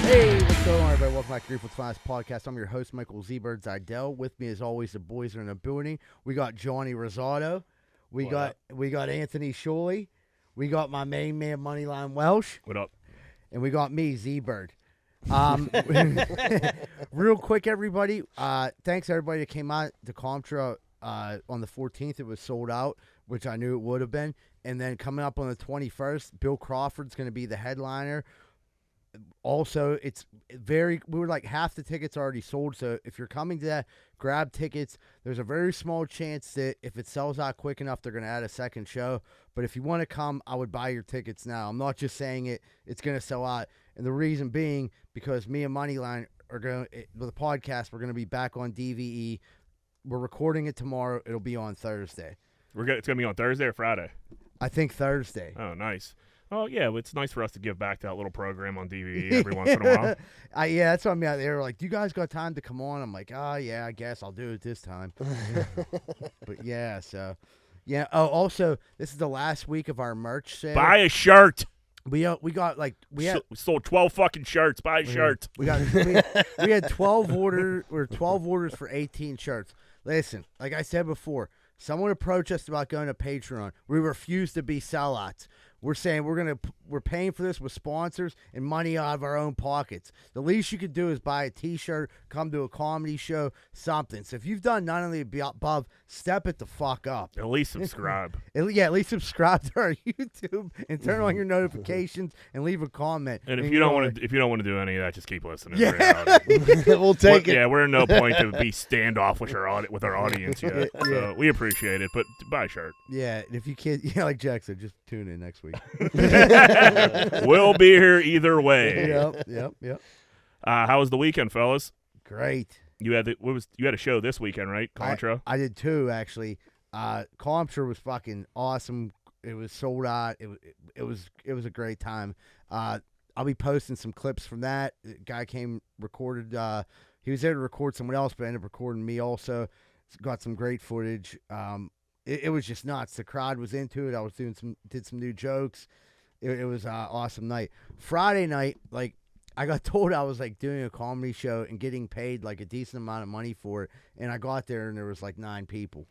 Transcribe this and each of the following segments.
Hey, what's going on, everybody? Welcome back to Greenfield's Finest Podcast. I'm your host, Michael Z-Bird Zidell. With me, as always, the boys are in the building. We got Johnny Rosado. We got Anthony Sciulli. We got my main man, Moneyline Welsh. What up? And we got me, Z-Bird. Real quick, everybody. Thanks, everybody that came out to Contra on the 14th. It was sold out, which I knew it would have been. And then coming up on the 21st, Bill Crawford's going to be the headliner. Also, we were like half the tickets already sold. So if you're coming to that, grab tickets. There's a very small chance that if it sells out quick enough, they're going to add a second show. But if you want to come, I would buy your tickets now. I'm not just saying it's going to sell out. And the reason being because me and Moneyline are going with the podcast. We're going to be back on DVE. We're recording it tomorrow. It'll be on Thursday. It's going to be on Thursday or Friday? I think Thursday. Oh, nice. Oh, yeah, well, it's nice for us to give back to that little program on DVE every once in a while. Yeah, that's what I mean. They were like, do you guys got time to come on? I'm like, oh, yeah, I guess I'll do it this time. But, yeah, so, yeah. Oh, also, this is the last week of our merch sale. Buy a shirt. We sold 12 fucking shirts. Buy a shirt. We had 12 orders. We were 12 orders for 18 shirts. Listen, like I said before, someone approached us about going to Patreon. We refuse to be sellouts. We're saying we're paying for this with sponsors and money out of our own pockets. The least you could do is buy a T-shirt, come to a comedy show, something. So if you've done none of the above, step it the fuck up. At least subscribe. At least subscribe to our YouTube and turn on your notifications and leave a comment. And if you don't want to do any of that, just keep listening. Yeah. We'll take it. Yeah, we're in no point to be standoff with our audience yet. Yeah. So we appreciate it, but buy a shirt. Yeah, and if you can't, like Jack said, just tune in next week. We'll be here either way. Yep. How was the weekend, fellas? Great. You had a show this weekend, right? Contra. I did too, actually. Contra was fucking awesome. It was sold out. It was a great time. I'll be posting some clips from that. The guy recorded. He was there to record someone else, but ended up recording me also. Got some great footage. It was just nuts. The crowd was into it. I was did some new jokes. It was an awesome night. Friday night, like, I got told I was like doing a comedy show and getting paid like a decent amount of money for it, and I got there and there was like 9 people.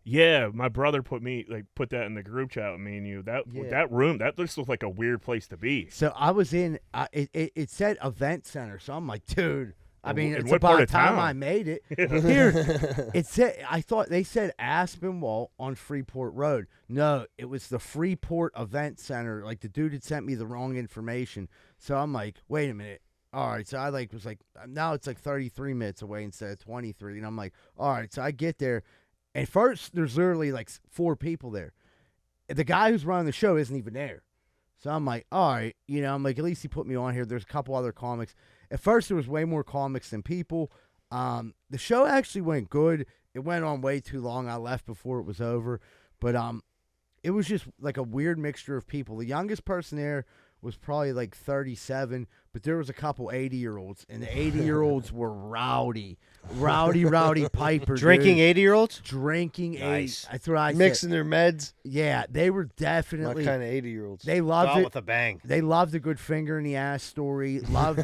Yeah, my brother put that in the group chat with me and you. That room, that just looked like a weird place to be. So I was in. It said event center, so I'm like, dude. I mean, it's what part about of time town? I made it. Here, it said. I thought they said Aspinwall on Freeport Road. No, it was the Freeport Event Center. Like the dude had sent me the wrong information. So I'm like, wait a minute. All right, so I was like, now it's like 33 minutes away instead of 23, and I'm like, all right. So I get there, and first there's literally like 4 people there. The guy who's running the show isn't even there. So I'm like, all right, I'm like, at least he put me on here. There's a couple other comics. At first, there was way more comics than people. The show actually went good. It went on way too long. I left before it was over. But it was just like a weird mixture of people. The youngest person there was probably like 37, but there was a couple 80-year-olds, and the 80-year-olds were rowdy pipers. Drinking 80-year-olds? Drinking nice. 80. That's what I Mixing said. their meds? Yeah, they were definitely. My kind of 80-year-olds. They loved it. With a bang. They loved a good finger in the ass story. Loved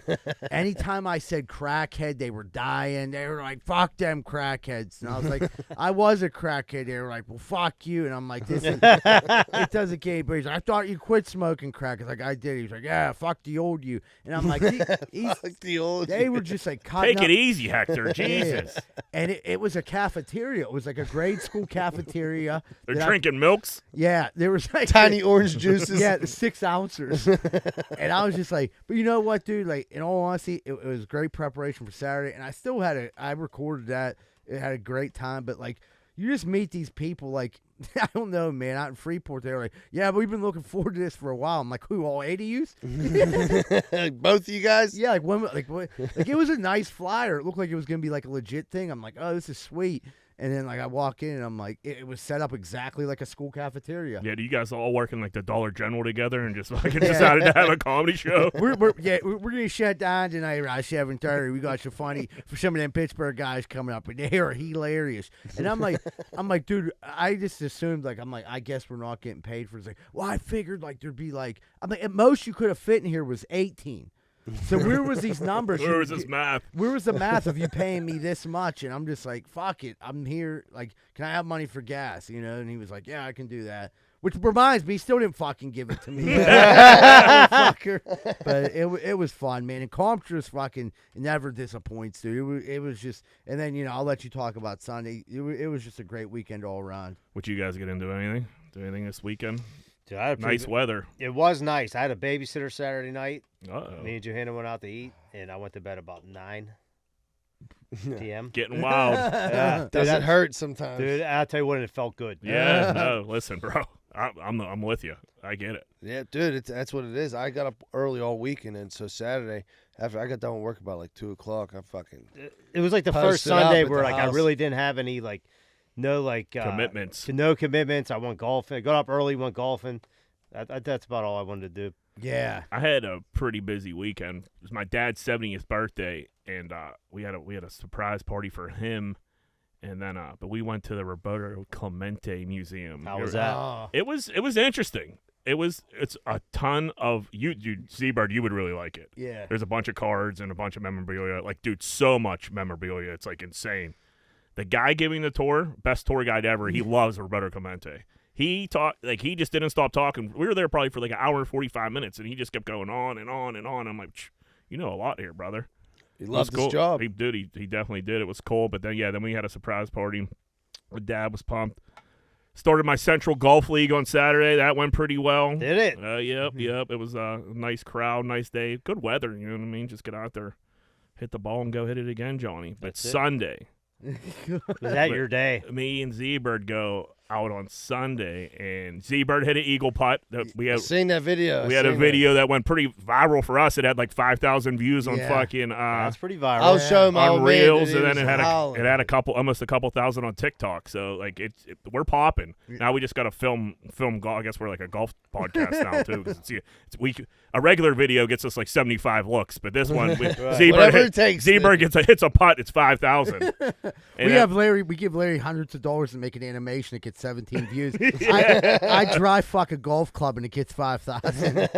anytime I said crackhead, they were dying. They were like, fuck them crackheads. And I was like, I was a crackhead. They were like, well, fuck you. And I'm like, it doesn't get any better. He's like, I thought you quit smoking crack. I was like, I did. He's like, yeah, fuck the old you. And I'm like, fuck the old they you. were just like cutting Take up. it easy, Hector. Jesus. And it was a cafeteria. It was like a grade school cafeteria. They're drinking milks? Yeah, there was like tiny orange juices. Yeah, the 6 ounces. And I was just like, but you know what, dude? Like, in all honesty, it was great preparation for Saturday. And I still I recorded that. It had a great time. But, like, you just meet these people, like, I don't know, man, out in Freeport, they were like, yeah, we've been looking forward to this for a while. I'm like, who, all 80 yous? Both of you guys? Yeah, like it was a nice flyer. It looked like it was going to be, like, a legit thing. I'm like, oh, this is sweet. And then, like, I walk in, and I'm like, it was set up exactly like a school cafeteria. Yeah, do you guys all work in, like, the Dollar General together and just fucking decided to have a comedy show? We're going to shut down tonight around 7:30. We got some funny for some of them Pittsburgh guys coming up, and they are hilarious. And I'm like, dude, I just assumed, like, I guess we're not getting paid for it. It's like, well, I figured, like, there'd be, like, I'm like, at most you could have fit in here was 18. So where was these numbers? Where was this math? Where was the math of you paying me this much? And I'm just like, fuck it. I'm here. Like, can I have money for gas? You know? And he was like, yeah, I can do that. Which reminds me, he still didn't fucking give it to me. Fucker. But it was fun, man. And Comptress fucking never disappoints, dude. It was just, and then, you know, I'll let you talk about Sunday. It was just a great weekend all around. What you guys get into? Anything? Do anything this weekend? Dude, I had Nice weather. It was nice. I had a babysitter Saturday night. Uh-oh. Me and Johanna went out to eat, and I went to bed about 9 p.m. Getting wild. Yeah, Doesn't hurt sometimes. Dude, I'll tell you what, it felt good. Yeah, no, listen, bro. I'm with you. I get it. Yeah, dude, that's what it is. I got up early all weekend, and so Saturday, after I got done with work about like 2 o'clock, I fucking It was like the first Posted up Sunday at where the like I house. really didn't have any Commitments. No commitments. I went golfing. I got up early, went golfing. That's about all I wanted to do. Yeah. I had a pretty busy weekend. It was my dad's 70th birthday, and we had a surprise party for him. And then, but we went to the Roberto Clemente Museum. How was that? Oh. It was interesting. It's a ton of dude, Z-Bird, you would really like it. Yeah. There's a bunch of cards and a bunch of memorabilia. Like, dude, so much memorabilia. It's like insane. The guy giving the tour, best tour guide ever. He loves Roberto Clemente. He just didn't stop talking. We were there probably for like an hour and 45 minutes, and he just kept going on and on and on. I'm like, you know a lot here, brother. he It loved was cool. his job. He did. He definitely did. It was cool. But then we had a surprise party. My dad was pumped. Started my Central Golf League on Saturday. That went pretty well. Did it? Yep. It was a nice crowd, nice day, good weather. You know what I mean? Just get out there, hit the ball, and go hit it again, Johnny. But That's it. Sunday, Was that your day? me and Z-Bird go out on Sunday, and Z-Bird hit an eagle putt. We I had seen that video. we had a seen video that went pretty viral for us. It had like 5,000 views on Yeah. fucking That's pretty that. I viral. was showing my on old man Reels, that and he then it was had howling. almost a couple thousand on TikTok. So like we're popping. Now we just got to film golf. I guess we're like a golf podcast now too. 'Cause a regular video gets us like 75 looks, but this one Whatever it takes. Z-Bird hits a putt. It's 5,000. We give Larry hundreds of dollars to make an animation that gets 17 views. I drive fuck a golf club and it gets 5,000.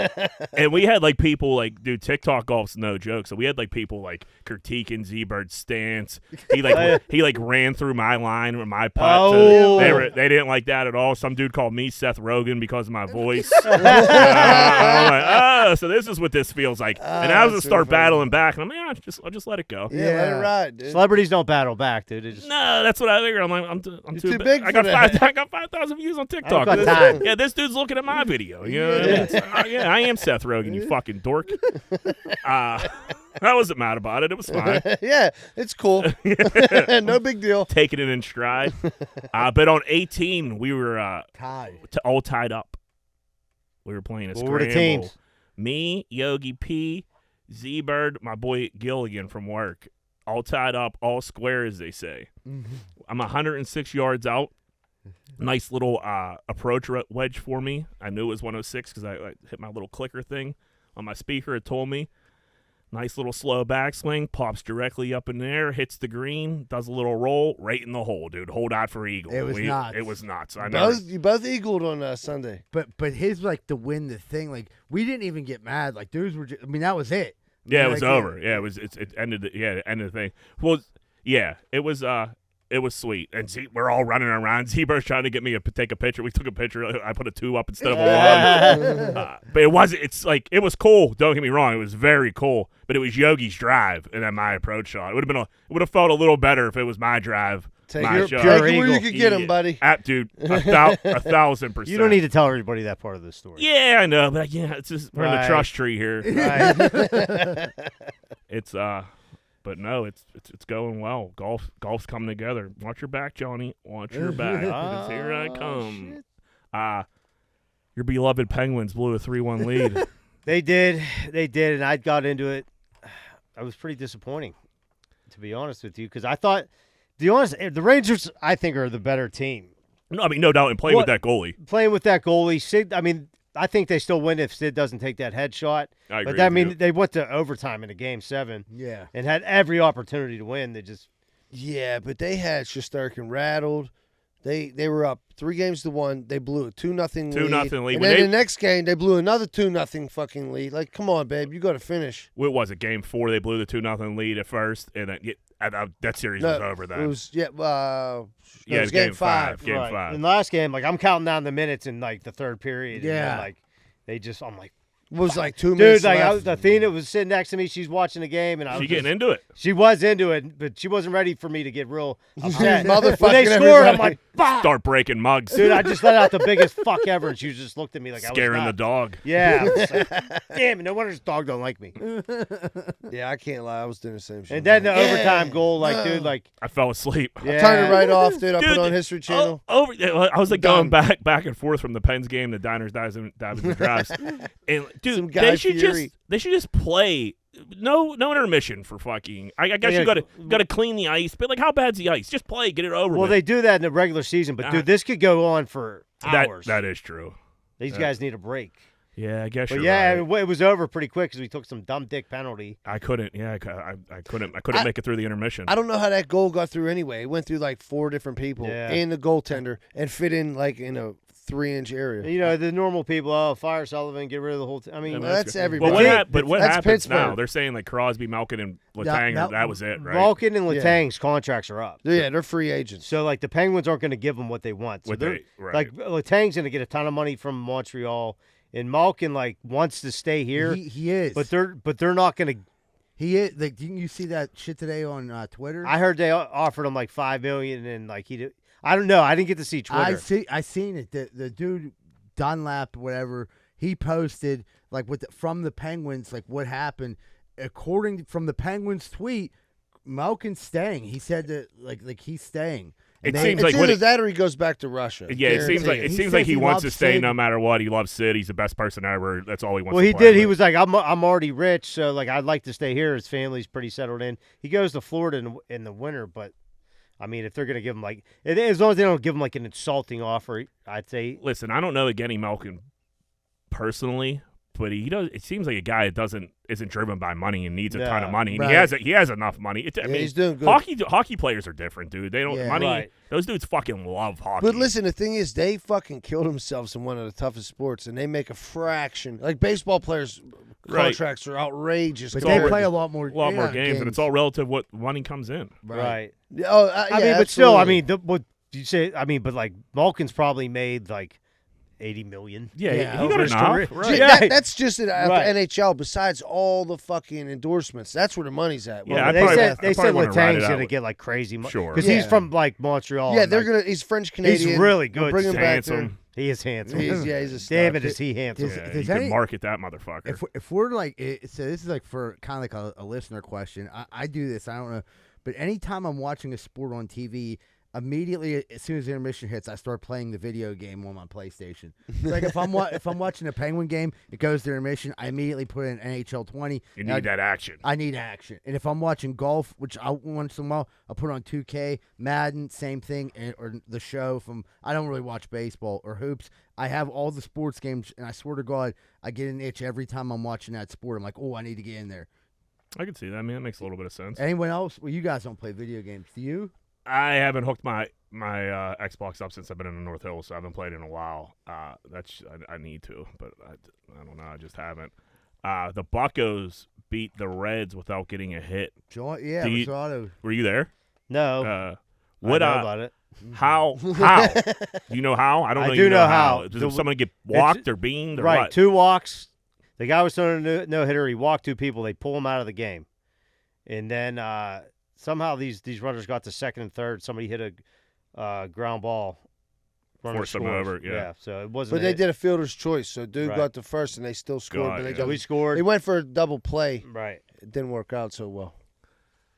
And we had like people like, dude, TikTok golf's no joke. So we had like people like critiquing Z-Bird's stance. He like ran through my line with my putt. Oh. So they didn't like that at all. Some dude called me Seth Rogen because of my voice. I'm like, oh, so this is what this feels like. And I was gonna that's start really funny. battling back, and I'm like, I'll just let it go. Yeah, let Yeah. it ride, dude. Celebrities don't battle back, dude. They just No, that's what I figured. I'm like, I'm too too big I for got that. I got 5,000 views on TikTok. got This- time. Yeah, this dude's looking at my video. You know what I mean? Yeah, I am Seth Rogen, you fucking dork. I wasn't mad about it. It was fine. Yeah, it's cool. No big deal. Taking it in stride. But on 18, we were Tied. all tied up. We were playing a What scramble. were the teams? Me, Yogi P, Z-Bird, my boy Gilligan from work. All tied up, all square, as they say. I'm 106 yards out. Nice little approach wedge for me. I knew it was 106 because I hit my little clicker thing on my speaker. It told me. Nice little slow backswing, pops directly up in the air, hits the green, does a little roll, right in the hole, dude. Hold out for eagle. It was nuts. It was nuts. I never, You both eagled on Sunday. But his like to win the thing, like we didn't even get mad. Like dudes were just, I mean, that was it. yeah, it Like, was over. Yeah, it ended. It ended the thing. Well, yeah, it was sweet. And we're all running around. Z-Bird's trying to get me to take a picture. We took a picture. I put a 2 up instead of a 1. But it wasn't. It's like it was cool. Don't get me wrong. It was very cool. But it was Yogi's drive and then my approach shot. It would have felt a little better if it was my drive. My shot. Take it where eagle. you could get him, buddy. Dude, 1,000%. You don't need to tell everybody that part of the story. Yeah, I know, but yeah, it's just we're in the Right. trust tree here. Right. It's but no, it's going well. Golf's coming together. Watch your back, Johnny. Watch your back. 'Cause here I come. Your beloved Penguins blew a 3-1 lead. They did, and I got into it. I was pretty disappointing, to be honest with you, because I thought, the Rangers, I think, are the better team. No, I mean, no doubt, and playing with that goalie. Playing with that goalie, Sid. I mean, I think they still win if Sid doesn't take that headshot. I agree. But I with mean, you. they went to overtime in a game 7 Yeah. and had every opportunity to win. They just Yeah, but they had Shesterkin rattled. They were up 3-1. They blew a 2-0 lead. 2-0 lead. And When then the next game, they blew another 2-0 fucking lead. Like, come on, babe. You got to finish. What was it? Game 4, they blew the 2-0 lead at first, and then that series was over then. It was, it was game 5. Game Right. 5. In the last game, like I'm counting down the minutes in like the third period. And Yeah. then, like they just, I'm like, It was like 2 dude, minutes like left. Athena was sitting next to me. She's watching the game, and I was She getting just- into it. She was into it, but she wasn't ready for me to get real upset. Motherfucking When they scored, I'm everybody. like, bah! Start breaking mugs. Dude, I just let out the biggest fuck ever, and she just looked at me like Scaring I the was dog. Yeah. I was like, damn it, no wonder this dog don't like me. Yeah, I can't lie. I was doing the same shit. And then the Yeah. overtime goal, like, dude, like, I fell asleep. yeah. Turn it right off, dude. I Dude, put on History Channel. I was like Done. going back and forth from the Pens game to Diners, Dives, and Drives. And dude, Some Guy Fieri. they should just play no intermission for fucking. I guess Yeah, you gotta clean the ice, but like how bad's the ice? Just play, get it over Well, with. they do that in the regular season, but, dude, this could go on for hours. That is true. These guys need a break. Yeah, I guess But you're yeah, right. it was over pretty quick because we took some dumb dick penalty. I couldn't. Yeah, I couldn't make it through the intermission. I don't know how that goal got through anyway. It went through like 4 different people Yeah. and the goaltender and fit in like in a 3-inch area. You know, the normal people, fire Sullivan, get rid of the whole I mean, Yeah, Well, that's good. everybody. But what That's happens now? Pittsburgh. They're saying like Crosby, Malkin, and Letang. that- That was it, right? Vulcan and Yeah. Letang's contracts are up. Yeah, they're free agents. So, like, the Penguins aren't going to give them what they want. So What they're, right. like, Letang's going to get a ton of money from Montreal, and Malkin, like, wants to stay here, He is. but they're not going to. He is. Like, didn't you see that shit today on Twitter? I heard they offered him like $5 million, and like he did. I don't know. I didn't get to see Twitter. I seen it. The dude Dunlap, whatever, he posted like from the Penguins, like what happened. According from the Penguins tweet, Malkin's staying. He said that like he's staying. It And seems It's like either when that or he goes back to Russia. yeah, it seems like Guaranteed. He it seems like says he he wants to loves stay Sid. no matter what. He loves Sid. He's the best person ever. That's all he wants. Well, to he play did. He with. was like, I'm already rich, so like I'd like to stay here. His family's pretty settled in. He goes to Florida in the winter, but I mean, if they're gonna give him like, as long as they don't give him like an insulting offer, I'd say. Listen, I don't know Evgeny Malkin personally, but he does. It seems like a guy that isn't driven by money and needs a ton of Yeah, money. And right. he has enough money. I mean, he's doing good. Hockey players are different, dude. They don't Yeah. money. Right. Those dudes fucking love hockey. But listen, the thing is, they fucking killed themselves in one of the toughest sports, and they make a fraction. Like baseball players' Right. contracts are outrageous. But compared they to- play a lot more. a lot more yeah, games, and it's all relative what money comes in. Right. Oh, I mean, but still, I mean, what you say? I mean, but like Malkin's probably made like $80 million. Yeah, Yeah, he got over his enough. career. Right. Yeah. That's just it at Right. the NHL. Besides all the fucking endorsements, that's where the money's at. Yeah, they probably- said I they probably said wanna ride it Letang's out gonna with- get like crazy money. Sure. because he's Yeah. from like Montreal. yeah, and, they're like, gonna. He's French Canadian. He's really They'll good. Bring him He's back handsome. there. He is handsome. He's a stud. Damn it, is he handsome? Does- Yeah, does you any- can market that motherfucker. If we're like, so this is like for kind of like a listener question. I do this. I don't know, but anytime I'm watching a sport on TV, immediately as soon as the intermission hits, I start playing the video game on my PlayStation. It's like if I'm watching a Penguin game, it goes to intermission. I immediately put in NHL 20. You need that action. I need action. And if I'm watching golf, which I once in a while, I'll put on 2K, Madden, same thing, or the show from. I don't really watch baseball or hoops. I have all the sports games, and I swear to God, I get an itch every time I'm watching that sport. I'm like, oh, I need to get in there. I can see that. I mean, that makes a little bit of sense. Anyone else? Well, you guys don't play video games, do you? I haven't hooked my Xbox up since I've been in the North Hills, so I haven't played in a while. I need to, but I don't know. I just haven't. The Buccos beat the Reds without getting a hit. Yeah, Do you- Rosado. Were you there? No, Uh, I what? know about it. How? How? Do you know how? I don't know. I you do know how. Does The- someone get walked or beamed or Right, what? 2 walks. The guy was throwing a no hitter. He walked 2 people. They pull him out of the game, and then somehow these runners got to second and third. Somebody hit a ground ball. Runner Forced them scores. over, yeah. So it wasn't. But they did a fielder's choice, so dude Right. got the first, and they still scored. God, but they, yeah. So we got, scored. they went for a double play. Right. It didn't work out so well.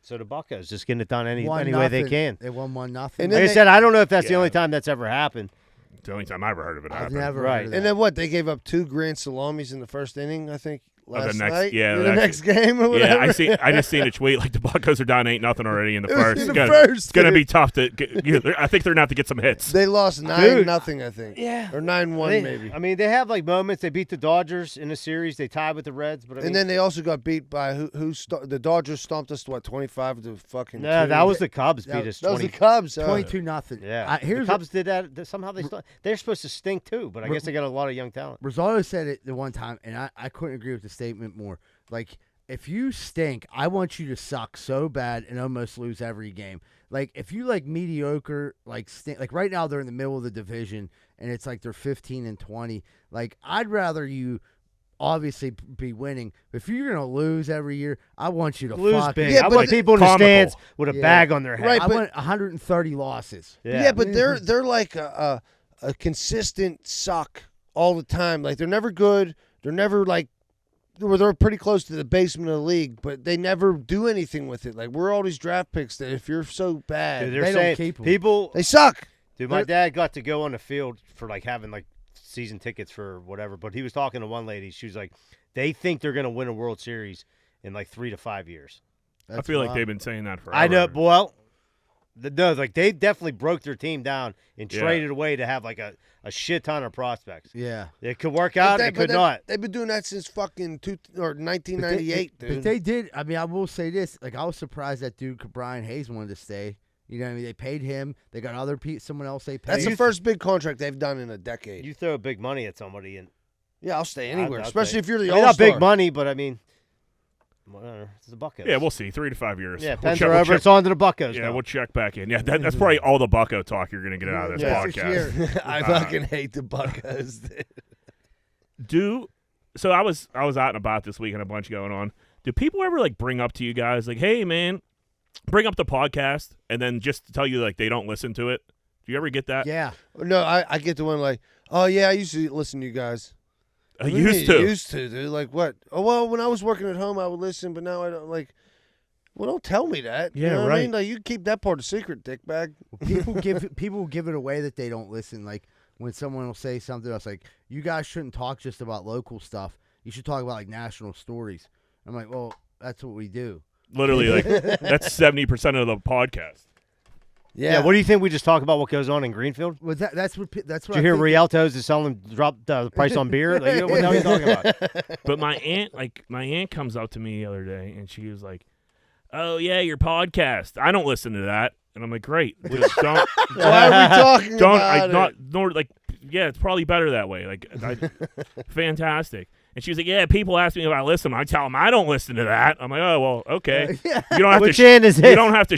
So the Buccos just getting it done any 1-0. way they can. They won 1-0. And Like then I they- said, I don't know if that's the Yeah. only time that's ever happened. It's the only time I ever heard of it I've happen. never Right. heard of And that. then what? They gave up 2 grand salamis in the first inning, I think, last next- night. yeah, the that's- next game or Yeah, whatever. I just seen a tweet like the Buccos are down 8-0 already in the first. in It's the gonna, first, it's gonna dude. be tough to. I think they're gonna have to get some hits. They lost 9-0, I think. Yeah. Or 9-1 maybe. I mean, they have like moments. They beat the Dodgers in a series. They tied with the Reds, but I mean, And then they also got beat by the Dodgers stomped us to 25 to fucking. no, 2. that was the Cubs That- beat us. That was 20, the Cubs. 22-0. yeah, Here's the Cubs did that. Somehow they're supposed to stink too, but I guess they got a lot of young talent. Rosario said it the one time, and I couldn't agree with the statement more. Like, if you stink, I want you to suck so bad and almost lose every game. Like, if you like mediocre, like stink, like right now they're in the middle of the division and it's like they're 15-20. Like, I'd rather you obviously be winning. If you're gonna lose every year, I want you to Lose fuck. big. Yeah, I but want people in the comical. stands with a Yeah. bag on their head. Right, I but- want 130 losses. Yeah, but they're like a consistent suck all the time. Like they're never good. They're never like. They're pretty close to the basement of the league, but they never do anything with it. Like we're all these draft picks that if you're so bad, Dude, they're They don't saying keep 'em. people. they suck. Dude, my dad got to go on the field for like having like season tickets for whatever, but he was talking to one lady. She was like, they think they're gonna win a World Series in like 3 to 5 years. I feel like they've been saying that forever. I know. Well, no, like they definitely broke their team down and Yeah. traded away to have like a shit ton of prospects. Yeah. It could work out. It could not. They've been doing that since fucking 1998, dude. But they did. I mean, I will say this. Like, I was surprised that dude Brian Hayes wanted to stay. You know what I mean? They paid him. They got other people, someone else they paid. That's the first big contract they've done in a decade. You throw big money at somebody, and Yeah, I'll stay anywhere, I'll especially take- if you're the I mean, all not big money, but I mean, whatever. It's the Buccos. Yeah, we'll see. 3 to 5 years. Yeah, We'll pens check- are we'll over. check- It's on to the Buccos. Yeah, now. we'll check back in. Yeah, that's probably all the Bucco talk you're going to get out of this Yeah. podcast. I fucking hate the Buccos. So I was out and about this week and a bunch going on. Do people ever like bring up to you guys like, hey man, bring up the podcast and then just tell you like they don't listen to it? Do you ever get that? Yeah. No, I get the one like, oh yeah, I used to listen to you guys. I What do you used mean, to. Used to, dude. Like what? Oh well, when I was working at home, I would listen, but now I don't. Like, well, don't tell me that. Yeah, you know what I right. mean? Like you keep that part a secret, dickbag. People give it away that they don't listen. Like when someone will say something else, like you guys shouldn't talk just about local stuff. You should talk about like national stories. I'm like, well, that's what we do. Literally, like that's 70% of the podcast. Yeah. What do you think? We just talk about what goes on in Greenfield? Well, that's what. That's what. Did you hear I think- Rialto's is selling dropped the price on beer? Like, what the hell are you talking about? But my aunt comes up to me the other day and she was like, "Oh yeah, your podcast. I don't listen to that." And I'm like, "Great, just don't, Why are we talking don't, about I it? not nor like, yeah, it's probably better that way. Like, fantastic." And she was like, "Yeah, people ask me if I listen. I tell them I don't listen to that." I'm like, "Oh well, okay. You don't have Which to. end is You it? don't have to.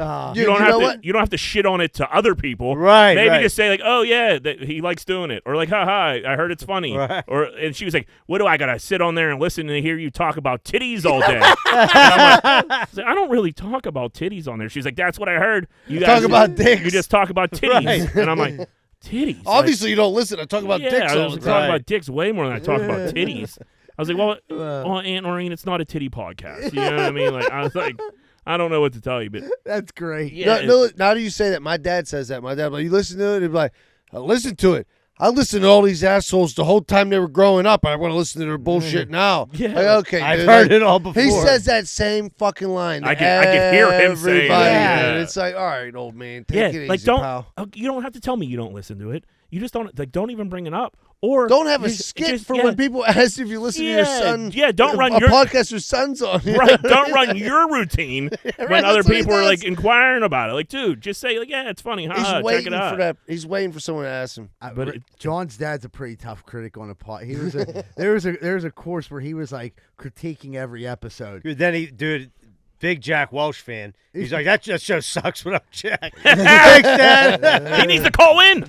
Uh, You You don't know have to. what? You don't have to shit on it to other people. Right, Maybe right. just say like, "Oh yeah, that he likes doing it," or like, "Haha, I heard it's funny." Right. Or and she was like, "What do I gotta sit on there and listen and hear you talk about titties all day?" And I'm like, I was like, "I don't really talk about titties on there." She's like, "That's what I heard. You guys Talk about dicks. You just talk about titties." Right. And I'm like, "Titties." Obviously, you don't listen. I talk about yeah, dicks I all was the talking time. about dicks way more than I talk about titties. I was like, well, Aunt Noreen, it's not a titty podcast. You know what I mean? Like, I was like, I don't know what to tell you, but that's great. yeah, No, now do you say that? My dad says that. My dad, like, you listen to it? He'd be like, I listen to it. I listened to all these assholes the whole time they were growing up. I want to listen to their bullshit now. Yeah. Like, okay, I've dude, heard like, it all before. He says that same fucking line. To I can hear him saying everybody, that, and yeah. it's like, all right, old man, take yeah, it easy, like don't pal. you don't have to tell me you don't listen to it. You just don't like don't even bring it up. Or Don't have a just- skit just- for yeah, when people ask if you listen to your Yeah, son. yeah, don't run a your- podcast your son's on. right. Don't run your routine when Right, other that's what he people are like does. inquiring about it. Like, dude, just say like, yeah, it's funny. He's Check it waiting out. for that. He's waiting for someone to ask him. But John's dad's a pretty tough critic on the pod. He was there was a course where he was like critiquing every episode. Dude, then dude, big Jack Welsh fan. He's like, that show sucks without Jack. Thanks, Dad. he needs to call in.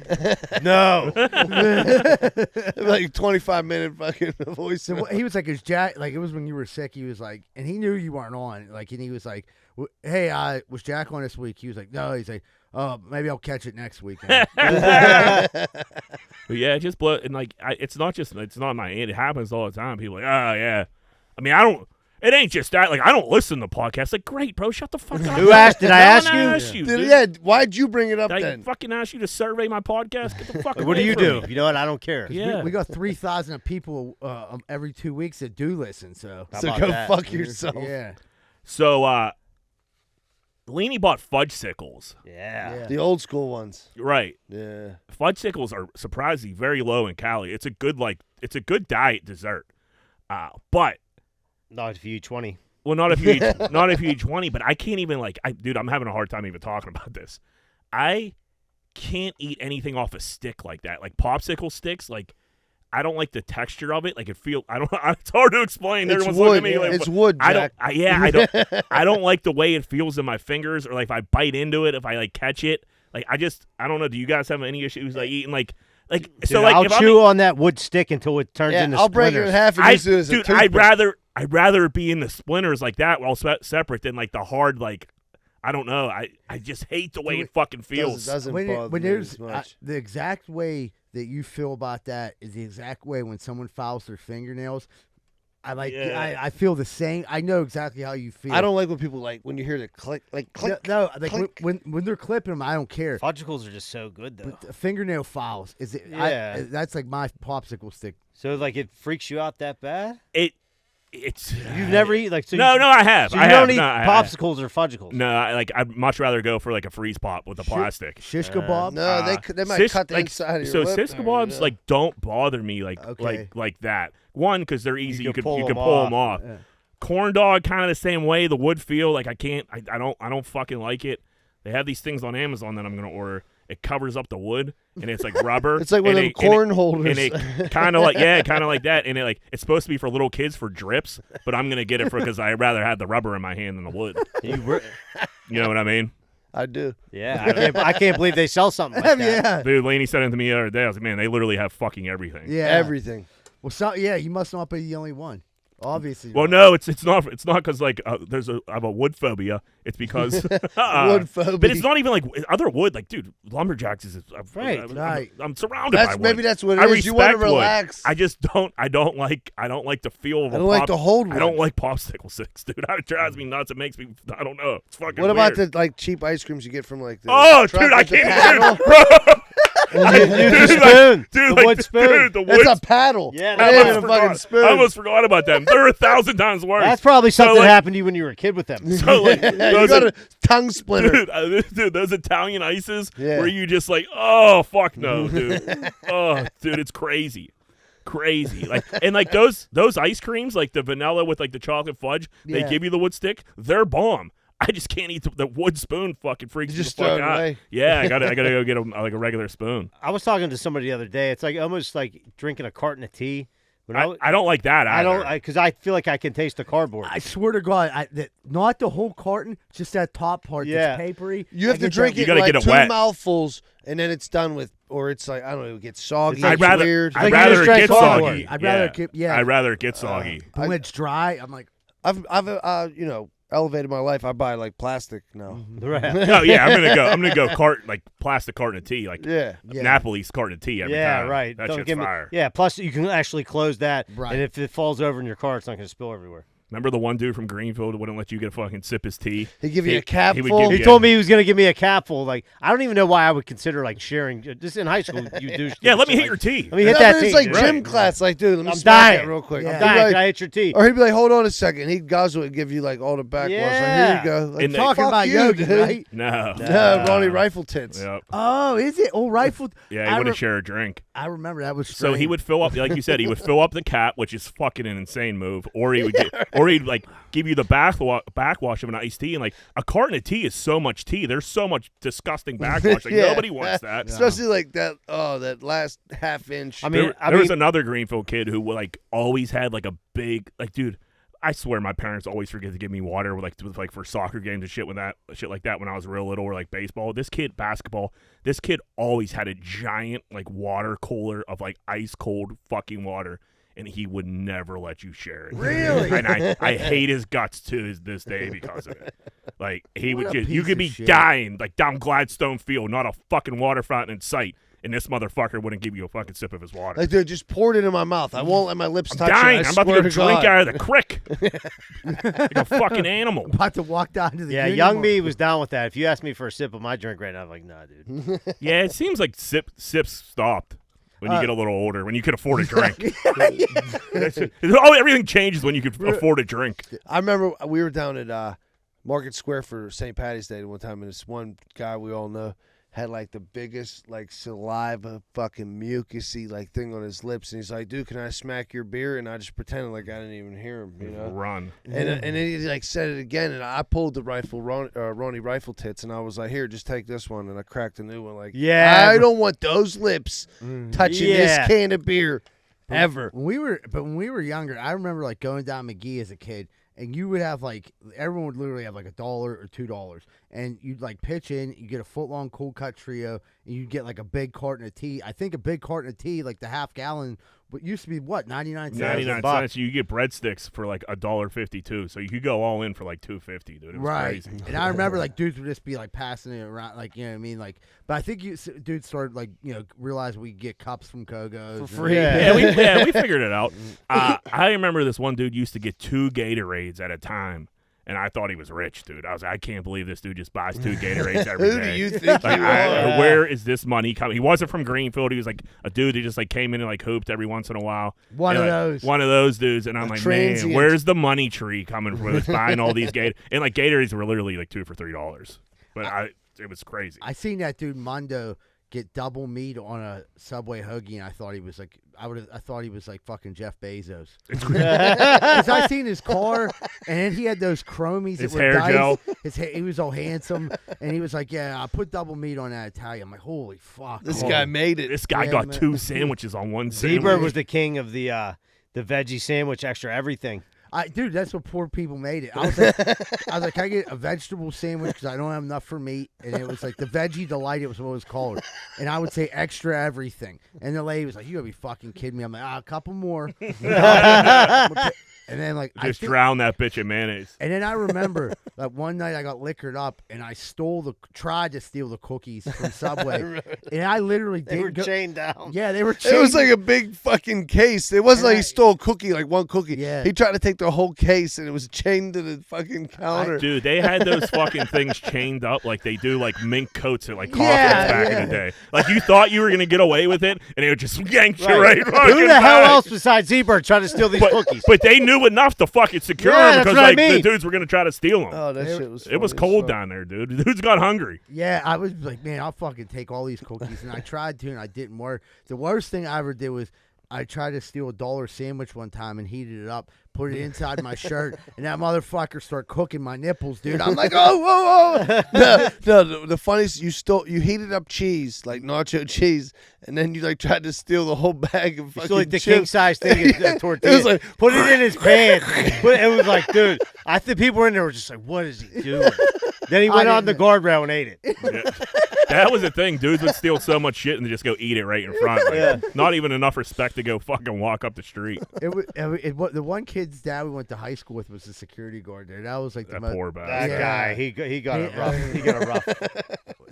No. Like 25-minute fucking voice. So he was like, "Is Jack like it was when you were sick?" He was like, and he knew you weren't on. Like, and he was like, "Hey, was Jack on this week?" He was like, "No." He's like, "Oh, maybe I'll catch it next week." But yeah, it just blow and like it's not my aunt. It happens all the time. People are like, oh yeah. I mean, I don't. It ain't just that. Like, I don't listen to podcasts. Like, great, bro. Shut the fuck up. Who asked? Did I No ask one you? asked you, dude. Yeah, why'd you bring it up Did I then? fucking ask you to survey my podcast? Get the fuck What do away you from do? me. You know what? I don't care. Yeah. We got 3,000 people every 2 weeks that do listen. So How So about go that? fuck yourself. yeah, So, Leany bought fudgesicles. Yeah. The old school ones. Right. Yeah. Fudgesicles are surprisingly very low in calorie. It's a good diet dessert. But Not if you eat 20. well, not if you eat 20. But I can't even dude, I'm having a hard time even talking about this. I can't eat anything off a stick like that, like popsicle sticks. Like, I don't like the texture of it. Like, it's hard to explain. It's Everyone's wood. looking at me like, It's wood, Jack. I don't like the way it feels in my fingers, or like if I bite into it, if I like catch it. Like, I don't know. Do you guys have any issues like eating like Dude, so like I'll if I'm chew on that wood stick until it turns into I'll break it in splinters. half and use it as a dude, I'd toothpick. rather it be in the splinters like that while separate than like the hard like I don't know. I just hate the way it fucking feels. Doesn't when bother me there's as much. the exact way that you feel about that is the exact way when someone files their fingernails. Yeah. I feel the same. I know exactly how you feel. I don't like when people when you hear the click, like click. No, like click. when they're clipping them, I don't care. Fudgicles are just so good, though. But the fingernail files is it? Yeah. That's like my popsicle stick. So, like, it freaks you out that bad? It's You've never eaten, like, so no, you, no, I have. so you I don't have. eat No, I- popsicles or fudgicles? No, I'd much rather go for like a freeze pop with a plastic. Shish kebab. No, they might Sis- cut the like, inside of so your lip. sis there, kebabs you know? like don't bother me like Okay. like that. One, because they're easy. You can could pull them pull off. them off. Yeah. Corn dog kind of the same way. The wood feel like I can't. I don't fucking like it. They have these things on Amazon that I'm gonna order. It covers up the wood and it's like rubber. It's like one of them and corn holders. And it kind of like kind of like that. And it's supposed to be for little kids for drips, but I'm gonna get it because I'd rather have the rubber in my hand than the wood. You know what I mean? I do. Yeah, I can't believe they sell something like that. Yeah. Dude, Laney said it to me the other day. I was like, man, they literally have fucking everything. Yeah. Everything. Well, you must not be the only one. Obviously. Well, no, it's not because like I have a wood phobia. It's because Wood phobia. But it's not even like other wood. Like, dude, lumberjacks is Right. I'm surrounded by wood. Maybe that's what it I is. You want to respect wood. relax. I just don't. I don't like the feel of. I don't like the hold I don't wood. like popsicle sticks, dude. It drives me nuts. It makes me. I don't know. It's fucking. What about weird. the like cheap ice creams you get from like the Oh, truck dude, I with the can't. paddle? Use the Dude, spoon. Dude, the like, wood spoon. Dude, the wood. It's a paddle. Yeah, It that's ain't what even I a fucking spoon. I almost forgot about them. They're 1,000 times worse. That's probably something like- that happened to you when you were a kid with them. So like, Yeah, you those got are- a tongue splinter. dude, those Italian ices Yeah. where you just like, oh fuck no, dude. Oh, dude, it's crazy. Like and like those ice creams, like the vanilla with like the chocolate fudge, they Yeah. give you the wood stick, they're bomb. I just can't eat the wood spoon. Fucking freaks You me just the fuck throw it out. away. Yeah, I gotta go get like a regular spoon. I was talking to somebody the other day. It's like almost like drinking a carton of tea. When I don't like that. I Either. don't, because I feel like I can taste the cardboard. I swear to God, not the whole carton, just that top part Yeah. that's papery. You have I to get drink that- You it gotta like get it 2 wet. mouthfuls, and then it's done with, or it's like I don't know, it gets soggy. It's like it's I'd rather weird. like I'd you rather just it drank get cardboard. soggy. I'd rather keep- yeah. I'd rather it get soggy. But when it's dry, I'm like, I've elevated my life. I buy like plastic now. Right. Oh yeah, I'm gonna go plastic carton of tea, like Yeah. yeah. Napoli's carton of tea every Yeah, time. right. That Don't shit's give me. fire. Yeah. Plus, you can actually close that, Right. and if it falls over in your car, it's not going to spill everywhere. Remember the one dude from Greenfield who wouldn't let you get a fucking sip his tea? He give you He- a cap he would full. give He Yeah. told me he was going to give me a capful. Like, I don't even know why I would consider like sharing. Just in high school, you do. Yeah, let me shit hit your like- tea. Let me hit No, that but tea. it's like dude. gym Right. class. Like, dude, let me I'm smack dying. that real quick. Yeah. He'd I'm be dying. like- Can I hit your tea? or he'd be like, hold on a second. He'd guzzle it and give you like all the backwash. Yeah. Like, here you go. Like, And they- talking fuck about you, Yogi, dude. right? No. No, Ronnie Rifle Tits. Yep. Oh, is it? Oh, rifle. Yeah, he I wouldn't re- share a drink. I remember that was So he strange. would fill up, like you said, he would fill up the cap, which is fucking an insane move, or he would or he'd like give you the backwash of an iced tea, and like a carton of tea is so much tea. There's so much disgusting backwash. Like Yeah. nobody wants that. Especially like that. Oh, that last half inch. I mean, There was another Greenfield kid who like always had like a big like dude. I swear my parents always forget to give me water with for soccer games and shit like that when I was real little, or like baseball. This kid always had a giant like water cooler of like ice cold fucking water, and he would never let you share it. Really? And I hate his guts to this day because of it. Like he What would a just you piece could of be shit. dying like down Gladstone Field, not a fucking water fountain in sight. and this motherfucker wouldn't give you a fucking sip of his water. Like, dude, just pour it into my mouth. I won't let my lips I'm touch dying. it. I I'm about to swear go drink God. out of the crick like a fucking animal. About to walk down to the Yeah, union young mall. me was down with that. If you asked me for a sip of my drink right now, I'm like, nah, dude. Yeah, it seems like sips stopped when you get a little older, when you could afford a drink. Everything changes when you could afford a drink. I remember we were down at Market Square for St. Patty's Day one time, and this one guy we all know had like the biggest like saliva fucking mucusy like thing on his lips, and he's like, "Dude, can I smack your beer?" And I just pretended like I didn't even hear him, you know. Run. And then he like said it again, and I pulled the Ronnie rifle tits, and I was like, "Here, just take this one," and I cracked a new one. Like, Yeah. I don't want those lips touching Yeah. this can of beer ever. When we were younger, I remember like going down McGee as a kid, and you would have like everyone would literally have like $1 or $2, and you'd like pitch in, you get a foot-long cold cut trio, and you'd get like a big carton of tea. I think a big carton of tea, like the half gallon, what used to be what 99 cents. 99 buck. cents. You get breadsticks for like $1.52, so you could go all in for like $2.50, dude. It was Right, crazy. and I remember like dudes would just be like passing it around, like you know what I mean, like. But I think dudes started like realize we could get cups from Kogo's For free. Yeah. We figured it out. I remember this one dude used to get 2 Gatorades at a time, and I thought he was rich, dude. I was like, I can't believe this dude just buys 2 Gatorades every Who day. do you think Like, you are? where is this money coming? He wasn't from Greenfield. He was like a dude who just like came in and like hooped every once in a while. One And, of like, those. One of those dudes. And I'm like, transient. man, where's the money tree coming from? It's buying all these Gatorades. And like Gatorades were literally like 2 for $3. But it was crazy. I seen that dude Mundo get double meat on a Subway hoagie, and I thought he was like I thought he was like fucking Jeff Bezos. Because I seen his car, and then he had those chromies. His that were hair diced. gel. His hair, he was all handsome, and he was like, "Yeah, I put double meat on that Italian." I'm like, "Holy fuck!" This man. guy made it. This guy Yeah, got man. 2 sandwiches on one sandwich. Z-Bird was the king of the veggie sandwich, extra everything. Dude, that's what poor people made it. I was like, can I get a vegetable sandwich because I don't have enough for meat? And it was like the Veggie Delight. It was what it was called. And I would say extra everything. And the lady was like, "You gotta be fucking kidding me." I'm like, "A couple more." And then like Just drown that bitch in mayonnaise. And then I remember that one night I got liquored up and I tried to steal the cookies from Subway. And I literally They were didn't go. chained down. Yeah, they were chained. It was like a big fucking case. It wasn't like he stole a cookie, like one cookie. Yeah. He tried to take the whole case, and it was chained to the fucking counter. Dude, they had those fucking things chained up like they do like mink coats at like coffins Yeah, back yeah. in the day. Like you thought you were gonna get away with it, and they would just yank you Right. right Who fucking the hell back. else besides Z-Bird tried to steal these cookies? But they knew enough to fucking secure Yeah, them that's because what I like the mean. dudes were gonna try to steal them. Oh, that shit was. It was funny as cold fuck. down there, dude. The dudes got hungry. Yeah, I was like, man, I'll fucking take all these cookies. And I tried to, and I didn't work. The worst thing I ever did was I tried to steal a $1 sandwich one time and heated it up, put it inside my shirt, and that motherfucker started cooking my nipples, dude. I'm like, oh, whoa, whoa. No, the funniest, you heated up cheese, like nacho cheese, and then you like tried to steal the whole bag of fucking So like the chips. king size thing of Yeah. tortilla. It was like, put it in his pants. It was like, dude, I think people in there were just like, what is he doing? Then he went on the guardrail and ate it. Yeah. That was the thing. Dudes would steal so much shit and just go eat it right in front. Like, Not even enough respect to go fucking walk up the street. The one kid's dad we went to high school with was the security guard there. That was like the That most. poor That bastard. Yeah. guy, he got it Yeah. rough. He got it rough.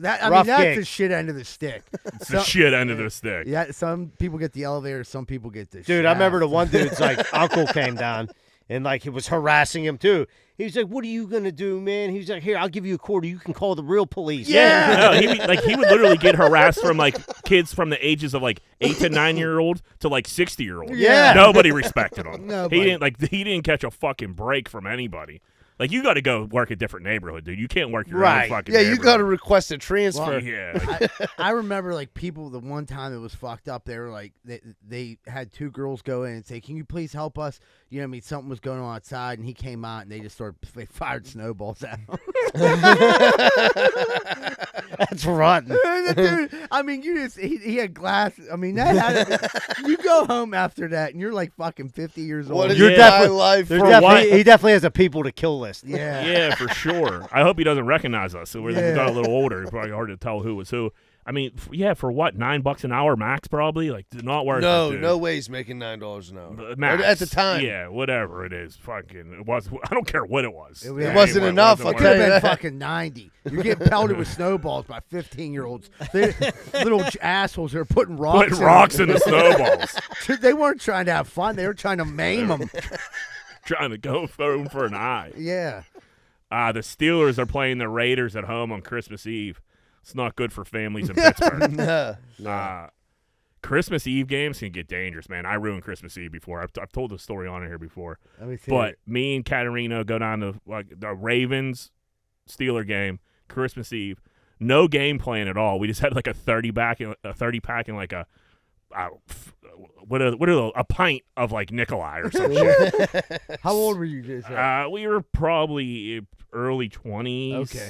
I rough mean, that's gig. the shit end of the stick. It's the shit end of the stick. Yeah, some people get the elevator, some people get the. Dude, I remember the shaft. one dude's like uncle came down and like he was harassing him too. He's like, "What are you gonna do, man?" He's like, "Here, I'll give you a quarter. You can call the real police." No, he would literally get harassed from like kids from the ages of like 8 to 9-year-old to like 60-year-old. Yeah. Nobody respected him. Nobody. He didn't catch a fucking break from anybody. Like you got to go work a different neighborhood, dude. You can't work your Right. own fucking yeah, you got to neighborhood. request a transfer. Yeah. I remember like people the one time it was fucked up. They were like they had 2 girls go in and say, "Can you please help us?" You know what I mean? Something was going on outside, and he came out and they fired snowballs at him. That's rotten. Dude, I mean, he had glass. I mean, you go home after that and you're like fucking 50 years old. What is You're my definitely- life? There's for definitely, he definitely has a people to kill list. yeah. Yeah, for sure. I hope he doesn't recognize us. So we Yeah. got a little older. It's probably hard to tell who was who. I mean, for what, $9 an hour max, probably. Like, not worth it. No, Dude. no way he's making $9 an hour. Max. At the time. Yeah, whatever it is. Fucking, it was. I don't care what it was. It wasn't enough, It I'll could tell have you been that. fucking 90. You're getting pelted with snowballs by 15-year-olds. Little assholes that are putting rocks in the snowballs. They weren't trying to have fun. They were trying to maim them. Trying to go for an eye. Yeah. The Steelers are playing the Raiders at home on Christmas Eve. It's not good for families in Pittsburgh. No. Christmas Eve games can get dangerous, man. I ruined Christmas Eve before. I've told the story on here before. Let me see But it. me and Katerina go down to like the Ravens Steeler game Christmas Eve. No game plan at all. We just had like a 30-pack and like a pint of like Nikolai or some shit. How old were you, Jason? We were probably early 20s. Okay.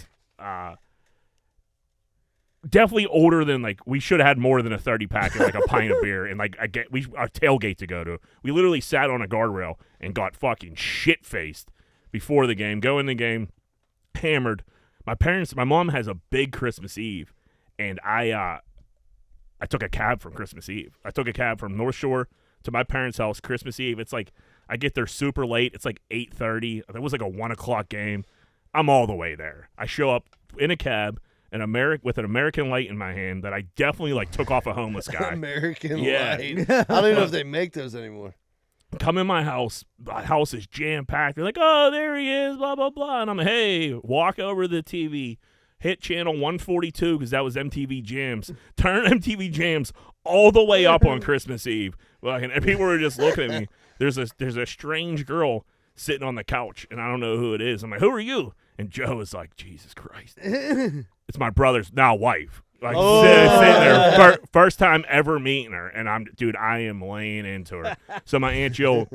Definitely older than like we should have had more than a 30-pack and like a pint of beer and like our tailgate to go to. We literally sat on a guardrail and got fucking shit-faced before the game. Go in the game, hammered. My mom has a big Christmas Eve, and I took a cab from Christmas Eve. I took a cab from North Shore to my parents' house Christmas Eve. It's like I get there super late. It's like 8:30. It was like a 1 o'clock game. I'm all the way there. I show up in a cab with an American light in my hand that I definitely like took off a homeless guy. American Yeah. Light. I don't even know if they make those anymore. Come in my house. My house is jam-packed. They're like, oh, there he is, blah, blah, blah. And I'm like, hey, walk over to the TV, hit channel 142 because that was MTV Jams. Turn MTV Jams all the way up on Christmas Eve. And people were just looking at me. There's a strange girl sitting on the couch, and I don't know who it is. I'm like, who are you? And Joe is like, Jesus Christ. It's my brother's now wife. Like sitting there, first time ever meeting her, and I am laying into her. So my Aunt Jill,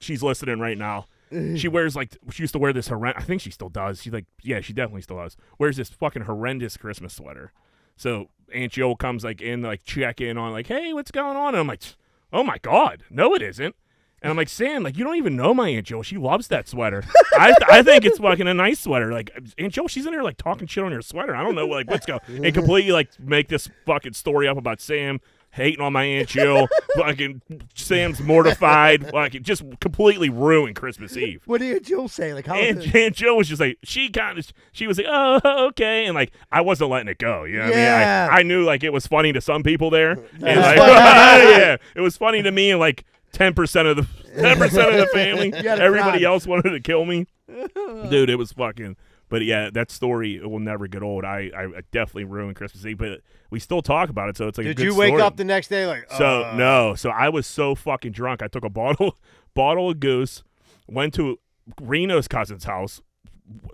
she's listening right now. She wears she used to wear this I think she still does. She she definitely still does. Wears this fucking horrendous Christmas sweater. So Aunt Jill comes in, check in on hey, what's going on? And I'm like, oh my God, no it isn't. And I'm like, Sam, you don't even know my Aunt Jill. She loves that sweater. I think it's fucking a nice sweater. Aunt Jill, she's in there talking shit on your sweater. I don't know what's going. And completely make this fucking story up about Sam hating on my Aunt Jill. Fucking Sam's mortified. Just completely ruined Christmas Eve. What did Aunt Jill say? Aunt Jill was just she was like, oh, okay, and I wasn't letting it go. You know what Yeah. I mean? I knew it was funny to some people there. And yeah, it was funny to me and 10% of the family. Everybody else wanted to kill me. Dude, it was fucking. But yeah, that story, it will never get old. I definitely ruined Christmas Eve, but we still talk about it, so it's like a good Did you wake story. up the next day No. So I was so fucking drunk. I took a bottle of Goose, went to Reno's cousin's house,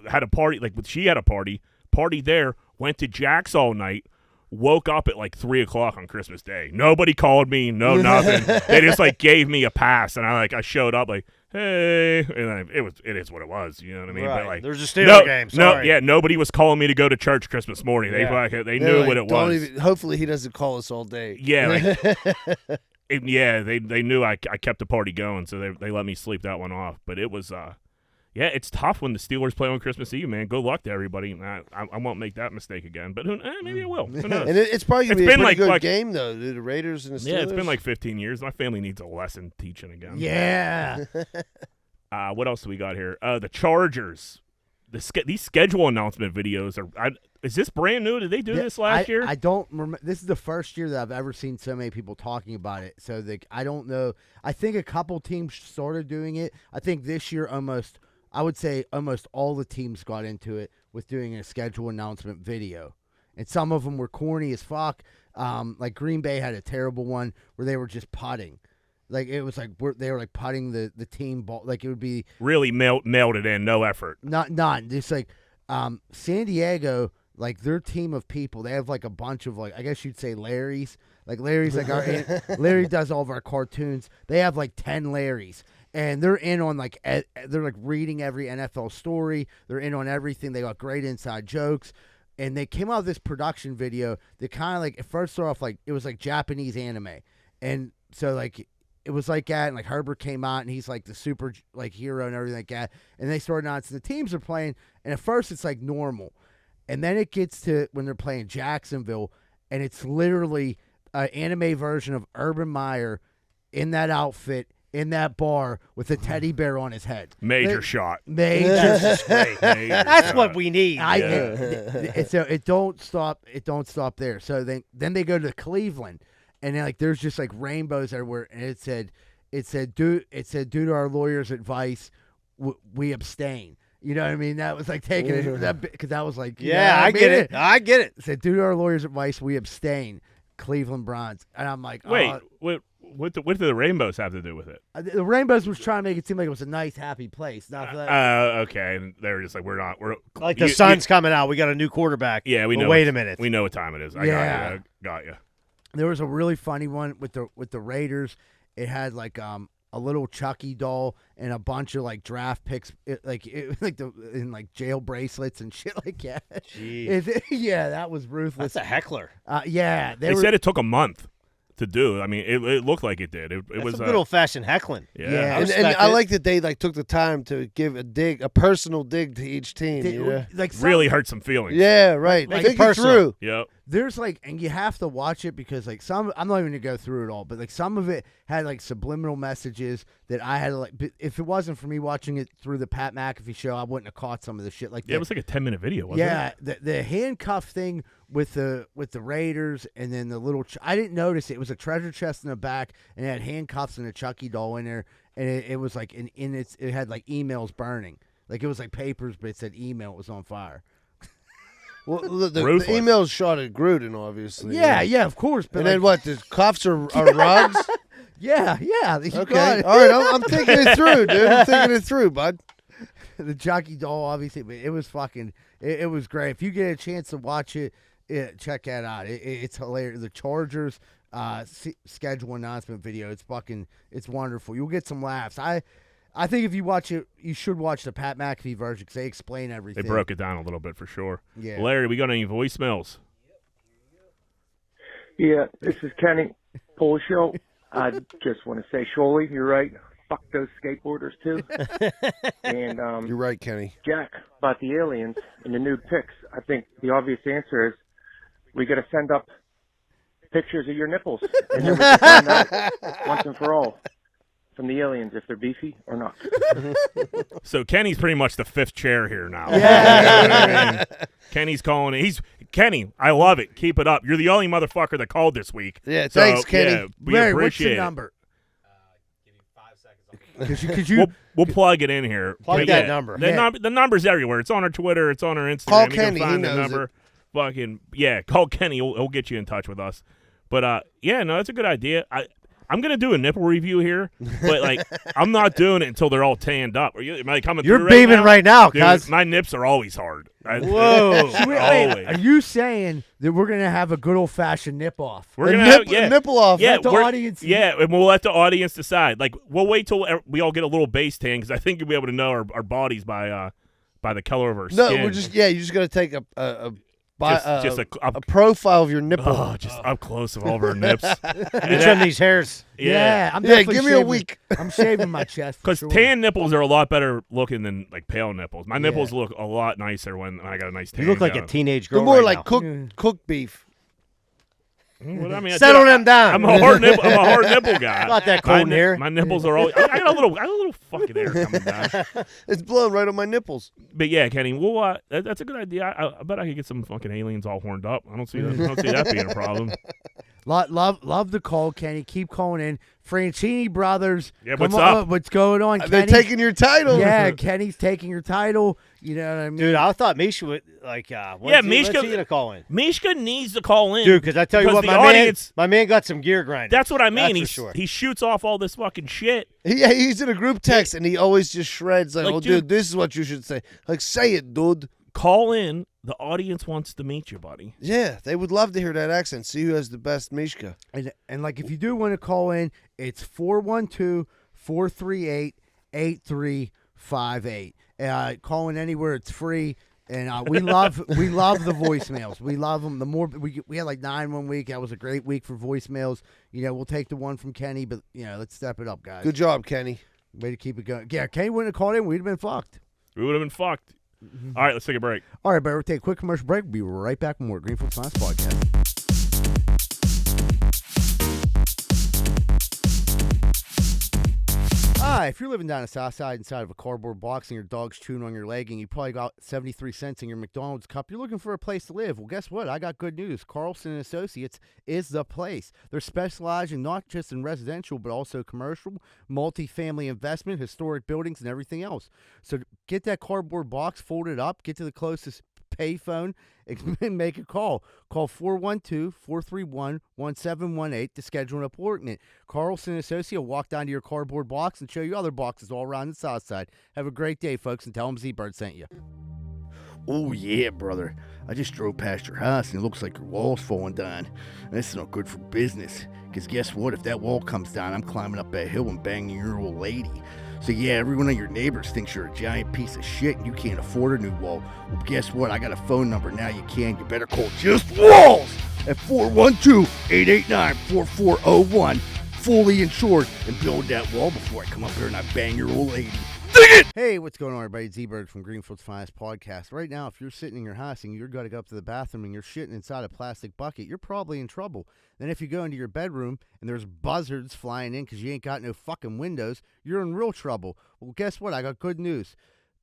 had a party. She had a party there, went to Jack's all night. Woke up at 3 o'clock on Christmas Day. Nobody called me, no nothing. They just gave me a pass, and I showed up hey, and it is what it was. You know what I mean? Right. But There's a Steelers game. Sorry. Nobody was calling me to go to church Christmas morning. They knew what it was. Hopefully he doesn't call us all day. Yeah, they knew I kept the party going, so they let me sleep that one off. But it was yeah, it's tough when the Steelers play on Christmas Eve, man. Good luck to everybody. I won't make that mistake again, but maybe I will. Who knows? And it's probably going to be a pretty good game, though, the Raiders and the Steelers. Yeah, it's been 15 years. My family needs a lesson teaching again. Yeah. What else do we got here? The Chargers. These schedule announcement videos are. Is this brand new? Did they do this last year? I don't remember. This is the first year that I've ever seen so many people talking about it. So I don't know. I think a couple teams started doing it. I think this year I would say almost all the teams got into it with doing a schedule announcement video. And some of them were corny as fuck. Green Bay had a terrible one where they were just putting. It was they were putting the team ball. It would be really mailed it in, no effort. Not just San Diego, their team of people. They have a bunch of I guess you'd say Larrys. Larry's Larry does all of our cartoons. They have 10 Larrys. And they're in on they're reading every NFL story. They're in on everything. They got great inside jokes, and they came out with this production video that kind of it first started off it was Japanese anime, and so it was that, and Herbert came out and he's the super hero and everything like that, and they started announcing the teams are playing, and at first it's normal, And then it gets to when they're playing Jacksonville, and it's literally an anime version of Urban Meyer in that outfit, in that bar, with a teddy bear on his head. Major shot. Major. That's what we need. So it don't stop. It don't stop there. So then they go to Cleveland, and then, like, there's just like rainbows everywhere, and it said due to our lawyer's advice, we abstain. You know what I mean? That was like taking it because that was like, I get it. I get it. It said due to our lawyer's advice, we abstain. Cleveland Browns, and I'm like, wait, what do the rainbows have to do with it? The rainbows was trying to make it seem like it was a nice, happy place. Not for that. Okay, and they were just like, we're like the sun's coming out. We got a new quarterback. Yeah, we know. Wait a minute. We know what time it is. I got you. There was a really funny one with the Raiders. It had like a little Chucky doll and a bunch of like draft picks, in jail bracelets and shit like that. Jeez. Yeah, that was ruthless. That's a heckler. Yeah, they said it took a month to do. I mean, it looked like it did. It was a good old fashioned heckling. Yeah. And I like that they like took the time to give a personal dig to each team. Really hurt some feelings. Yeah, right. Like, think it through. Yep. There's and you have to watch it because I'm not even gonna go through it all, but like some of it had like subliminal messages that I had to if it wasn't for me watching it through the Pat McAfee show, I wouldn't have caught some of the shit like that. Yeah, it was like a 10-minute video, wasn't it? Yeah, the handcuff thing with the Raiders, and then the little I didn't notice it was a treasure chest in the back, and it had handcuffs and a Chucky doll in there, and it was like it had like emails burning, like it was like papers, but it said email. It was on fire. Well, the emails shot at Gruden, obviously. Yeah, of course. But and then what? The cuffs are rugs? Yeah. Okay. All right, I'm thinking it through, dude. I'm thinking it through, bud. The Chucky doll, obviously, but it was fucking. It was great. If you get a chance to watch it, check that out. It's hilarious. The Chargers schedule announcement video. It's wonderful. You'll get some laughs. I think if you watch it, you should watch the Pat McAfee version because they explain everything. They broke it down a little bit for sure. Yeah. Larry, we got any voicemails? Yeah, this is Kenny Pole Show. I just want to say, Sciulli, you're right. Fuck those skateboarders too. And you're right, Kenny. Jack, about the aliens and the nude pics. I think the obvious answer is we got to send up pictures of your nipples, and then we can find out once and for all from the aliens if they're beefy or not. So Kenny's pretty much the fifth chair here now. Yeah. You know what I mean? Kenny's calling it. Kenny, I love it. Keep it up. You're the only motherfucker that called this week. Yeah, thanks, Kenny. Yeah, we Larry, appreciate what's your it. number? Give me 5 seconds. Could you We'll plug it in here. Plug that number. The number's everywhere. It's on our Twitter. It's on our Instagram. Call you Kenny. Can find He the knows number. Fucking call Kenny. He'll get you in touch with us. But that's a good idea. I'm gonna do a nipple review here, but like I'm not doing it until they're all tanned up. Am I coming You're through beaming right now, Dude, cuz. my nips are always hard. Whoa. Wait, are you saying that we're gonna have a good old fashioned nip off? We're gonna nipple off. Yeah, Let the audience. Yeah, and we'll let the audience decide. Like we'll wait till we all get a little base tan because I think you'll be able to know our bodies by the color of our skin. No, you just gotta take a profile of your nipple. Oh, just up close of all of our nips. You trim these hairs. Yeah, I'm definitely give me a week. I'm shaving my chest Because sure. tan nipples are a lot better looking than like pale nipples. My nipples look a lot nicer when I got a nice tan. You look like going. a teenage girl. They're more right like now. cooked beef. Well, I mean, Settle them down. I'm a hard nipple guy. Not that cold in here. My nipples are always. I got a little fucking air coming down. It's blowing right on my nipples. But yeah, Kenny, well, that's a good idea. I bet I could get some fucking aliens all horned up. I don't see that being a problem. Love the call, Kenny. Keep calling in. Francini brothers. Yeah, come what's on, up? What's going on, They're Kenny? taking your title. Yeah, Kenny's taking your title. You know what I mean? Dude, I thought Misha would when's he gonna call in? Mishka needs to call in. Dude, because I tell you what, the my audience, man got some gear grinding. That's what I mean. That's for sure. He shoots off all this fucking shit. Yeah, he's in a group text and he always just shreds like, Like, "Oh, dude, this is what you should say." Like, say it, dude. Call in. The audience wants to meet you, buddy. Yeah, they would love to hear that accent. See who has the best Mishka. And like if you do want to call in, it's 412-438-8358. Calling anywhere, it's free. And we love the voicemails. We love them. The more we had like 9 one week. That was a great week for voicemails. We'll take the one from Kenny, but let's step it up, guys. Good job, Kenny. Way to keep it going. Yeah, Kenny wouldn't have called in. We'd have been fucked. We would have been fucked. All right, let's take a break. All right, but we'll take a quick commercial break. We'll be right back with more Greenfield's Finest Podcast. If you're living down the south side inside of a cardboard box and your dog's chewing on your leg and you probably got 73 cents in your McDonald's cup, you're looking for a place to live. Well, guess what? I got good news. Carlson & Associates is the place. They're specializing not just in residential, but also commercial, multifamily investment, historic buildings, and everything else. So get that cardboard box, fold it up, get to the closest payphone, and make a call. Call 412-431-1718 to schedule an appointment. Carlson & Associates will walk down to your cardboard box and show you other boxes all around the south side. Have a great day, folks, and tell them Z-Bird sent you. Oh, yeah, brother. I just drove past your house and it looks like your wall's falling down. This is not good for business. Because guess what? If that wall comes down, I'm climbing up that hill and banging your old lady. So yeah, every one of your neighbors thinks you're a giant piece of shit and you can't afford a new wall. Well, guess what? I got a phone number now you can. You better call Just Walls at 412-889-4401. Fully insured, and build that wall before I come up here and I bang your old lady. Hey, what's going on, everybody? It's Z-Bird from Greenfield's Finest Podcast. Right now, if you're sitting in your house and you're going to go up to the bathroom and you're shitting inside a plastic bucket, you're probably in trouble. Then if you go into your bedroom and there's buzzards flying in because you ain't got no fucking windows, you're in real trouble. Well, guess what? I got good news.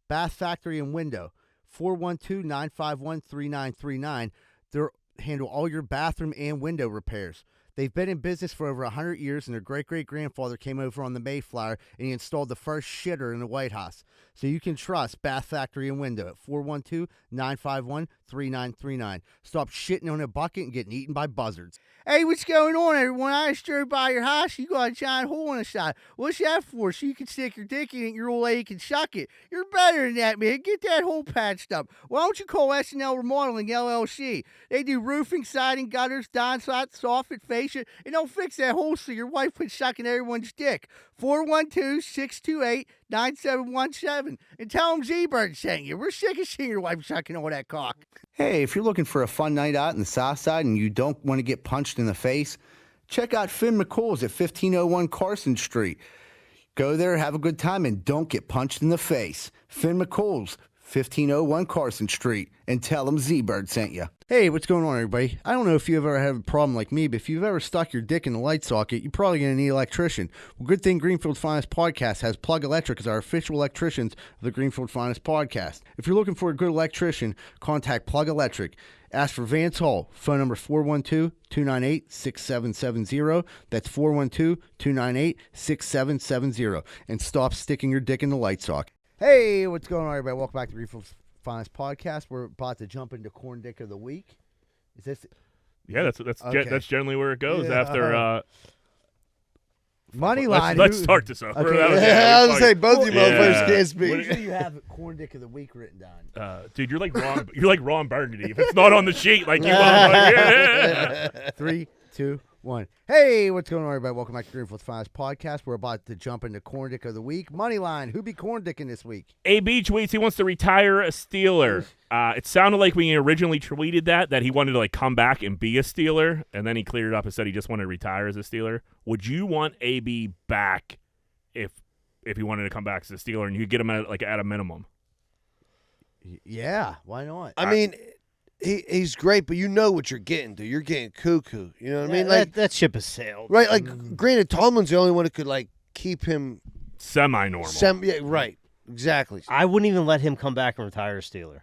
Bath Factory and Window, 412-951-3939. They handle all your bathroom and window repairs. They've been in business for over 100 years, and their great-great-grandfather came over on the Mayflower, and he installed the first shitter in the White House. So you can trust Bath Factory and Window at 412-951-3939. Stop shitting on a bucket and getting eaten by buzzards. Hey, what's going on, everyone? I just drove by your house. You got a giant hole in the side. What's that for? So you can stick your dick in it and your old lady can suck it. You're better than that, man. Get that hole patched up. Why don't you call S&L Remodeling LLC? They do roofing, siding, gutters, downsides, soffit, fascia, and they'll fix that hole so your wife quit sucking everyone's dick. 412-628-9717. And tell them Z-Bird sent you. We're sick of seeing your wife sucking all that cock. Hey, if you're looking for a fun night out in the south side and you don't want to get punched in the face, check out Finn McCool's at 1501 Carson Street. Go there, have a good time, and don't get punched in the face. Finn McCool's, 1501 Carson Street, and tell them Z-Bird sent you. Hey, what's going on, everybody? I don't know if you've ever had a problem like me, but if you've ever stuck your dick in a light socket, you're probably going to need an electrician. Well, good thing Greenfield's Finest Podcast has Plug Electric as our official electricians of the Greenfield Finest Podcast. If you're looking for a good electrician, contact Plug Electric. Ask for Vance Hall. Phone number 412-298-6770. That's 412-298-6770. And stop sticking your dick in the light socket. Hey, what's going on, everybody? Welcome back to Greenfield's Finest Podcast. We're about to jump into Corn Dick of the Week. Is this? Yeah, that's Okay. that's generally where it goes Yeah. after. Money line. Let's start this over. Okay. That was- Yeah, I was fuck. gonna say both of you motherfuckers Yeah. can't speak. Usually you have Corn Dick of the Week written down. Dude, you're like Ron Burgundy. If it's not on the sheet, like you want, like, yeah. 3, 2, 1. Hey, what's going on, everybody? Welcome back to Greenfield's Finest Podcast. We're about to jump into Corn Dick of the Week. Moneyline, who be Corn Dicking this week? AB tweets he wants to retire a Steeler. It sounded like when he originally tweeted that he wanted to like come back and be a Steeler, and then he cleared it up and said he just wanted to retire as a Steeler. Would you want AB back if he wanted to come back as a Steeler and you could get him at a minimum? Yeah, why not? I mean, he's great, but you know what you're getting, dude. You're getting cuckoo. You know what I mean? Like, that ship has sailed. right? Like, granted, Tomlin's the only one who could like keep him Semi-normal. Yeah, right. Exactly. I wouldn't even let him come back and retire a Steeler.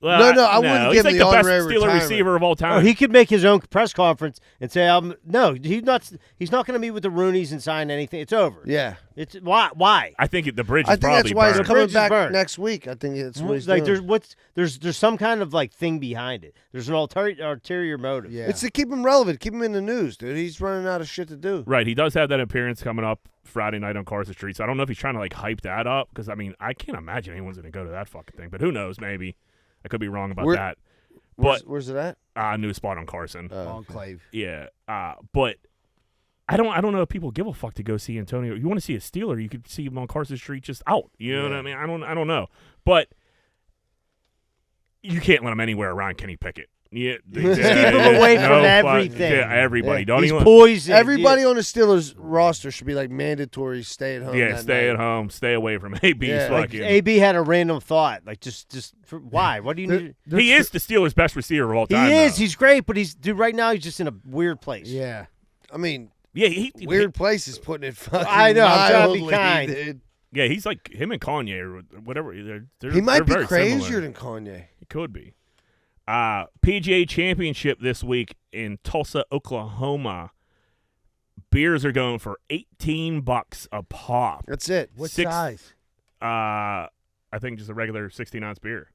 Well, No, I wouldn't he's give like him the the best honorary Steeler retirement. receiver of all Or time. he could make his own press conference and say, "No, he's not going to meet with the Rooneys and sign anything. It's over." Yeah. It's why? I think the bridge I is think probably that's why he's burned. coming bridge is back burned. next week. I think that's what he's Like doing. there's some kind of like thing behind it. There's an ulterior motive. Yeah. It's to keep him relevant, keep him in the news, dude. He's running out of shit to do. Right, he does have that appearance coming up Friday night on Carson Street, so I don't know if he's trying to like hype that up because I mean I can't imagine anyone's going to go to that fucking thing, but who knows? Maybe I could be wrong about Where- that. Where's it at? New spot on Carson. Enclave. Yeah, but I don't know if people give a fuck to go see Antonio. You want to see a Steeler, you could see him on Carson Street just out. You know what I mean? I don't know, but you can't let him anywhere around Kenny Pickett. Yeah, keep him away from everything. Everybody. Yeah. Don't He's even. poison. Everybody on the Steelers roster should be like mandatory stay at home. Yeah, that stay night. at home. Stay away from AB's Yeah. Like, fucking. AB had a random thought. Like, just why? What do you need? He is the Steelers' best receiver of all time. He is. though. He's great, but right now he's just in a weird place. Yeah. I mean, Yeah, he weird places putting it fucking I know, I'm trying to be mildly, kind. dude. Yeah, he's like him and Kanye or whatever. They're, He might be they're very crazier similar. than Kanye. He could be. PGA Championship this week in Tulsa, Oklahoma. Beers are going for $18 a pop. That's it. What Six- size? I think just a regular 16-ounce beer.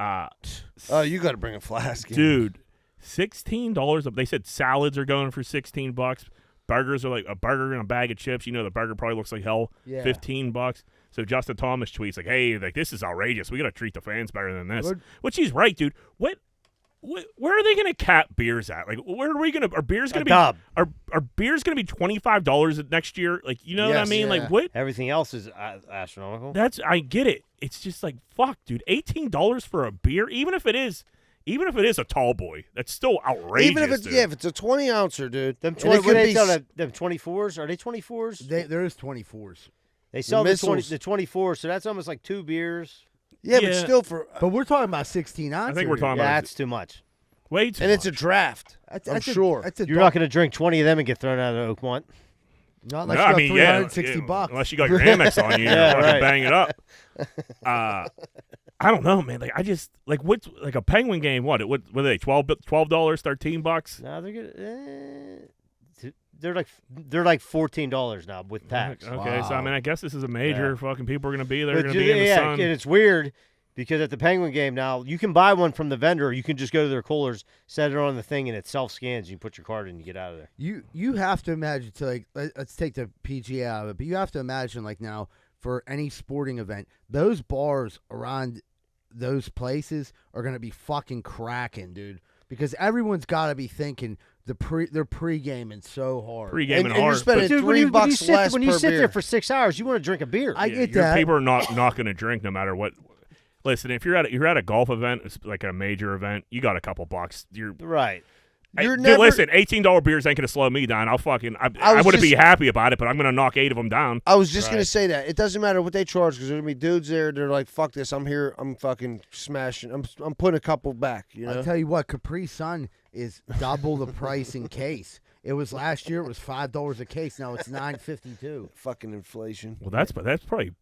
Oh, you got to bring a flask in. Dude, $16. They said salads are going for $16. Burgers are like a burger and a bag of chips. You know the burger probably looks like hell. Yeah. $15. So Justin Thomas tweets like, "Hey, like this is outrageous. We got to treat the fans better than this." What- Which he's right, dude. Where are they going to cap beers at? Like, where are we going to? Are beers going to be? dub. Are beers going to be $25 next year? Like, you know what I Yes, mean? yeah. Like, what? Everything else is astronomical. That's I get it. It's just like fuck, dude. $18 for a beer, even if it is a tall boy, that's still outrageous. Even if it's dude. if it's a 20-ouncer, dude. Them and 20, it could be them 24s? Are they 24s? There is 24s. They sell the missiles. 24, so that's almost like 2 beers. yeah, but Yeah. still for But we're talking about 16 ounces. I think we're talking Yeah, about that's too much. way too and it's a much. draft. I'm sure. You're not going to drink 20 of them and get thrown out of Oakmont. Not No, unless I you mean, got yeah, $360. unless you got your Amex on you, Yeah, you're fucking right. bang it up. I don't know, man. Like I just like what's like a Penguin game. What are they? $12, $13? No, they're good. They're like $14 now with tax. Okay, so I mean, I guess this is a major. Yeah. Fucking people are gonna be there. But Gonna be in the yeah, sun. and it's weird because at the Penguin game now, you can buy one from the vendor. Or you can just go to their coolers, set it on the thing, and it self-scans. You put your card in, and you get out of there. You have to imagine to like let's take the PGA out of it, but you have to imagine like now for any sporting event, those bars around those places are gonna be fucking cracking, dude. Because everyone's got to be thinking they're pre-gaming so hard. Pre-gaming and you're hard. spending Dude, $3 less when you per sit beer. there for 6 hours, you want to drink a beer. I get your that. people are not going to drink no matter what. Listen, if you're at a golf event, it's like a major event, you got a couple bucks. You're Right. You're dude, never- listen, $18 beers ain't gonna slow me down. I was wouldn't be just- happy about it, but I'm gonna knock 8 of them down. I was just Right. gonna say that it doesn't matter what they charge because there's gonna be dudes there. They're like, "Fuck this! I'm here. I'm fucking smashing. I'm putting a couple back." You know. I'll tell you what, Capri Sun is double the price in case. It was last year. It was $5 a case. Now it's $9.52. Fucking inflation. Well, that's probably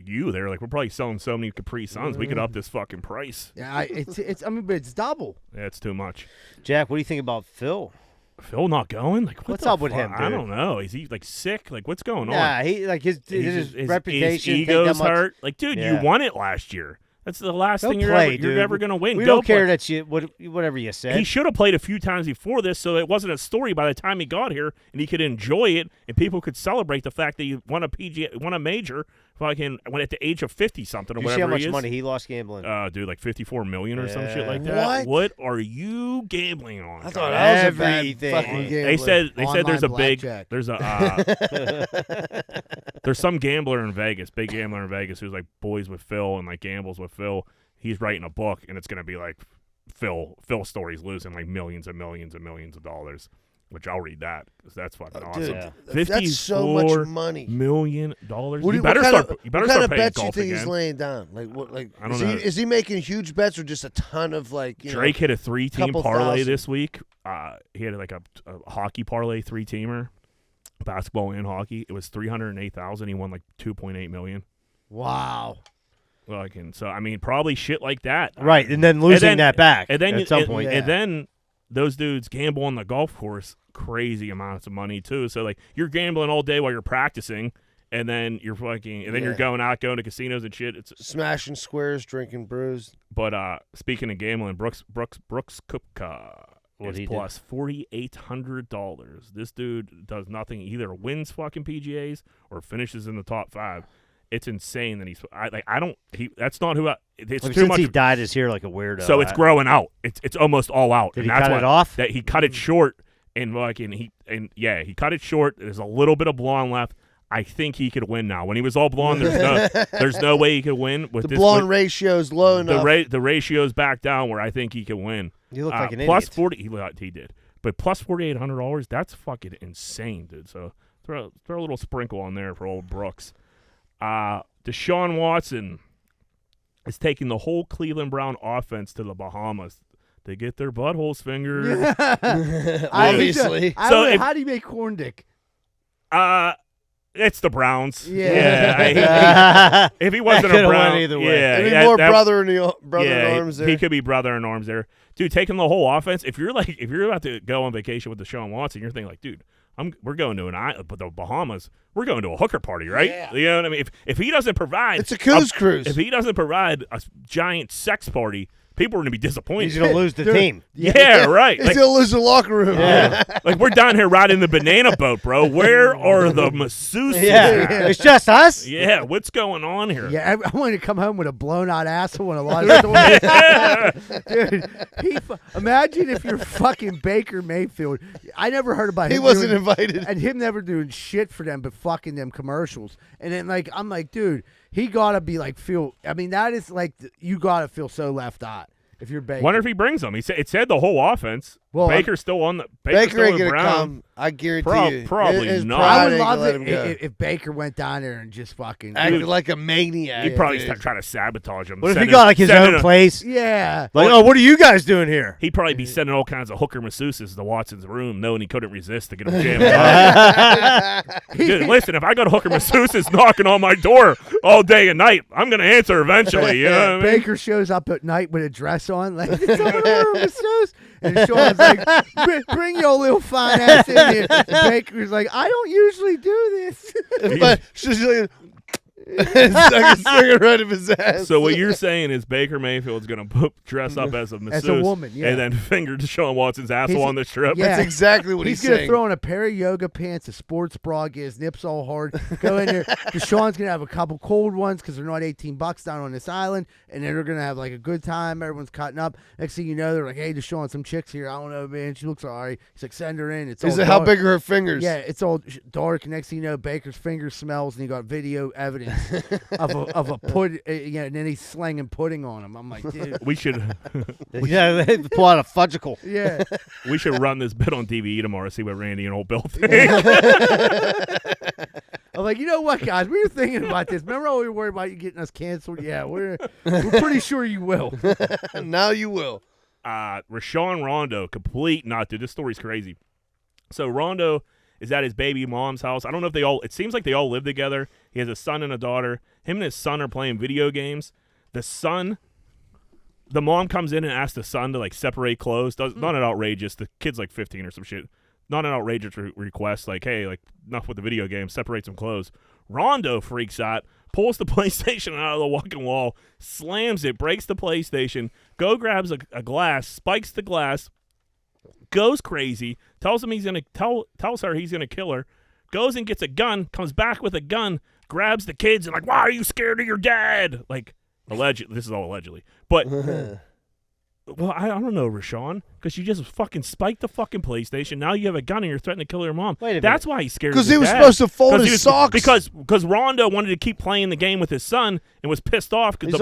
you there. Like we're probably selling so many Capri Suns, we could up this fucking price. Yeah, it's. I mean, but it's double. Yeah, it's too much. Jack, what do you think about Phil? Phil not going? Like what What's the up with him, fuck? I dude? don't know. Is he like sick? Like what's going Yeah, on? he like his His reputation. his take that ego's much- hurt. Like, dude, Yeah. you won it last year. That's the last Go thing play, you're dude. ever gonna win. We Go don't care play. that you whatever you said. He should have played a few times before this, so it wasn't a story by the time he got here, and he could enjoy it, and people could celebrate the fact that he won a major, fucking when at the age of 50 something or you see whatever how much he is. money he lost gambling? Dude, like 54 million or some shit Yeah. like that. What? are you gambling on? I thought Kyle? I was a bad Everything. fucking They gambler. They said there's a Online big blackjack. there's a there's some gambler in Vegas, big gambler in Vegas who's like boys with Phil and like gambles with Phil. He's writing a book and it's gonna be like Phil stories losing like millions and millions and millions of dollars, which I'll read that because that's fucking awesome. Dude, Yeah. that's so $54 much money. million. What, You what better kind start. of, You better what kind start of paying bets you golf think again. he's laying down? Like what? Like I don't is know. Is he making huge bets or just a ton of like? You Drake hit a 3-team couple parlay thousand. this week. He had like a hockey parlay 3-teamer, basketball and hockey. It was 308,000. He won like 2.8 million. Wow. Like, and so I mean, probably shit like that. Right, and then losing that back and then at some and- point. and then those dudes gamble on the golf course crazy amounts of money too. So like you're gambling all day while you're practicing, and then you're fucking, and then you're Yeah. going to casinos and shit. It's smashing squares, drinking brews. but speaking of gambling, Brooks Koepka What'd is he do? plus $4,800. This dude does nothing. He either wins fucking PGAs or finishes in the top 5. It's insane that he's. That's not who. It's Like, too since much. he dyed his hair like a weirdo. So it's growing out. It's almost all out. Did and he that's cut why it off? That he cut it short and fucking he cut it short. There's a little bit of blonde left. I think he could win now. When he was all blonde, there's no way he could win with The this. blonde with- ratio is low enough. the ratio's back down where I think he can win. You look like an plus idiot. 40. He did, but plus $4,800. That's fucking insane, dude. So throw a little sprinkle on there for old Brooks. Deshaun Watson is taking the whole Cleveland Brown offense to the Bahamas. They get their buttholes fingered. Obviously. How do you make corn dick? It's the Browns. Yeah. If he wasn't a could've Brown, went either way. yeah, Maybe yeah, more that- brother in arms there. He could be brother in arms there, dude. Taking the whole offense. If you're about to go on vacation with Deshaun Watson, you're thinking like, dude, we're going to the Bahamas. We're going to a hooker party, right? Yeah. You know what I mean? If he doesn't provide, It's a cruise. If he doesn't provide a giant sex party, people are going to be disappointed. He's going to lose the team. Yeah, right. He's gonna lose the locker room. Yeah. Like we're down here riding the banana boat, bro. Where are the masseuses? Yeah. It's just us? Yeah, what's going on here? Yeah, I wanted to come home with a blown out asshole and a lot of stories. Yeah. Dude, imagine if you're fucking Baker Mayfield. I never heard about him. He wasn't doing- invited. And him never doing shit for them but fucking them commercials. And then, like, I'm like, dude, he got to be, like, that is, like, you got to feel so left out if you're Baker. Wonder if he brings them. It said the whole offense. Well, Baker's still on the Baker still ain't with gonna Brown. come. I guarantee you. Probably His not. pride I would ain't gonna love let it him go. if Baker went down there and just fucking. Acted like a maniac. He'd probably dude. start trying to sabotage him. What if he sending- got like his sending own a- place? Yeah. Like, oh, what are you guys doing here? He'd probably be sending all kinds of hooker masseuses to Watson's room, knowing he couldn't resist to get him jammed up. Dude, listen, if I got hooker masseuses knocking on my door all day and night, I'm going to answer eventually. You know what I mean? Baker shows up at night with a dress on, like, it's over there, masseuse. And Sean's like, bring your little fine ass in here. And Baker's like, I don't usually do this. But she's like, swinging right up his ass. So what you're saying is Baker Mayfield's going to dress up as a masseuse woman, yeah. and then finger Deshaun Watson's asshole He's- on the strip. yeah. That's exactly what He's he's gonna saying. throw on a pair of yoga pants, a sports bra, get his nips all hard, go in there. Deshaun's gonna have a couple cold ones because they're not $18 down on this island, and then they're gonna have like a good time. Everyone's cutting up. Next thing you know, they're like, "Hey, Deshaun, some chicks here. I don't know, man. She looks alright." He's like, "Send her in." It's Is all it how dark. big are her fingers? Yeah, it's all dark. Next thing you know, Baker's finger smells, and he got video evidence of a yeah, and then he's slanging pudding on him. I'm like, dude, We should Yeah, they pull out a fudgicle. yeah. we should run this bit on DVE tomorrow, see what Randy and old Bill think. I'm like, you know what, guys? We were thinking about this. Remember how we were worried about you getting us canceled? Yeah, we're pretty sure you will. Now you will. Rashawn Rondo, complete not dude. This story's crazy. So Rondo is at his baby mom's house. I don't know if it seems like they all live together. He has a son and a daughter. Him and his son are playing video games. The mom comes in and asks the son to like separate clothes. Not an outrageous. The kid's like 15 or some shit. Not an outrageous request. Like, hey, like enough with the video game. Separate some clothes. Rondo freaks out, pulls the PlayStation out of the fucking wall, slams it, breaks the PlayStation, grabs a glass, spikes the glass, goes crazy, tells her he's gonna kill her, goes and gets a gun, comes back with a gun, grabs the kids and like, why are you scared of your dad? Like, allegedly, this is all allegedly, but well, I don't know, Rashawn, because you just fucking spiked the fucking PlayStation. Now you have a gun and you're threatening to kill your mom. Wait a minute. That's why he's scared. Because of his he was dad. supposed to fold 'Cause his he was- socks. Because Rondo wanted to keep playing the game with his son and was pissed off because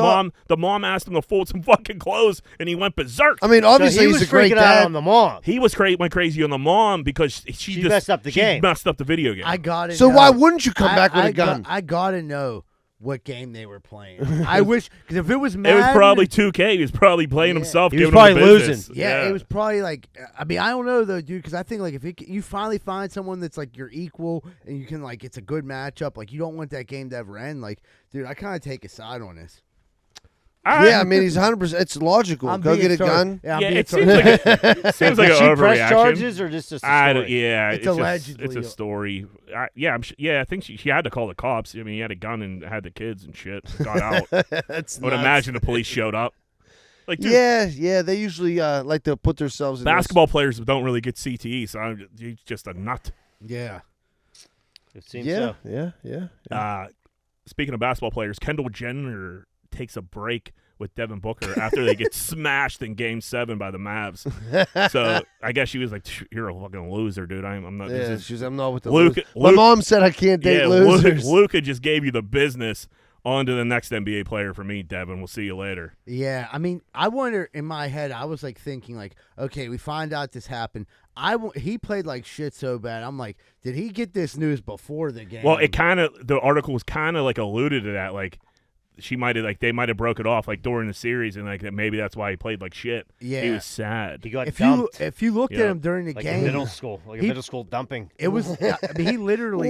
the mom asked him to fold some fucking clothes and he went berserk. I mean, obviously he he's was a great freaking out dad. on the mom. He went crazy on the mom because she just messed up the game. Messed up the video game. I got it. So why wouldn't you come back with a gun? I gotta know what game they were playing. I wish, because if it was it Madden, was probably 2K. He was probably playing Yeah. himself. He was giving him the probably business. losing. Yeah, it was probably like, I mean, I don't know though, dude, because I think like if you finally find someone that's like your equal and you can like, it's a good matchup, like you don't want that game to ever end. Like, dude, I kind of take a side on this. Yeah, I mean, he's 100%. It's logical. I'm Go being get a sorry. gun. Yeah, I'm Yeah, being it sorry. seems like Did an she press overreaction. charges or just a story? It's just, allegedly. it's a story. I think she had to call the cops. I mean, he had a gun and had the kids and shit. Got out. That's I would nuts. imagine the police showed up. Like, dude, Yeah, they usually like to put themselves in basketball players don't really get CTE, so he's just a nut. Yeah. It seems Yeah, so. yeah. Speaking of basketball players, Kendall Jenner takes a break with Devin Booker after they get smashed in Game 7 by the Mavs. So I guess she was like, "You're a fucking loser, dude. I'm not." Yeah, she's I'm not with the Luke- losers. My Luke- mom said I can't date losers. Luka just gave you the business On to the next NBA player for me, Devin. We'll see you later. Yeah, I mean, I wonder in my head, I was like thinking, like, okay, we find out this happened. He played like shit so bad. I'm like, did he get this news before the game? Well, the article was kind of like alluded to that, like they might have broke it off like during the series, and like that maybe that's why he played like shit. Yeah. He was sad. He got if dumped. you looked at Yeah. him during the like game, in middle school, like a middle school dumping. it was. I mean, he literally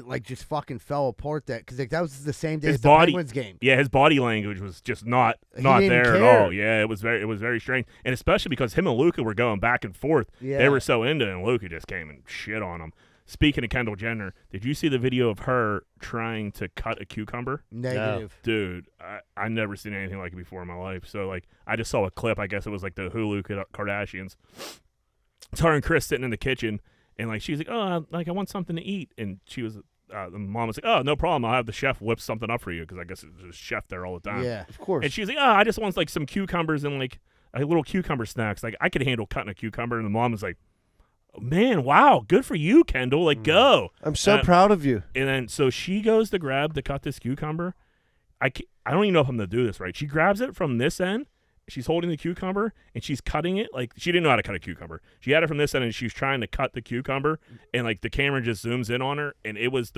Wah. like just fucking fell apart because like, that was the same day His as body- the Penguins game. Yeah, his body language was just not didn't there at care. all. Yeah, it was very strange, and especially because him and Luka were going back and forth. Yeah. They were so into it, and Luka just came and shit on him. Speaking of Kendall Jenner, did you see the video of her trying to cut a cucumber? Negative. Dude, I never seen anything like it before in my life. So, like, I just saw a clip. I guess it was, like, the Hulu Kardashians. It's her and Chris sitting in the kitchen, and, like, she's like, oh, like, I want something to eat. And she was, the mom was like, oh, no problem. I'll have the chef whip something up for you, because I guess there's a chef there all the time. Yeah. Of course. And she's like, oh, I just want, like, some cucumbers and, like little cucumber snacks. Like, I could handle cutting a cucumber. And the mom was like, man, wow, good for you, Kendall. Like, go. I'm so proud of you. And then so she goes to cut this cucumber. I don't even know if I'm going to do this right. She grabs it from this end. She's holding the cucumber, and she's cutting it. Like, she didn't know how to cut a cucumber. She had it from this end, and she's trying to cut the cucumber, and, like, the camera just zooms in on her, and it was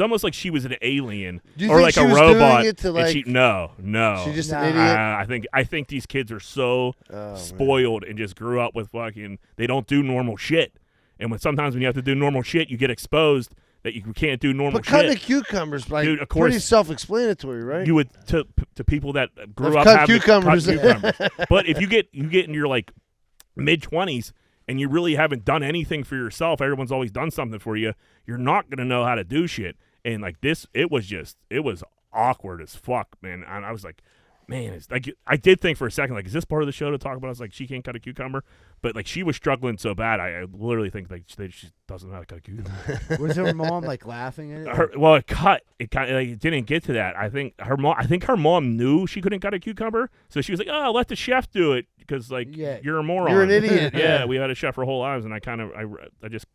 almost like she was an alien Do you or think like she a was robot. doing it to, and like- no. She's just Nah. an idiot. I think these kids are so spoiled and just grew up with fucking. They don't do normal shit, and sometimes when you have to do normal shit, you get exposed that you can't do normal But cutting the shit. cucumbers, like, Dude, of pretty course. self-explanatory, right? You would to people that grew I've up cut having cucumbers. to cut cucumbers. But if you get in your like mid-20s and you really haven't done anything for yourself, everyone's always done something for you. You're not gonna know how to do shit. And like this, it was awkward as fuck, man. And I was like, man, it's like I did think for a second, like, is this part of the show to talk about? It's like she can't cut a cucumber, but like she was struggling so bad, I literally think like she doesn't know how to cut a cucumber. Was her mom like laughing at it? It kind of like it didn't get to that. I think her mom knew she couldn't cut a cucumber, so she was like, "Oh, let the chef do it," because like Yeah. you're a moron. You're an idiot. Yeah, we had a chef our whole lives, and I just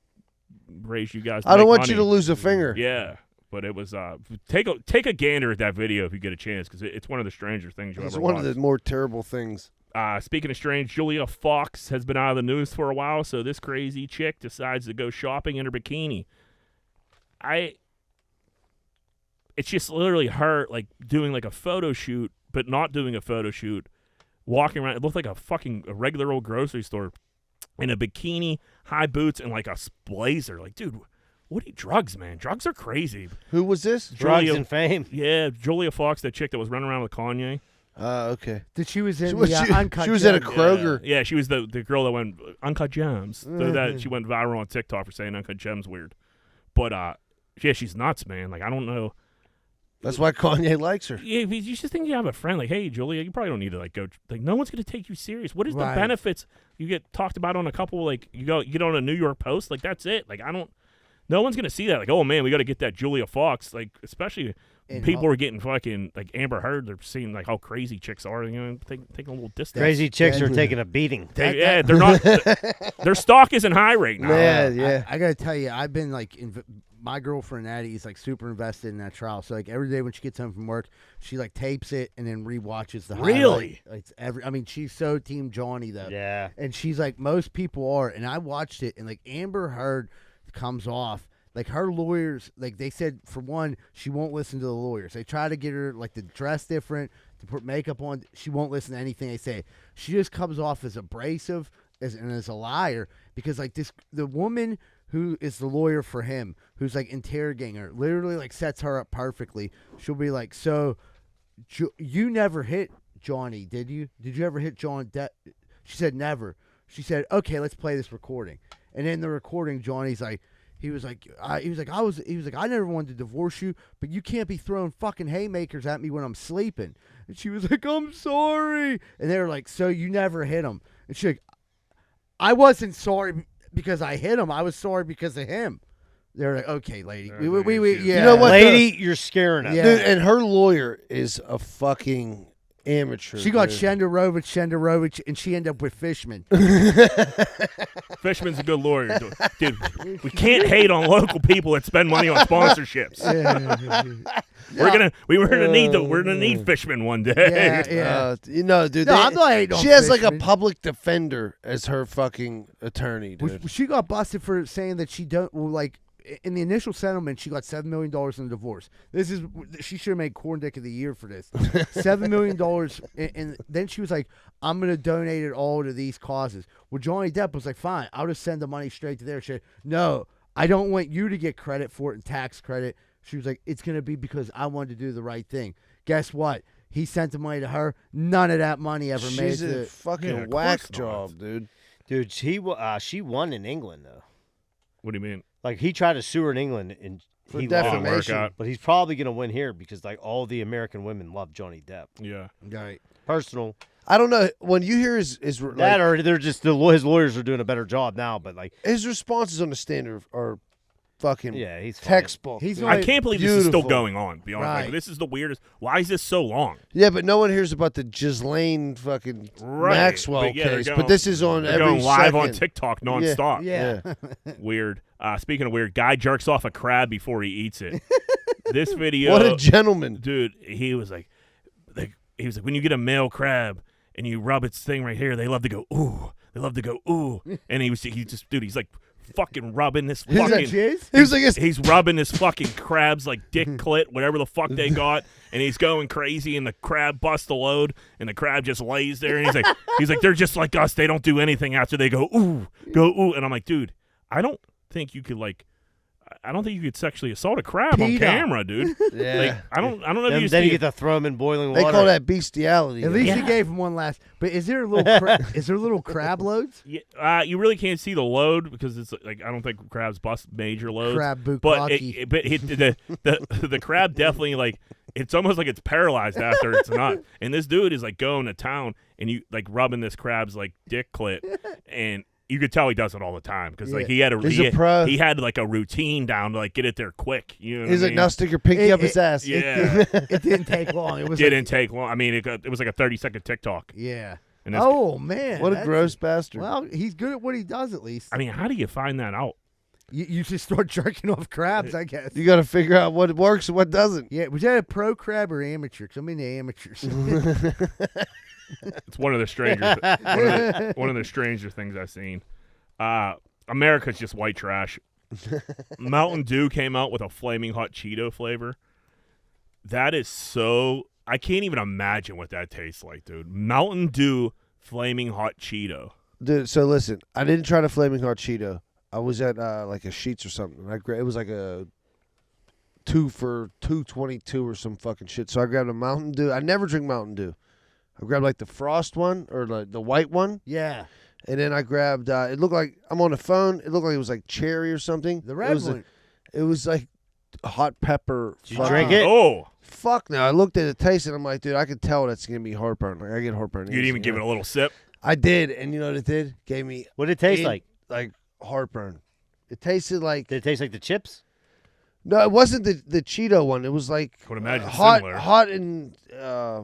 raised you guys. To I don't make want money. you to lose a finger. Yeah, but it was take a gander at that video if you get a chance, because it's one of the stranger things you It's ever one watched. of the more terrible things. Speaking of strange, Julia Fox has been out of the news for a while, so this crazy chick decides to go shopping in her bikini. It's just literally her, like, doing, like, a photo shoot, but not doing a photo shoot, walking around. It looked like a regular old grocery store in a bikini, high boots, and, like, a blazer. Like, dude, what are you, drugs, man? Drugs are crazy. Who was this? Drugs Julia- and fame. Yeah, Julia Fox, that chick that was running around with Kanye. Okay. She was in She was- the she- Uncut she was at a Gems. Kroger. Yeah, she was the girl that went Uncut Gems. So that she went viral on TikTok for saying Uncut Gems weird. But yeah, she's nuts, man. Like, I don't know. That's why Kanye likes her. Yeah, you just think you have a friend like, hey, Julia, you probably don't need to like go. Like, no one's gonna take you serious. What is Right. the benefits? You get talked about on a couple. Like, you get on a New York Post. Like, that's it. Like, I don't. No one's gonna see that. Like, oh man, we got to get that Julia Fox. Like, especially And people how- are getting fucking like Amber Heard. They're seeing like how crazy chicks are. You know, taking a little distance. Crazy chicks are yeah. taking a beating. Yeah, they're not. Their stock isn't high right now. Yeah. I gotta tell you, I've been like, my girlfriend Addie is like super invested in that trial. So like every day when she gets home from work, she like tapes it and then rewatches the Really? highlight. I mean, she's so Team Johnny though. Yeah. And she's like, most people are. And I watched it, and like Amber Heard comes off. Like her lawyers, like they said, for one, she won't listen to the lawyers. They try to get her like to dress different, to put makeup on. She won't listen to anything they say. She just comes off as abrasive and as a liar, because like the woman who is the lawyer for him, who's like interrogating her, literally like sets her up perfectly. She'll be like, so you never hit Johnny, did you? Did you ever hit John? She said never. She said, okay, let's play this recording. And in the recording, Johnny's like, I never wanted to divorce you, but you can't be throwing fucking haymakers at me when I'm sleeping. And she was like, I'm sorry. And they were like, so you never hit him? And she's like, I wasn't sorry because I hit him. I was sorry because of him. They're like, okay, lady. We yeah. You know what? Lady, you're scaring us. Yeah. Dude, and her lawyer is a fucking amateur. She got dude. Shenderovich, and she ended up with Fishman. Fishman's a good lawyer, dude. We can't hate on local people that spend money on sponsorships. We're gonna need Fishman one day. Yeah. Dude. No, I'm not hating on She has like a Fishman. public defender as her fucking attorney, dude. She got busted for saying that she don't in the initial settlement. She got $7 million in the divorce. She should have made Corn Dick of the Year for this. $7 million, and then she was like, "I'm gonna donate it all to these causes." Well, Johnny Depp was like, "Fine, I'll just send the money straight to there." She said, "No, I don't want you to get credit for it and tax credit." She was like, "It's gonna be because I wanted to do the right thing." Guess what? He sent the money to her. None of that money ever made She's a it. fucking Yeah, of whack course job, not. dude. Dude, she won in England though. What do you mean? Like he tried to sue her in England and For he defamation. lost. Work out. But he's probably gonna win here because like all the American women love Johnny Depp. Yeah. Right. Personal. I don't know. When you hear his That like, or they're just his lawyers are doing a better job now. But like, his responses on the stand are fucking yeah, he's fine. textbook. He's dude. not- I can't believe this is still Beautiful. going on. To be honest, Right. like, this is the weirdest. Why is this so long? Yeah, but no one hears about the Ghislaine fucking Right. Maxwell But yeah, they're case. going- But this is on They're every going live on second. TikTok nonstop. Yeah. Weird. Speaking of weird, guy jerks off a crab before he eats it. This video, What a gentleman. dude. He was like, when you get a male crab and you rub its thing right here, they love to go ooh. They love to go ooh. And he's like fucking rubbing this He's like, fucking. Jizz? He was like, He's rubbing this fucking crab's like dick clit, whatever the fuck they got, and he's going crazy, and the crab busts the load, and the crab just lays there, and he's like, they're just like us, they don't do anything after they go ooh, and I'm like, dude, I don't think you could sexually assault a crab on Peter. camera, dude. yeah. Like, I don't know if you just Then you think get to throw him in boiling They water. call that bestiality. At least you gave him one last. But is there little crab loads? yeah, you really can't see the load because it's like I don't think crabs bust major loads. Crab But bukkake. the crab definitely like it's almost like it's paralyzed after it's not. And this dude is like going to town and you like rubbing this crab's like dick clit, and you could tell he does it all the time because like he had He's a pro. he had like a routine down to like get it there quick. You know what He's I like, mean? now stick your pinky It- up his ass. Yeah, It didn't take long. It was didn't take long. I mean, it was like a 30-second TikTok. Yeah. And this- Oh man. What a that's- gross bastard. Well, he's good at what he does. At least. I mean, how do you find that out? You just start jerking off crabs, I guess. You got to figure out what works and what doesn't. Yeah. Was that a pro crab or amateur? 'Cause I'm in the amateurs. It's one of the stranger one of the stranger things I've seen. America's just white trash. Mountain Dew came out with a Flaming Hot Cheeto flavor. That is so. I can't even imagine what that tastes like, dude. Mountain Dew Flaming Hot Cheeto. Dude, so listen, I didn't try the Flaming Hot Cheeto. I was at like a Sheetz or something. It was like a 2 for $2.22 or some fucking shit. So I grabbed a Mountain Dew. I never drink Mountain Dew. I grabbed like the Frost one or the white one, Yeah. and then I grabbed. It looked like I'm on the phone. It looked like it was like cherry or something. The red it was one. it was like hot pepper. Did you fucking- drink it? Oh, Fuck no! I looked at the taste and I'm like, dude, I could tell that's gonna be heartburn. Like I get heartburn. you didn't even give it a little sip. I did, and you know what it did? Gave me What did it taste like heartburn. It tasted like Did it taste like the chips? no, it wasn't the Cheeto one. It was like I would imagine hot, similar. hot and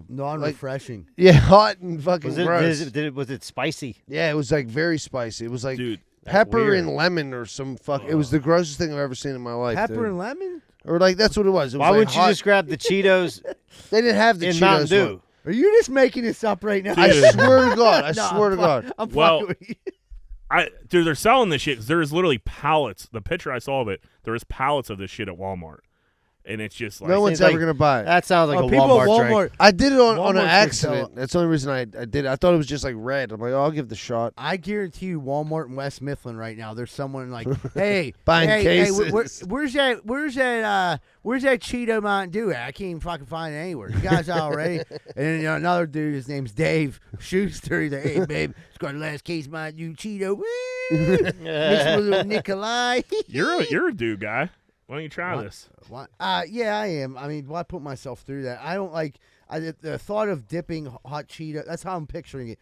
Non-refreshing. yeah, hot and fucking Was it, gross. was it spicy? Yeah, it was like very spicy. It was like Dude, pepper weird. and lemon or some fuck. It was the grossest thing I've ever seen in my life. Pepper dude. and lemon? or like that's what it was. It was Why like wouldn't you hot- just grab the Cheetos They didn't have the in Cheetos Mountain Dew? one. Are you just making this up right now? I Dude. swear to God. I No, swear to I'm God. I'm Well, fucking with you. Dude, they're selling this shit. 'Cause there is literally pallets. The picture I saw of it, there is pallets of this shit at Walmart, and it's just like No one's Seems ever like- gonna buy it. That sounds like Oh, a people Walmart, at Walmart. drink. I did it on Walmart's an gonna sell accident. That's the only reason I did it. I thought it was just like red. I'm like, oh, I'll give it the shot. I guarantee you, Walmart in West Mifflin right now, there's someone like, hey, Buying hey, cases. where's that Cheeto Mountain Dew at? I can't even fucking find it anywhere. You guys out already? And then another dude, his name's Dave Schuster. He's like, hey babe, it's got the last case of Mountain Dew Cheeto. Woo! Mixed with a little Nikolai. you're a dude guy. Why don't you try What? this? What? Yeah, I am. I mean, why put myself through that? I don't like the thought of dipping hot Cheeto. That's how I'm picturing it.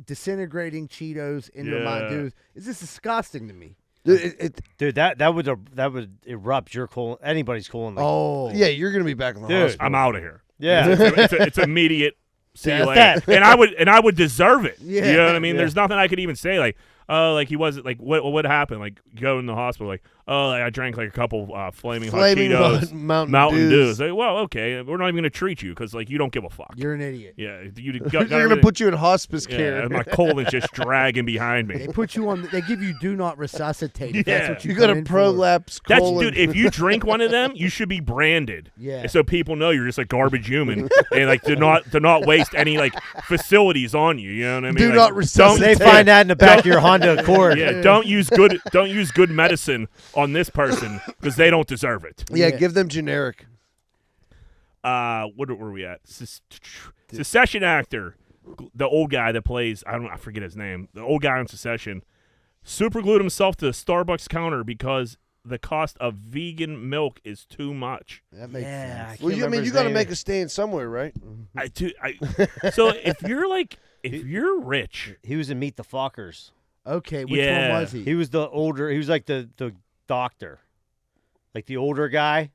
Disintegrating Cheetos into Yeah. Mountain Dew. Is this disgusting to me? Dude, Dude, that would erupt your colon, anybody's colon. Like, Oh, yeah, you're gonna be back in the Dude, hospital. I'm out of here. yeah. It's immediate. See you That's later. And I would deserve it. Yeah. You know what I mean? Yeah. There's nothing I could even say like, oh, like he wasn't like what happened? Like go in the hospital like, oh, like, I drank like a couple Flaming Hot Cheetos, Mountain Dews. Like, well, okay, we're not even gonna treat you because like you don't give a fuck. You're an idiot. Yeah, They're gonna put you in hospice yeah, care. and my colon's just dragging behind me. They put you on. They give you do not resuscitate. If Yeah. that's what You you got a come in for. prolapse That's colon. dude. If you drink one of them, you should be branded. Yeah. So people know you're just a garbage human, and like to not waste any like facilities on you. You know what I mean? Do Like, not don't- resuscitate. They find that in the back of your Honda Accord. Yeah, don't use good medicine on this person because they don't deserve it. Yeah, Yeah. give them generic. What were we at? Secession actor, the old guy that plays I forget his name. The old guy in Secession superglued himself to the Starbucks counter because the cost of vegan milk is too much. That makes Yeah, sense. Well, you remember you his got to name. make a stand somewhere, right? So if you're rich, He was in Meet the Fockers. Okay, which Yeah. one was he? He was the older. He was like the doctor, like the older guy.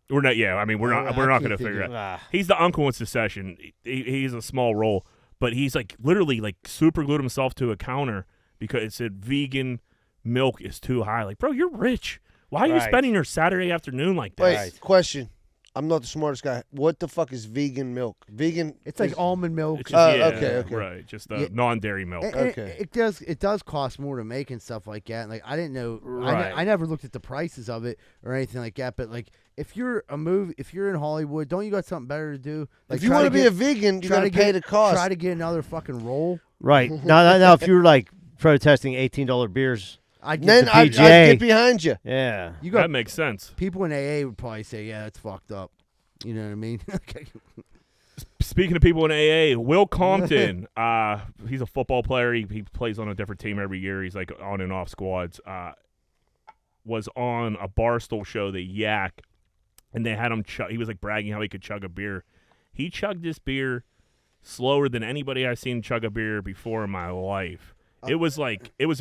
we're not. Yeah, I mean we're Oh, not. I We're not can't going to think figure of it it. out. He's the uncle in Secession. He's a small role, but he's like literally like super glued himself to a counter because it said vegan milk is too high. Like, bro, you're rich. Why are you Right. spending your Saturday afternoon like this? Wait, Right. question. I'm not the smartest guy. What the fuck is vegan milk? Vegan. It's like almond milk. It's just, yeah, okay. right. Just Yeah. non-dairy milk. And Okay. it does cost more to make and stuff like that. And like I didn't know, Right. I never looked at the prices of it or anything like that. But like if you're in Hollywood, don't you got something better to do? Like If you try want to be get- a vegan, you try got to to pay get- the cost. Try to get another fucking roll. Right now, if you were like protesting $18 beers, I Then get I'd PGA. get behind you. yeah, you That got makes sense. people in AA would probably say, yeah, that's fucked up. You know what I mean? Okay. Speaking of people in AA, Will Compton, he's a football player. He plays on a different team every year. He's like on and off squads. Was on a Barstool show, The Yak, and they had him he was like bragging how he could chug a beer. He chugged this beer slower than anybody I've seen chug a beer before in my life. It was like it was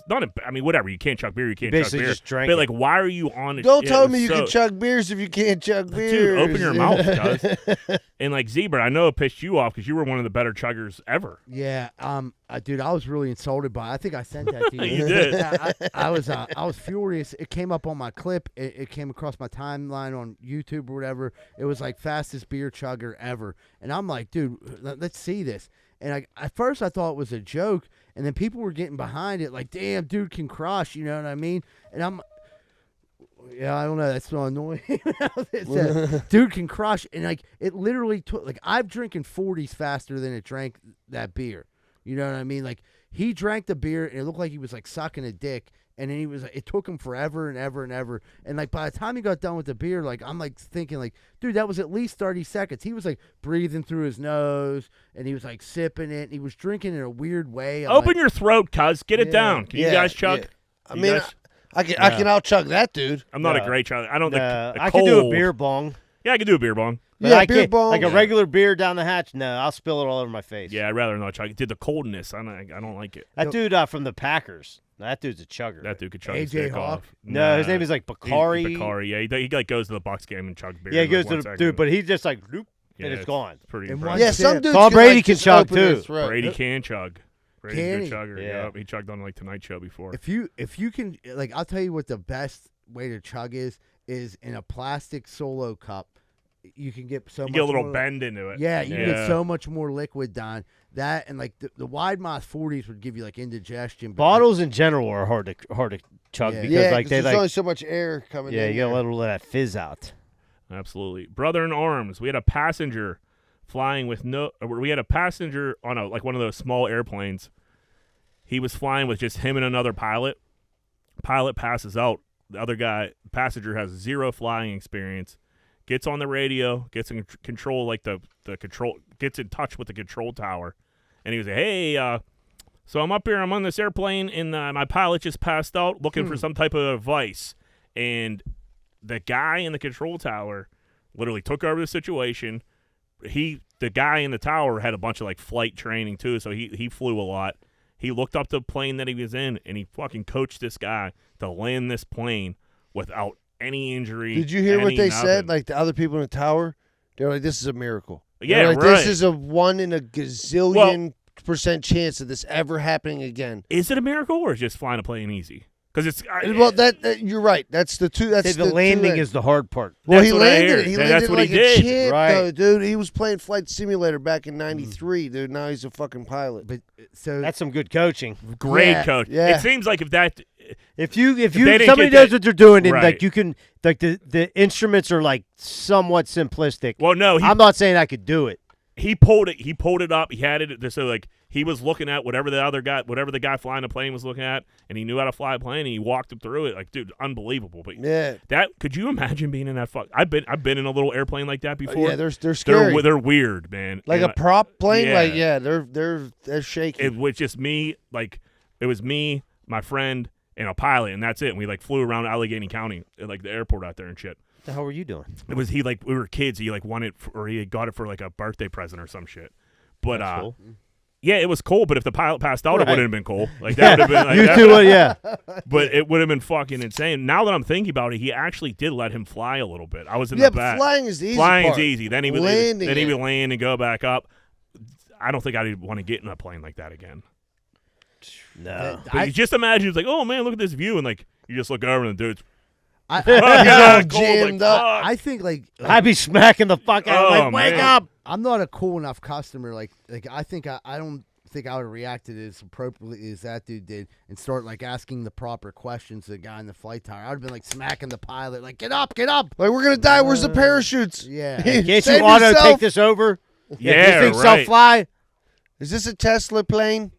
not. I mean, whatever. You can't chug beer. You can't chug basically beer. just drank But it. like, why are you on? Don't it tell was me you so- can chug beers if you can't chug beers. Dude, open your mouth, cuz. And like Zebra, I know it pissed you off because you were one of the better chuggers ever. Yeah, dude, I was really insulted by it. I think I sent that to you. You did. Yeah, I was furious. It came up on my clip. It came across my timeline on YouTube or whatever. It was like fastest beer chugger ever. And I'm like, dude, let's see this. And at first I thought it was a joke, and then people were getting behind it like, damn, dude can crush, you know what I mean? And yeah, I don't know. That's so annoying. It said, dude can crush, and like it literally took like I'm drinking 40s faster than it drank that beer. You know what I mean? Like he drank the beer, and it looked like he was like sucking a dick, and then it took him forever and ever and ever. And like by the time he got done with the beer, like I'm like thinking like, dude, that was at least 30 seconds. He was like breathing through his nose, and he was like sipping it, and he was drinking in a weird way. I'm Open like, your throat, cuz. Get it Yeah. down. Can you Yeah, guys chug? yeah. I You mean, guys- I can out chug that dude. I'm not a No. great chugger. I don't think I could do a cold- beer bong. Yeah, I can do a beer bong. But Yeah, I beer can't- bong. like a Yeah. regular beer down the hatch. No, I'll spill it all over my face. Yeah, I'd rather not chug. Did the coldness? I don't like it. that dude from the Packers. That dude's a chugger. That dude could chug his AJ dick Hawk? off. No, his name is like Bakari. Bakari. Yeah, he like goes to the Bucks game and chugs beer. Yeah, he in, goes like, to 1 the second. dude, but he's just like, whoop, Yeah, and it's gone. Pretty And impressive. Yeah, One some sip. dudes Tom can, Brady like, can just chug, open his too. throat. Brady can chug. Brady's a Can good he? chugger. Yeah. Yep, he chugged on like Tonight Show before. If you can, like, I'll tell you what the best way to chug is in a plastic Solo cup. You can get so You much get a little more, bend into it. Yeah, you Yeah. get so much more liquid done. That and like the wide mouth 40s would give you like indigestion. but, Bottles in general are hard to chug Yeah. because Yeah, like 'cause they there's like only so much air coming in. you gotta there. let that fizz out. Absolutely. Brother in arms. We had a passenger flying with we had a passenger on like one of those small airplanes. He was flying with just him and another pilot. Pilot passes out. The other passenger has zero flying experience. Gets on the radio, gets in control, like the control, gets in touch with the control tower. And he was like, hey, so I'm up here, I'm on this airplane, and my pilot just passed out looking for some type of advice. And the guy in the control tower literally took over the situation. The guy in the tower had a bunch of like flight training too, so he flew a lot. He looked up the plane that he was in, and he fucking coached this guy to land this plane without any injury. Did you hear what any they nothing. said? Like the other people in the tower, they were like, "This is a miracle." Yeah, like, right. This is a 1 in a gazillion % chance of this ever happening again. Is it a miracle or is just flying a plane easy? Because it's Well, that you're right. That's the two. That's the landing is the hard part. Well, That's he what I landed hear. it. He That's landed what like he did. a champ, Right. though, dude. He was playing Flight Simulator back in '93, dude. Now he's a fucking pilot. But so That's some good coaching. great Yeah, coach. yeah. It seems like if that If you they didn't somebody get knows that- what they're doing and Right. like you can like the instruments are like somewhat simplistic. well, no, I'm not saying I could do it. he pulled it. He pulled it up. He had it. So like he was looking at whatever the guy flying the plane was looking at, and he knew how to fly a plane, and he walked him through it. Like, dude, unbelievable. But Yeah. that could you imagine being in that fuck? I've been in a little airplane like that before. Yeah, they're scary. They're weird, man. Like And a prop plane. yeah. Like they're shaky. it was just me. Like it was me, my friend, and a pilot, and that's it. And we like flew around Allegheny County, at, like the airport out there and shit. What the hell were you doing? It was we were kids. He like wanted, or he got it for like a birthday present or some shit. But That's cool. yeah, it was cool. But if the pilot passed out, it Right. wouldn't have been cool. Like that would have been like You that. two, yeah. But it would have been fucking insane. Now that I'm thinking about it, he actually did let him fly a little bit. I was in yeah, the back. but flying is the easy Flying's part. easy. Then he would Landing he it. would land and go back up. I don't think I'd want to get in a plane like that again. No. But you just imagine it's like, oh man, look at this view, and like you just look over and the dude's I all cold, jammed like, up. fuck. I think like I'd be smacking the fuck out. Oh, Like, wake man. up. I'm not a cool enough customer. Like I think I don't think I would have reacted as appropriately as that dude did and start like asking the proper questions to the guy in the flight tower. I'd have been like smacking the pilot, like get up. Like we're gonna die. Where's the parachutes? Yeah. Can't you Save auto yourself. take this over? Yeah, This thing right. self-fly? Is this a Tesla plane?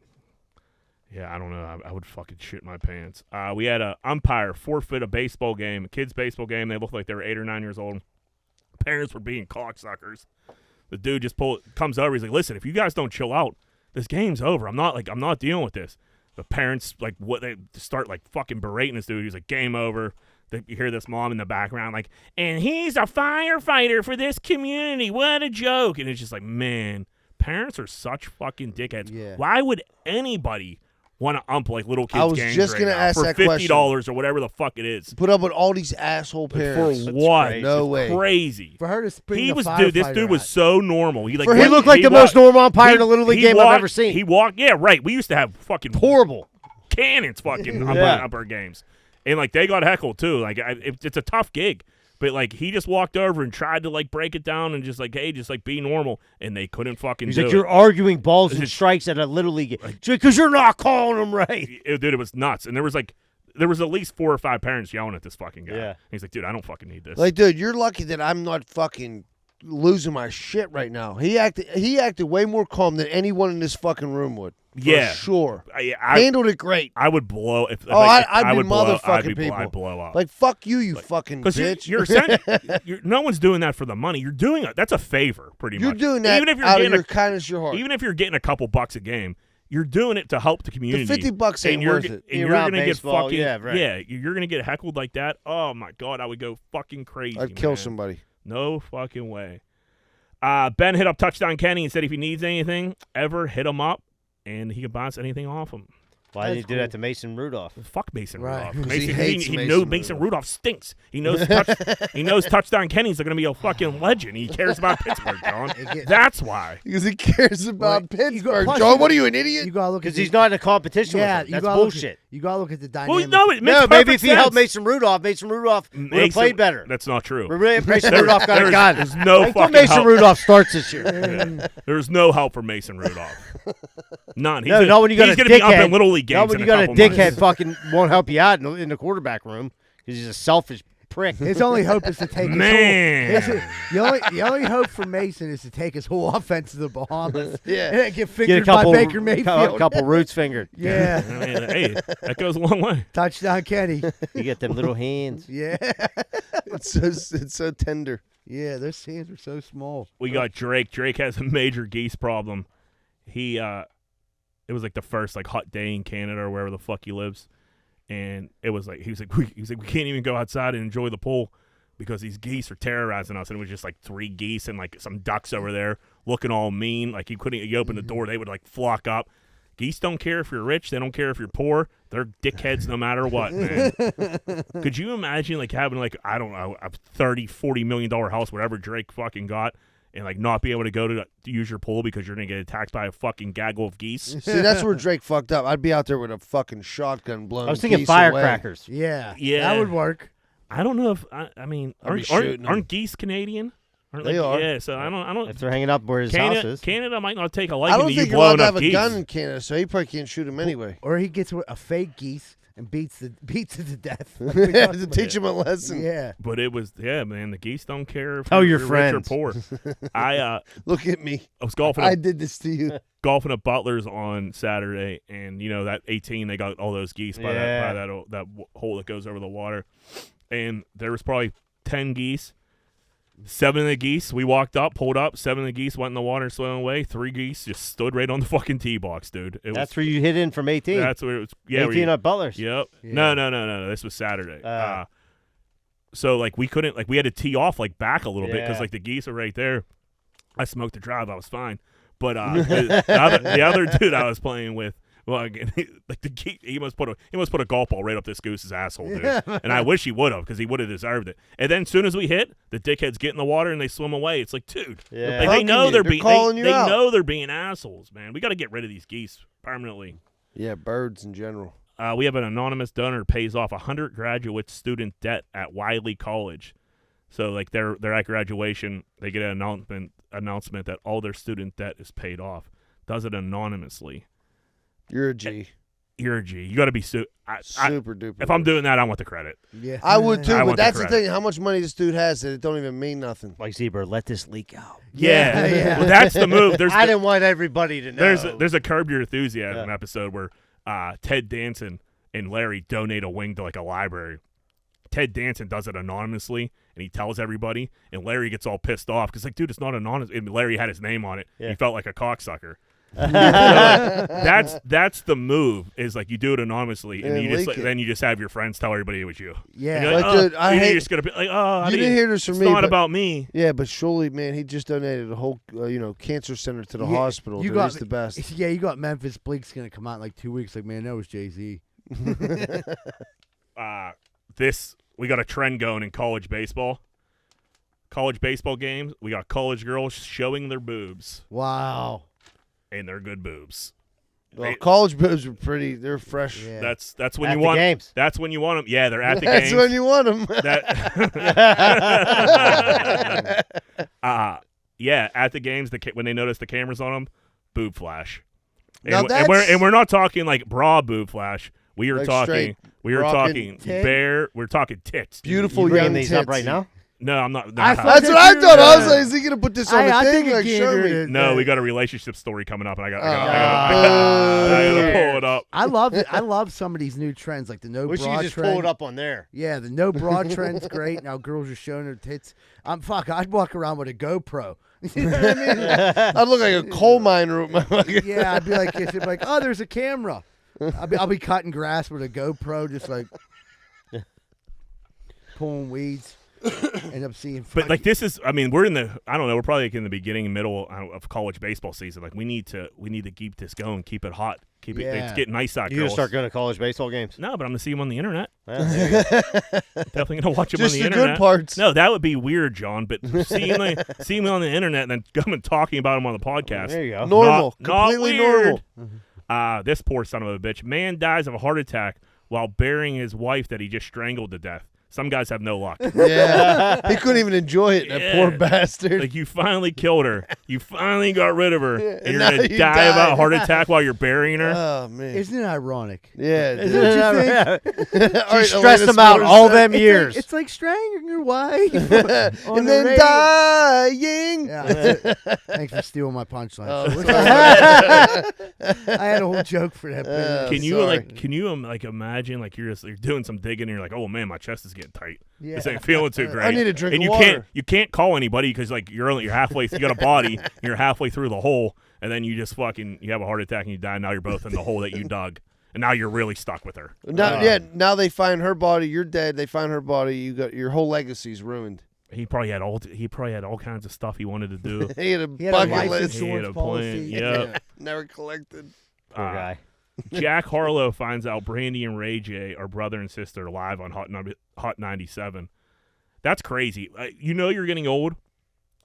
Yeah, I don't know. I would fucking shit my pants. We had a umpire forfeit a baseball game, a kid's baseball game. They looked like they were 8 or 9 years old. Parents were being cocksuckers. The dude just comes over. He's like, "Listen, if you guys don't chill out, this game's over. I'm not dealing with this." The parents they start like fucking berating this dude. He's like, "Game over." You hear this mom in the background like, "And he's a firefighter for this community. What a joke!" And it's just like, man, parents are such fucking dickheads. Yeah. Why would anybody want to ump like little kids' I was games just right gonna now ask for that $50 or whatever the fuck it is? Put up with all these asshole For parents. what? crazy. No It's way. Crazy. For her to bring He the was firefighter this dude was out. so normal. He like For He him, looked like the walked- most normal umpire in a he- Little League he game walked- I've ever seen. He walked, yeah, right. We used to have fucking Horrible. cannons fucking Yeah. up our games. And like they got heckled too. Like it's a tough gig. But like he just walked over and tried to like break it down and just like, hey, just like be normal, and they couldn't fucking He's do like, it. you're arguing balls and It's- strikes at a Little League game. Because you're not calling them right. Dude, it was nuts. And there was at least 4 or 5 parents yelling at this fucking guy. Yeah. And he's like, dude, I don't fucking need this. Like, dude, you're lucky that I'm not fucking losing my shit right now. He acted way more calm than anyone in this fucking room would. For Yeah. sure. I Handled it great. I would blow if Oh, like, I'd I be would blow, motherfucking people. I'd blow up. Like, fuck you, fucking Because bitch. you're no one's doing that for the money. You're doing it. That's a favor, pretty You're much. doing that even if you're out of getting your kindness of your heart. even if you're getting a couple bucks a game, you're doing it to help the community. $50 ain't and you're, worth ge- it. And you're Around gonna baseball, get fucking yeah, right. you're gonna get heckled like that. Oh my god, I would go fucking crazy. I'd kill man. somebody. No fucking way. Ben hit up Touchdown Kenny and said if he needs anything ever, hit him up, and he can bounce anything off him. Why did he That's do that to Mason Rudolph? Fuck Mason Right. Rudolph. 'Cause he Mason, hates he Mason knows Mason Rudolph. Rudolph stinks. He knows he knows Touchdown Kenny's going to be a fucking legend. He cares about Pittsburgh, John. That's why. Because he cares about Well, you go- Pittsburgh. plus John, you- what are you, an idiot? You gotta look Because at he's not in a competition Yeah, with him. you That's gotta bullshit. You gotta look at the Well, dynamic. no, it makes No, maybe if perfect he helped sense. Mason Rudolph would have played better. That's not true. Mason Rudolph got a gun. There's no Until fucking Mason help. Rudolph starts this year. There's no help for Mason Rudolph. None. He's No, not when you got he's a gonna be up dickhead. in Little League games. Not when in you got a couple months. dickhead fucking won't help you out in the quarterback room because he's a selfish prick. His only hope is to take Man. his whole. The only hope for Mason is to take his whole offense to the Bahamas. Yeah. and then get Get a fingered couple, by Baker Mayfield. couple roots fingered. Yeah, I mean, hey, that goes a long way. touchdown, Kenny. You get them little hands. Yeah, It's so tender. yeah. Those hands are so small. We got Drake. Drake has a major geese problem. He it was like the first like hot day in Canada or wherever the fuck he lives, and it was like he was like we can't even go outside and enjoy the pool because these geese are terrorizing us. And it was just like 3 geese and like some ducks over there looking all mean. Like he opened the door, they would like flock up. Geese don't care if you're rich. They don't care if you're poor. They're dickheads no matter what, man. Could you imagine like having like, I don't know, a $30-40 million house, whatever Drake fucking got, and like not be able to go to use your pool because you're gonna get attacked by a fucking gaggle of geese. See, that's where Drake fucked up. I'd be out there with a fucking shotgun blowing. I was thinking geese firecrackers. Yeah, Yeah. that would work. I don't know if I mean I'd be aren't shooting 'em. aren't geese Canadian? Aren't They are. Yeah, so I don't. If they're hanging up where his house is. Canada might not take a I liking don't to you think you're allowed blowing to up have a geese. gun in Canada, so he probably can't shoot him anyway. Or he gets a fake geese and beats it to death. To teach him a lesson. Yeah. But it was man. The geese don't care if Tell you're your rich or friends. poor. I Look at me. was golfing. I did this to you. Golfing at Butler's on Saturday, and that 18 they got all those geese by that hole that goes over the water, and there was probably 10 geese. 7 of the geese we walked up, pulled up. 7 of the geese went in the water, swimming away. 3 geese just stood right on the fucking tee box, dude. That's where you hit in from 18. That's where it was. Yeah, 18 at Butler's. Yep. Yeah. No. This was Saturday. So like we couldn't we had to tee off like back a little bit because Yeah. like the geese are right there. I smoked the drive. I was fine. But the other dude I was playing with, well, again, like the geese, he must put a golf ball right up this goose's asshole, dude. And I wish he would have because he would have deserved it. And then as soon as we hit, the dickheads get in the water and they swim away. It's like, dude, Yeah. like, they know you. they're They're being calling you they out. know they're being assholes, man. We got to get rid of these geese permanently. Yeah, birds in general. We have an anonymous donor pays off 100 graduate student debt at Wiley College. So like they're at graduation, they get an announcement that all their student debt is paid off. Does it anonymously. You're a G. You're a G. You got to be super duper. If I'm doing that, I want the credit. Yeah. I would too, I but want the that's the credit. thing. How much money this dude has that it don't even mean nothing. Like Zebra, let this leak out. Yeah, Yeah. Well, that's the move. I didn't want everybody to know. There's a Curb Your Enthusiasm episode where Ted Danson and Larry donate a wing to like a library. Ted Danson does it anonymously, and he tells everybody, and Larry gets all pissed off because like, dude, it's not anonymous. And Larry had his name on it. Yeah. He felt like a cocksucker. That's the move. Is like you do it anonymously, and And you just leak it. then you just have your friends tell everybody it was you. Yeah. And you're like, But, dude, I you're hate- just gonna be like, oh, You didn't hear this from it's me, not but- about me. Yeah, but surely, man, he just donated a whole, cancer center to the Yeah, hospital. you Dude. got- He's the best. Yeah, you got Memphis Bleak's gonna come out in like 2 weeks. Like, man, that was Jay-Z. We got a trend going in college baseball. College baseball games, we got college girls showing their boobs, Wow. and they're good boobs. Well, college boobs are pretty. They're fresh. Yeah. That's when At you the want games. That's when you want them. Yeah, they're at the That's games. when you want them. Yeah, at the games, when they notice the cameras on them, boob flash. Now And we're that's- we're not talking like bra boob flash. We are Like talking. straight We are rockin' talking tit? bare. We're talking tits. dude. Beautiful You bringing young these tits. up right now? No, I'm not. I no, thought That's what I Dude, thought. I was uh, like, is he gonna put this on the I thing? think Like, it show me. catered no, to- we got a relationship story coming up, and I got Oh. to pull it up. I love it. I love some of these new trends, like the no Wish you bra could just trend. pull it up on there. Yeah, the no bra trend's great. Now girls are showing their tits. I'd walk around with a GoPro. You know what I mean? I look like a coal miner with my fucking. Yeah, I'd be like, oh, there's a camera. I'll be cutting grass with a GoPro, just like pulling weeds. End up seeing. But like this is, I mean, we're in the, I don't know, we're probably like in the beginning, middle of college baseball season. Like we need to keep this going, keep it hot, keep it. Yeah. It's getting nice out. You gonna girls. start going to college baseball games? No, but I'm gonna see him on the internet. Well, there you go. Definitely gonna watch him Just on the the internet. good parts. No, that would be weird, John. But seeing him on the internet and then coming talking about him on the podcast. There you go. Normal. Not Completely weird. normal. This poor son of a bitch. Man dies of a heart attack while burying his wife that he just strangled to death. Some guys have no luck. Yeah. He couldn't even enjoy it, that Yeah. poor bastard. Like you finally killed her. You finally got rid of her. And you're now gonna you die of a died. heart attack while you're burying her. Oh, man. Isn't it ironic? Yeah. Isn't dude. it you think? All right, She stressed Alanis him out all Morissette. them years. It's like strangling your wife. on And the then radio. dying. Yeah, that's it. Thanks for stealing my punchline. Oh, I had a whole joke for that. but- Can you sorry. imagine you're doing some digging and you're like, oh man, my chest is getting tight. Yeah. This ain't feeling too great. I need a drink and of you water. can't call anybody because you're halfway. You got a body. And you're halfway through the hole, and then you just you have a heart attack and you die. And now you're both in the hole that you dug, and now you're really stuck with her. Now they find her body. You're dead. They find her body. You got your whole legacy's ruined. He probably had all kinds of stuff he wanted to do. He had a He had a bucket life list. He had insurance a policy. plan. Yep. Never collected. Poor guy. Jack Harlow finds out Brandy and Ray J are brother and sister live on Hot 97. That's crazy. You're getting old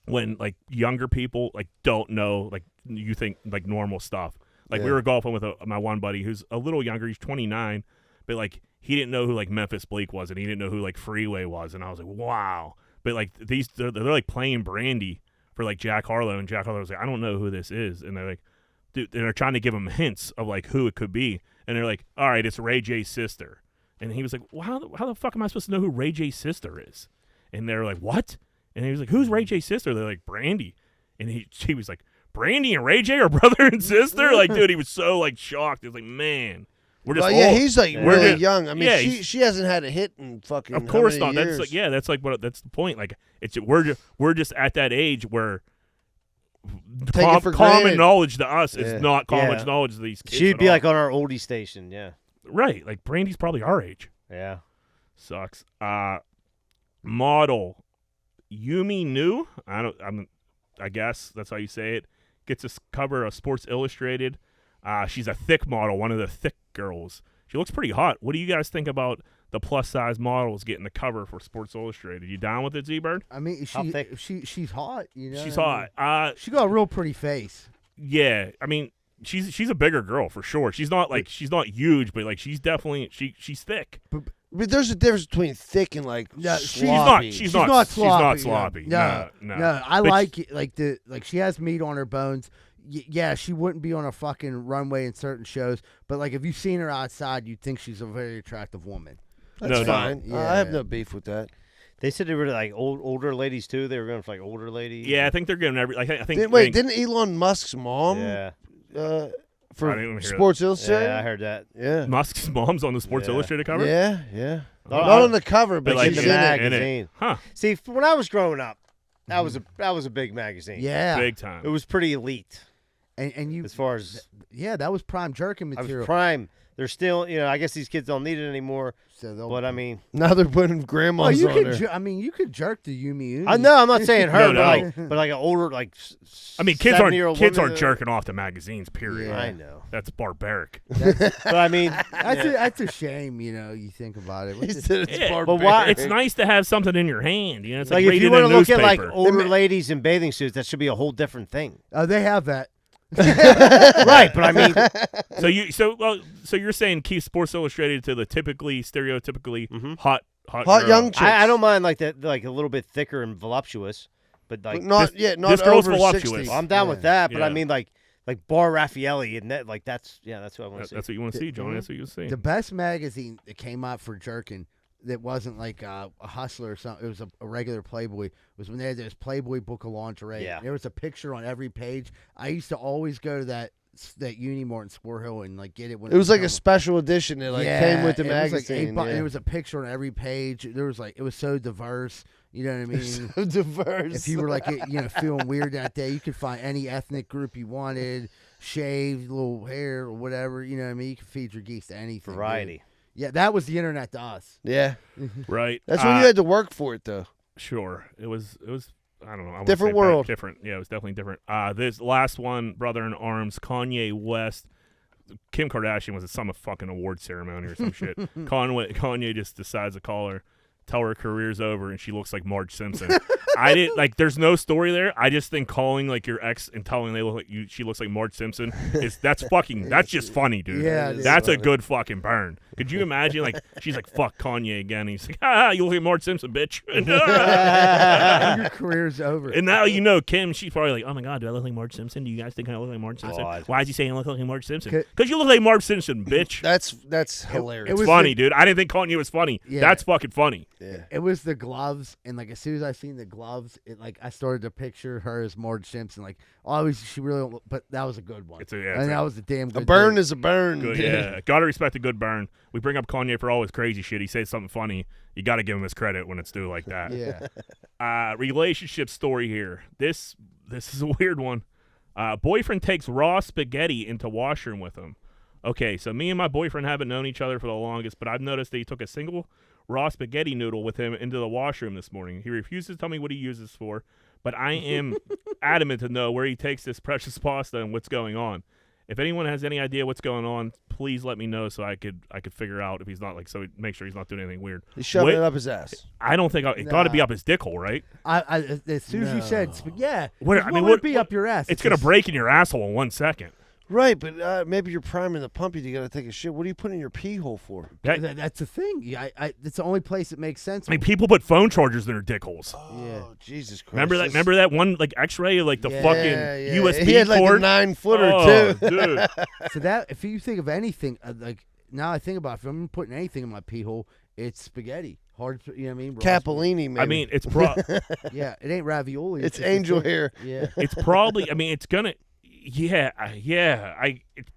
when like younger people like don't know like you think like normal stuff. Like we Yeah. were golfing with my one buddy who's a little younger. He's 29, but like he didn't know who like Memphis Bleak was, and he didn't know who like Freeway was, and I was like, wow. But like they're like playing Brandy for like Jack Harlow, and Jack Harlow was like, I don't know who this is, and they're like, dude, and they're trying to give him hints of like who it could be, and they're like, all right, it's Ray J's sister, and he was like, well, how the fuck am I supposed to know who Ray J's sister is? And they're like, what? And he was like, who's Ray J's sister? They're like, Brandy, and he was like, Brandy and Ray J are brother and sister? Like, dude, he was so like shocked. He was like, man, we're just Well, yeah, old. he's like We're really just- young. I mean, yeah, she hasn't had a hit in fucking. Of course how not. many That's years? like, yeah, that's like what that's the point. Like it's we're just at that age where Take it for common granted. knowledge to us Yeah. is not common Yeah. knowledge to these kids. She'd at be all. like on our oldie station. Yeah. right. Like Brandy's probably our age. Yeah. Sucks. Model Yumi Nu. I guess that's how you say it. Gets a cover of Sports Illustrated. She's a thick model, one of the thick girls. She looks pretty hot. What do you guys think about the plus size models getting the cover for Sports Illustrated? You down with it, Z-Bird? I mean, How thick? she's hot. You know, She's I mean, hot. She got a real pretty face. Yeah. I mean, she's a bigger girl for sure. She's not huge, but like she's definitely she's thick. But there's a difference between thick and like No, sloppy. She's not not sloppy. sloppy. No, No. I But like it, like she has meat on her bones. Yeah, she wouldn't be on a fucking runway in certain shows, but like if you've seen her outside, you'd think she's a very attractive woman. That's No, no. fine. Yeah. I have no beef with that. They said they were like older ladies too. They were going for like older ladies. Yeah, I think they're getting every. Like, I think. Didn't Elon Musk's mom Yeah. I for didn't even hear Sports Illustrated? Yeah, I heard that. Yeah. Musk's mom's on the Sports Yeah. Illustrated cover? Yeah, yeah. Oh, Not on the cover, but like she's in in the it. magazine. Huh. See, when I was growing up, that was a big magazine. Yeah, Big time. It was pretty elite and you as far as yeah, that was prime jerking I was material. prime. They're still, I guess these kids don't need it anymore. So they'll- But I mean, Now they're putting well, grandmas you on could. there. I mean, you could jerk the Yumi. I know I'm not saying her, No, but like an older, like I mean, kids 70-year-old aren't woman, jerking off to magazines. Period. Yeah. I know, That's barbaric. but I mean, That's a shame. You know, you think about it. He said it's Yeah, barbaric. but why- It's nice to have something in your hand. You know, it's like, like if reading you want a to look at like newspaper. older ladies in bathing suits, that should be a whole different thing, Oh, they have that. right? But I mean, So you're saying keep Sports Illustrated to the stereotypically hot Hot girl. young chicks. I don't mind like that, like a little bit thicker and voluptuous, but like But not not this girl's over voluptuous. 60. I'm down with that. But Yeah. I mean like Bar Raffaelli and that, like that's what I want to see. That's what you want to see, Johnny. That's what you want to see. The best magazine that came out for jerking that wasn't like a Hustler or something. It was a regular Playboy. Was when they had this Playboy book of lingerie. Yeah. There was a picture on every page. I used to always go to that Unimart in Square Hill and like get it when It was like a coming. special edition. It like came with the it was like magazine. and there was a picture on every page. There was like it was so diverse. You know what I mean? so diverse. If you were like feeling weird that day, you could find any ethnic group you wanted, shaved, little hair or whatever. You know what I mean? You could feed your geese to anything. dude. Variety. Yeah, that was the internet to us. yeah, Right. that's when you had to work for it though. Sure. It was. I don't know. I won't Different say bad, world. Different. Yeah, it was definitely different. This last one, Brother in Arms, Kanye West. Kim Kardashian was at some fucking award ceremony or some shit. Kanye just decides to tell her career's over, and she looks like Marge Simpson. I didn't like. There's no story there. I just think calling like your ex and telling they look like you, she looks like Marge Simpson that's just funny, dude. Yeah, it is that's a funny. good fucking burn. Could you imagine like she's like fuck Kanye again? And he's like you look like Marge Simpson, bitch. Your career's over. And now you know Kim. She's probably like, oh my god, do I look like Marge Simpson? Do you guys think I look like Marge Simpson? God. Why is he saying I look like Marge Simpson? Could- Because you look like Marge Simpson, bitch. That's hilarious. it It's was funny, the- dude. I didn't think Kanye was funny. Yeah. That's fucking funny. yeah. It was the gloves, and like as soon as I seen the gloves, I started to picture her as Marge Simpson. Like, obviously she really, don't look, but that was a good one. It's a and that was a damn good. A burn thing. is a burn. Good, yeah. Gotta respect a good burn. We bring up Kanye for all his crazy shit. He says something funny. You gotta give him his credit when it's due like that. Yeah. Relationship story here. This is a weird one. Boyfriend takes raw spaghetti into washroom with him. Okay, so me and my boyfriend haven't known each other for the longest, but I've noticed that he took a single raw spaghetti noodle with him into the washroom this morning. He refuses to tell me what he uses for, but I am adamant to know where he takes this precious pasta and what's going on. If anyone has any idea what's going on, please let me know so I could figure out if he's not make sure he's not doing anything weird. He's shoving it up his ass. I don't think it got to be up his dick hole, right? As soon as you said, yeah. What, What would it be up your ass? It's gonna break in your asshole in 1 second. Right, but maybe you're priming the pump. You got to take a shit. What are you putting in your pee hole for? That's the thing. Yeah, it's the only place it makes sense. I mean, people put phone chargers in their dick holes. Oh, Jesus Christ! Remember that one like X-ray, like the fucking USB He had like cord. a 9-footer Oh, too. dude. So that if you think of anything, like now I think about if I'm putting anything in my pee hole, it's spaghetti. Hard, you know what I mean? Capellini, maybe. I mean, it's Yeah, it ain't ravioli. it's angel hair. Yeah. it's probably. I mean, it's gonna. Yeah.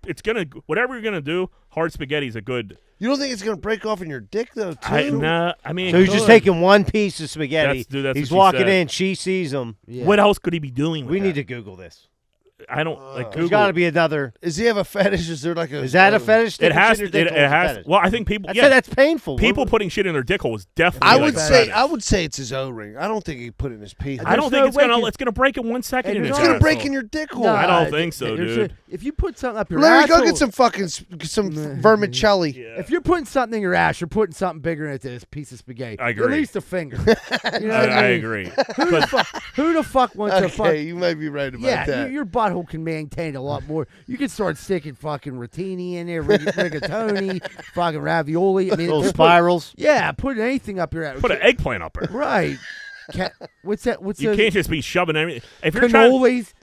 It's gonna. Whatever you're gonna do, hard spaghetti is a good. You don't think it's gonna break off in your dick though, too? I mean, So he's just taking one piece of spaghetti. That's he's what she walking said. in. She sees him. Yeah. What else could he be doing? With We that? need to Google this. I don't like. There's Google. got to be another. Does he have a fetish? Is there like a? Is that a fetish? It Sticking has. shit in your It dick hole is a has. fetish. Well, I think people. I Yeah, said that's painful. people putting shit in their dick hole is definitely. I like would a say. fetish. I would say it's his O-ring. I don't think he put it in his pee hole. I don't There's think no way it's gonna break in 1 second. Hey, in there's his It's gonna break asshole. in your dick hole. No, I don't think so, there's dude. if you put something up your Larry, asshole, go get some vermicelli. Yeah. If you're putting something in your ass, you're putting something bigger in it than this piece of spaghetti. I At agree. least a finger. You know what I I mean? agree. Who the fuck wants to fuck? Okay, you might be right about Yeah, that. your butthole can maintain a lot more. You can start sticking fucking rotini in there, rigatoni, fucking ravioli. I mean, Little if you put- spirals. Yeah, put anything up your ass. Put an eggplant up there. Right. What's that? What's You those can't just be shoving everything. If you're trying, cannolis?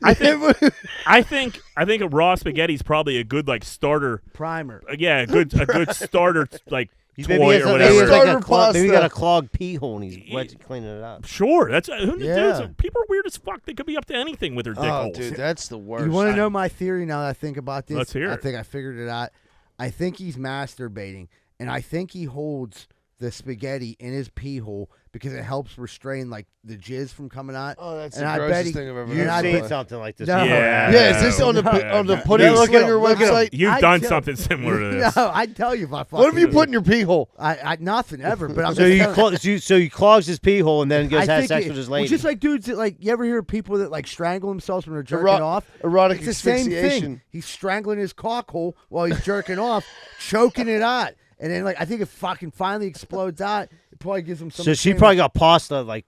I think a raw spaghetti is probably a good like starter. Primer. Yeah, a good starter like Maybe toy he or has whatever. like Starter maybe he got a pasta. clogged pee hole and he's cleaning it out. Sure, that's who Yeah. dudes, people are weird as fuck. They could be up to anything with their dick Oh, holes. dude, that's the worst. You want to know my theory now that I think about this? Let's hear I it. think I figured it out. I think he's masturbating, and I think he holds the spaghetti in his pee hole because it helps restrain like the jizz from coming out. Oh, that's And the I bet grossest he- thing I've ever and You've I heard. seen bet- something like this. No. before. Yeah, is this on the Yeah. pudding Yeah, look at him, slinger look at him. website? You've I done tell- something similar to this. No, I'd tell you if I fucking What have you put in your pee hole? I nothing ever, but I'm So just telling- so he clogs his pee hole and then goes I has think sex it- with his well, lady. just like dudes that like you ever hear people that like strangle themselves when they're jerking off? Erotic It's the same thing. asphyxiation. He's strangling his cock hole while he's jerking off, choking it out, and then like I think it fucking finally explodes out. It probably gives him some. so she probably got pasta like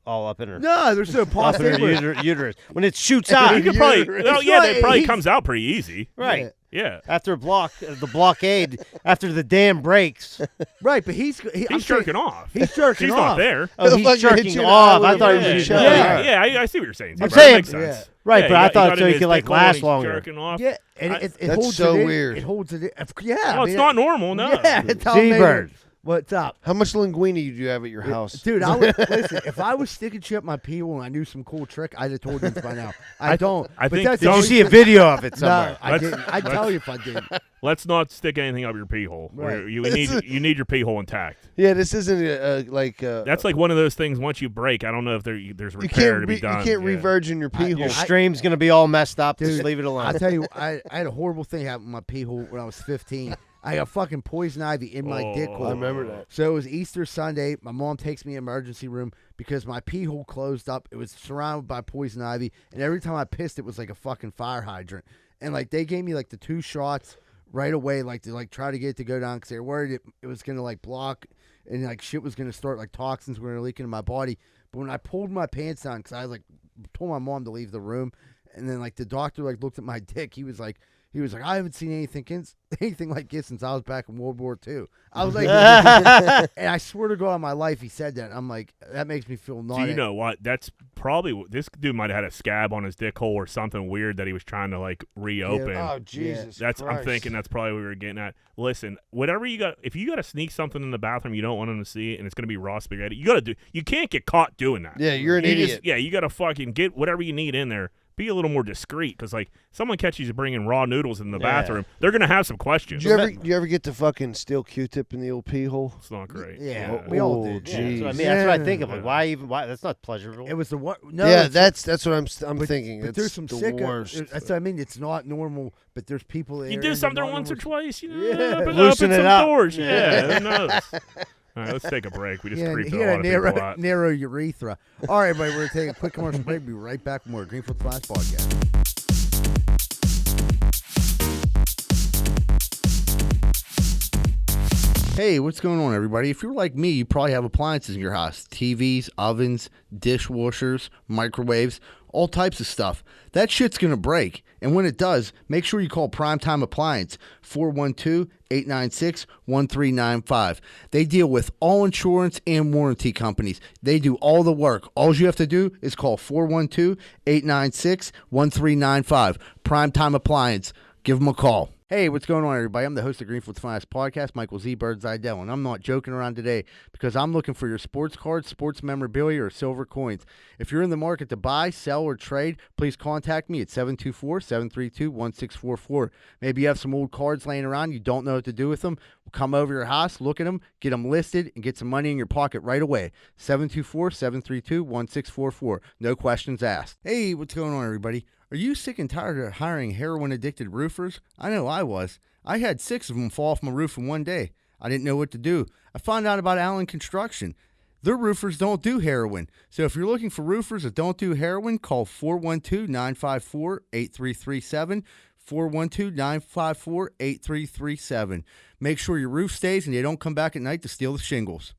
all up in her. No, there's no Up in pasta. her anywhere. uterus. When it shoots out, You could probably, uterus. well, It's yeah, right, that probably he's- comes out pretty easy. right. Yeah, After the blockade, after the dam breaks. Right, but he's jerking off. He's jerking She's off. not there. Oh, Fucking he's hit jerking you in the off. eye I with thought a he was razor just sharp. I see what you're saying. I'm That saying- makes sense. Right, Yeah, but I he thought got so in he his could like dick hole and last he's longer. Jerking off. Yeah, and it That's holds so it in. weird. It holds it in. Yeah, Oh, I it's mean, not normal. No. Yeah, it's how amazing- Seabird. What's up? How much linguine do you have at your house? Dude, I would listen. If I was sticking shit up my pee hole and I knew some cool trick, I'd have told you by now. I don't. I but think- that's Did the you only see a thing- video of it No, somewhere? I didn't. I'd tell you if I did. Let's not stick anything up your pee hole. Right. You need your pee hole intact. Yeah, this isn't like. That's like one of those things. Once you break, I don't know if there's you repair can't to be you done. can't Yeah. re-virgin your pee hole. Your stream's gonna be all messed up. Dude, Just leave it alone. I'll tell you, I had a horrible thing happen with my pee hole when I was 15. I got fucking poison ivy in my dick Oh. hole. I remember that. So it was Easter Sunday. My mom takes me to the emergency room because my pee hole closed up. It was surrounded by poison ivy, and every time I pissed, it was like a fucking fire hydrant. And like they gave me like the 2 shots right away, like to like try to get it to go down because they were worried it was gonna like block and like shit was gonna start, like toxins were gonna leak into my body. But when I pulled my pants down, because I like told my mom to leave the room, and then like the doctor like looked at my dick, he was like, I haven't seen anything like this since I was back in World War II. I was like, and I swear to God on my life, he said that. I'm like, that makes me feel naughty. Do you know what? That's probably this dude might have had a scab on his dick hole or something weird that he was trying to like reopen. Oh Jesus! That's I'm Christ. thinking that's probably what we were getting at. Listen, whatever you got, if you got to sneak something in the bathroom you don't want them to see, and it's gonna be raw spaghetti, you can't get caught doing that. Yeah, you're an You idiot. you got to fucking get whatever you need in there. Be a little more discreet, because like someone catches you bringing raw noodles in the bathroom, they're gonna have some questions. Do you ever get the fucking steel Q-tip in the old pee hole? It's not great. Yeah, we all Oh, did. Yeah, that's what I jeez. mean, that's what I think of. Yeah. Like, why? That's not pleasurable. It was the what? No, Yeah, it's- that's what I'm thinking. But It's there's some the sick. worst. That's what I mean. It's not normal, but there's people. That You are do into something not once or normal- twice, you know, Yeah. open Loosen some it up. doors. Yeah, who knows? All right, let's take a break. We just Yeah, creeped he a had lot a of people out. narrow urethra. All right, everybody, we're gonna take a quick commercial break. Be right back with more Greenfield Flash Podcast. Hey, what's going on, everybody? If you're like me, you probably have appliances in your house. TVs, ovens, dishwashers, microwaves, all types of stuff. That shit's going to break. And when it does, make sure you call Primetime Appliance, 412-896-1395. They deal with all insurance and warranty companies. They do all the work. All you have to do is call 412-896-1395. Primetime Appliance. Give them a call. Hey, what's going on, everybody? I'm the host of Greenfield's Finest Podcast, Michael Z. Birdseye-Dell, and I'm not joking around today because I'm looking for your sports cards, sports memorabilia, or silver coins. If you're in the market to buy, sell, or trade, please contact me at 724-732-1644. Maybe you have some old cards laying around, you don't know what to do with them. We'll come over your house, look at them, get them listed, and get some money in your pocket right away. 724-732-1644. No questions asked. Hey, what's going on, everybody? Are you sick and tired of hiring heroin-addicted roofers? I know I was. I had 6 of them fall off my roof in one day. I didn't know what to do. I found out about Allen Construction. Their roofers don't do heroin. So if you're looking for roofers that don't do heroin, call 412-954-8337, 412-954-8337. Make sure your roof stays and they don't come back at night to steal the shingles.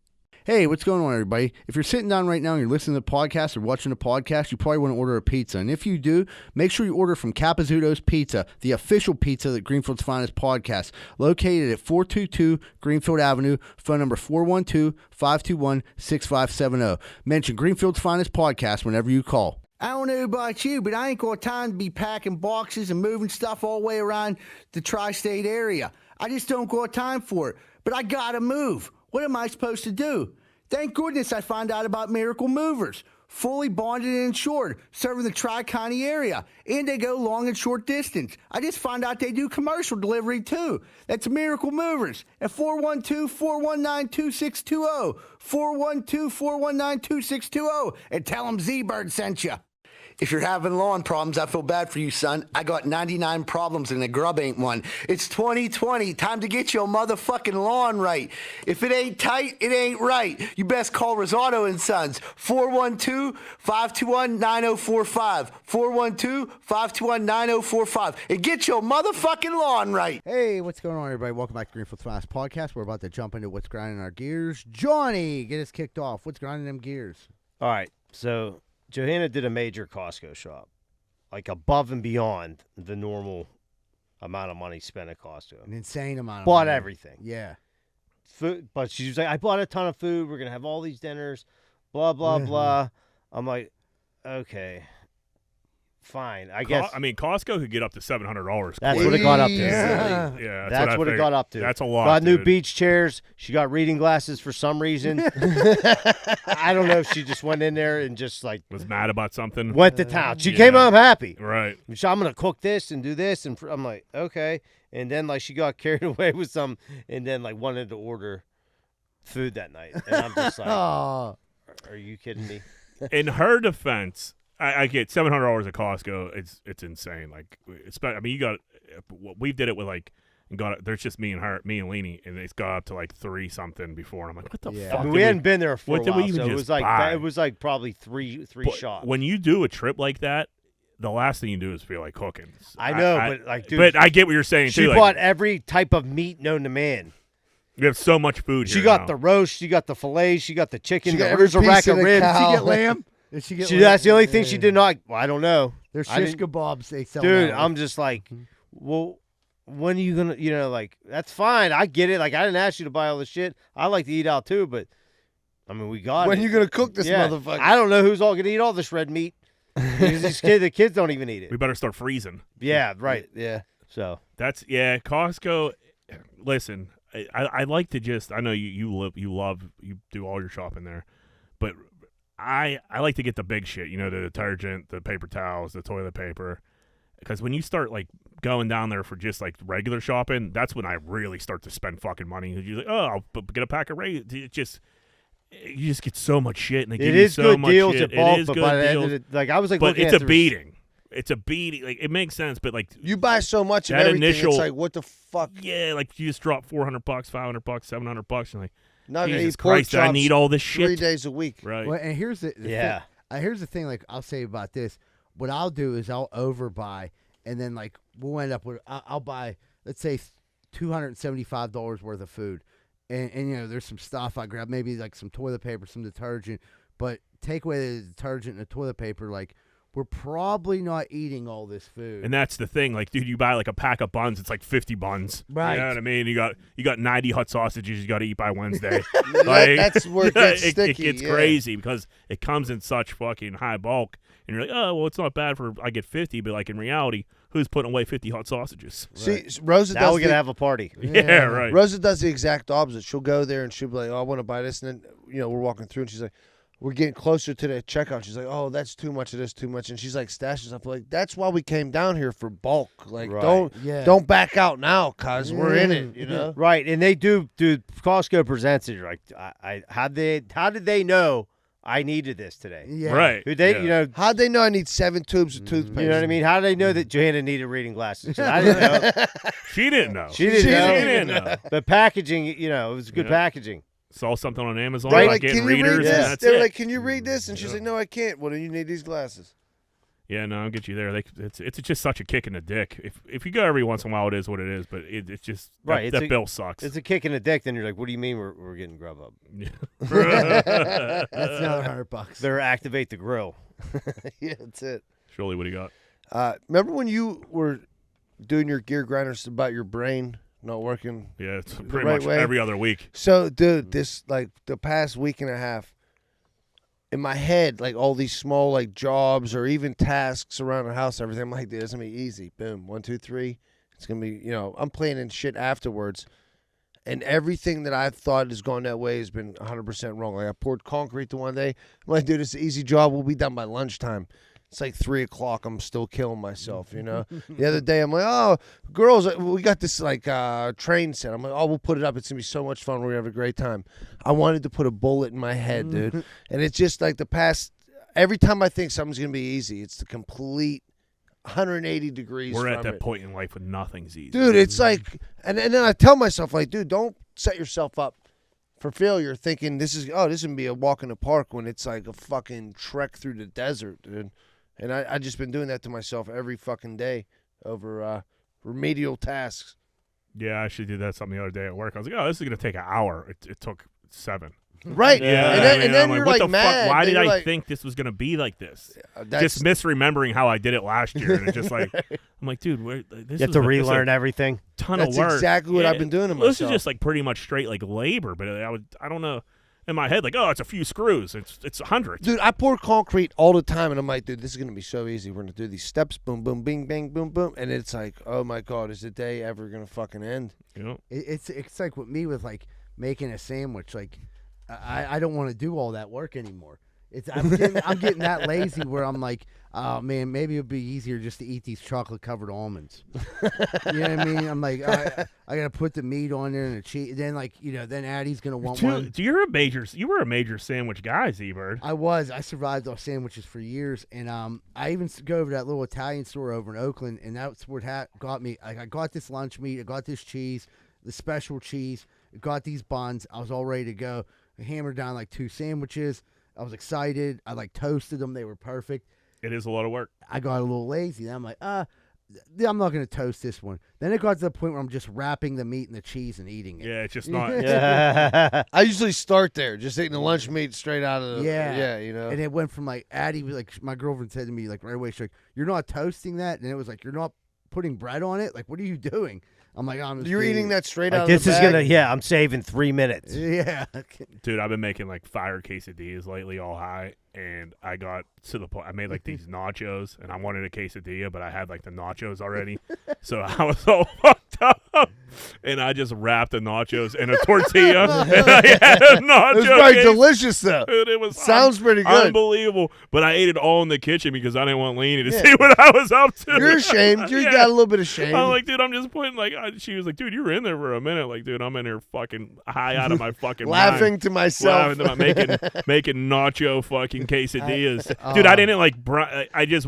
Hey, what's going on, everybody? If you're sitting down right now and you're listening to the podcast or watching the podcast, you probably want to order a pizza. And if you do, make sure you order from Capizzuto's Pizza, the official pizza of the Greenfield's Finest Podcast, located at 422 Greenfield Avenue, phone number 412-521-6570. Mention Greenfield's Finest Podcast whenever you call. I don't know about you, but I ain't got time to be packing boxes and moving stuff all the way around the tri-state area. I just don't got time for it. But I gotta move. What am I supposed to do? Thank goodness I found out about Miracle Movers. Fully bonded and insured, serving the Tri-County area. And they go long and short distance. I just found out they do commercial delivery too. That's Miracle Movers at 412-419-2620. 412-419-2620. And tell them Z-Bird sent you. If you're having lawn problems, I feel bad for you, son. I got 99 problems and the grub ain't one. It's 2020. Time to get your motherfucking lawn right. If it ain't tight, it ain't right. You best call Rosado and Sons. 412-521-9045. 412-521-9045. And get your motherfucking lawn right. Hey, what's going on, everybody? Welcome back to Greenfield's Fast Podcast. We're about to jump into what's grinding our gears. Johnny, get us kicked off. What's grinding them gears? All right, so Johanna did a major Costco shop, like above and beyond the normal amount of money spent at Costco. An insane amount of Bought money. everything. Yeah. Food, but she was like, I bought a ton of food. We're going to have all these dinners, blah, blah, blah. I'm like, okay, fine. I guess. I mean, Costco could get up to $700. That's what it got up to. Yeah. Yeah, That's what it got up to. That's a lot. Got new dude. beach chairs. She got reading glasses for some reason. I don't know if she just went in there and just like Was mad about something. went to town. She Yeah. came home happy. Right. So I'm gonna cook this and do this, and I'm like, okay. And then like she got carried away with some, and then like wanted to order food that night, and I'm just like, Oh. are you kidding me? In her defense, I get $700 at Costco. It's insane. Like, I mean, you got we did it with like. And got there's just me and Leanie, and it's got up to like 3 something before, and I'm like, what the Yeah. fuck? I mean, did we hadn't been there for what a did while, we even so just it buy? was like probably three But shots. when you do a trip like that, the last thing you do is feel like cooking. I know, but like, dude, but I get what you're saying she too. Like, bought every type of meat known to man. we have so much food She here got now. the roast, she got the fillets, she got the chicken. She got every There's a rack piece of of the ribs. cow. Did she get lamb? Did she get lamb? That's the only thing she did not. Well, I don't know, There's I shish didn't- kebabs they sell. dude. now. I'm just like, well, when are you gonna? You know, like that's fine. I get it. Like I didn't ask you to buy all this shit. I like to eat out too, but I mean, we got When it. you gonna cook this Yeah. motherfucker? I don't know who's all gonna eat all this red meat. Because the kids don't even eat We it. better start freezing. Yeah, right. Yeah. So That's Costco. Listen, I like to just. I know you do all your shopping there, but I like to get the big shit. You know, the detergent, the paper towels, the toilet paper. Because when you start like going down there for just like regular shopping, that's when I really start to spend fucking money. You're like, oh, I'll get a pack of Ray. You just get so much shit, and they give it you is so good much deals shit. at bulk, It is but good by the end deals, of the, like I was like, but looking it's at a the beating. It's a beating. Like it makes sense, but like You buy so much of That everything. initial- It's like, what the fuck? yeah, like you just drop $400, $500, $700, and like Not gonna Jesus eat pork Christ, I chops need all this 3 shit. days a week. Right. Well, and here's the Yeah. thing, here's the thing. Like I'll say about this, what I'll do is I'll overbuy, and then like we'll end up with I'll buy, let's say $275 worth of food, and you know, there's some stuff I grabbed, maybe like some toilet paper, some detergent, but take away the detergent and the toilet paper, like, we're probably not eating all this food. And that's the thing. Like, dude, you buy like a pack of buns, it's like 50 buns. Right. You know what I mean? You got 90 hot sausages you got to eat by Wednesday. That's where it gets sticky. It gets crazy because it comes in such fucking high bulk. And you're like, oh, well, it's not bad for I get 50, but like in reality, who's putting away 50 hot sausages? See, Rosa Now does we're going to have a party. Yeah, right. Rosa does the exact opposite. She'll go there and she'll be like, oh, I want to buy this. And then, you know, we're walking through and she's like, we're getting closer to the checkout. She's like, oh, that's too much of this, too much. And she's like, stashes stuff. Like, that's why we came down here for bulk. Like, Right. don't back out now, cuz we're in it, you know? Right, and they do. Dude, Costco presents it. You're like, how did they know I needed this today? Yeah. Right. Did they, Yeah. you know, How'd they know I need 7 tubes of toothpaste? you know what I mean? How did they know that Joanna needed reading glasses? 'Cause I didn't know. She didn't know. She didn't know. She didn't know. The packaging, you know, it was good Yeah. packaging. Saw something on Amazon, They're like like, getting can you read readers, this? and that's They're it. like, can you read this? And she's like, no, I can't. Well, then you need these glasses. Yeah, no, I'll get you there. It's just such a kick in the dick. If you go every once in a while, it is what it is. But it's just Right, That it's bill sucks. It's a kick in the dick. Then you're like, what do you mean we're getting Grubhub? That's another $100. They're activate the grill. Yeah, that's it. Surely, what do you got? Remember when you were doing your gear grinders about your brain not working? Yeah, it's pretty right much way. every other week. So, dude, this, like, the past week and a half, in my head, like, all these small, like, jobs or even tasks around the house, everything, I'm like, dude, it's going to be easy. Boom, 1, 2, 3. It's going to be, you know, I'm planning shit afterwards. And everything that I thought has gone that way has been 100% wrong. Like, I poured concrete the one day. I'm like, dude, it's an easy job. We'll be done by lunchtime. It's like 3 o'clock. I'm still killing myself, you know? The other day, I'm like, oh, girls, we got this, like, train set. I'm like, oh, we'll put it up. It's going to be so much fun. We're going to have a great time. I wanted to put a bullet in my head, dude. And it's just like the past, every time I think something's going to be easy, it's the complete 180 degrees We're from at that it. point in life when nothing's easy. Dude, it's like, and then I tell myself, like, dude, don't set yourself up for failure thinking this is going to be a walk in the park when it's like a fucking trek through the desert, dude. And I just been doing that to myself every fucking day over remedial tasks. Yeah, I actually did that something the other day at work. I was like, oh, this is going to take an hour. It took 7. Right. Yeah. And then I'm you're what like the mad. fuck? Why then did you're I like, think this was going to be like this? that's, Just misremembering how I did it last year. And it's just like, I'm like, dude, this You have was to this relearn a everything. ton that's of work. exactly what I've been doing to myself. This is just like pretty much straight like labor, but I don't know. In my head, like, oh, it's a few screws. It's 100. Dude, I pour concrete all the time, and I'm like, dude, this is going to be so easy. We're going to do these steps, boom, boom, bing, bang, boom, boom. And it's like, oh, my God, is the day ever going to fucking end? You know? It's like with me with like making a sandwich. Like I don't want to do all that work anymore. I'm getting that lazy where I'm like, oh man, maybe it'd be easier just to eat these chocolate covered almonds. You know what I mean? I'm like, I gotta put the meat on there and the cheese. Then like, you know, then Addie's gonna want one. You were a major sandwich guy, Z-Bird. I survived off sandwiches for years, and I even go over to that little Italian store over in Oakland, and that's what got me. Like, I got this lunch meat, I got this cheese, the special cheese, I got these buns. I was all ready to go. I hammered down like 2 sandwiches. I was excited. I like toasted them. They were perfect. It is a lot of work. I got a little lazy. Then I'm like, I'm not going to toast this one. Then it got to the point where I'm just wrapping the meat and the cheese and eating it. Yeah, it's just not. I usually start there, just eating the lunch meat straight out of the, Yeah. you know. And it went from like Addie, like my girlfriend said to me like right away, she's like, "You're not toasting that," and it was like, "You're not putting bread on it. Like, what are you doing?" I'm like, "I'm." You're eating that straight Like, out of this the is bag. going to, I'm saving 3 minutes. Yeah. Dude, I've been making like fire quesadillas lately, all high, and I got to the point. I made like these nachos, and I wanted a quesadilla, but I had like the nachos already, so I was all fucked up, and I just wrapped the nachos in a tortilla, and I had a nacho. It's very case. delicious, though. Dude, it was Sounds pretty good. unbelievable. But I ate it all in the kitchen because I didn't want Lainey to see what I was up to. You're ashamed. You Yeah. got a little bit of shame. I'm like, dude, I'm just putting like. She was like, dude, you were in there for a minute. Like, dude, I'm in there fucking high out of my fucking laughing mind. to myself. Laughing about making nacho fucking quesadillas. Dude, I didn't like. I just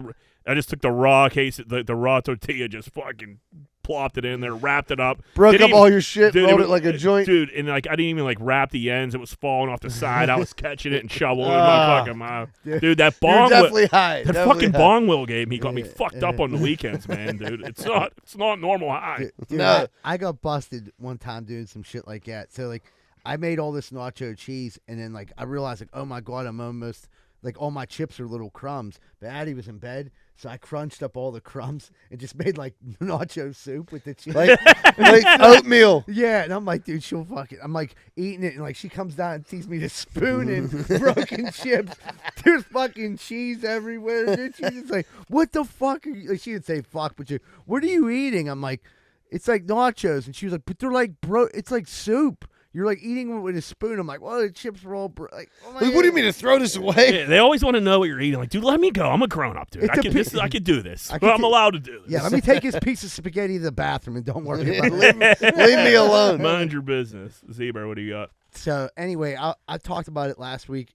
took the raw the raw tortilla, just fucking plopped it in there, wrapped it up, Broke Didn't up even- all your shit, dude, rolled was- it like a joint. dude. And like, I didn't even like wrap the ends; it was falling off the side. I was catching it and shoveling it in my fucking mouth. Dude, that You're bong, definitely high. that definitely fucking high. bong will gave me got me fucked up on the weekends, man. Dude, it's not normal high. Dude, No. I got busted one time doing some shit like that. So like, I made all this nacho cheese, and then like I realized like, oh my god, I'm almost like all my chips are little crumbs. But Addie was in bed, so I crunched up all the crumbs and just made like nacho soup with the cheese. like oatmeal. Yeah, and I'm like, dude, she'll fuck it. I'm like eating it, and like she comes down and sees me just spooning broken chips. There's fucking cheese everywhere. Dude, she's just like, what the fuck are you? Like, she didn't say fuck, but what are you eating? I'm like, it's like nachos, and she was like, but they're like it's like soup. You're like eating it with a spoon. I'm like, well, the chips were all like. Oh my Like, what do you mean to throw this away? Yeah, they always want to know what you're eating. Like, dude, let me go. I'm a grown up, dude. I can do this. I'm allowed to do this. Yeah, let me take his piece of spaghetti to the bathroom and don't worry about leave it. me alone. Mind your business. Zebra, what do you got? So anyway, I talked about it last week.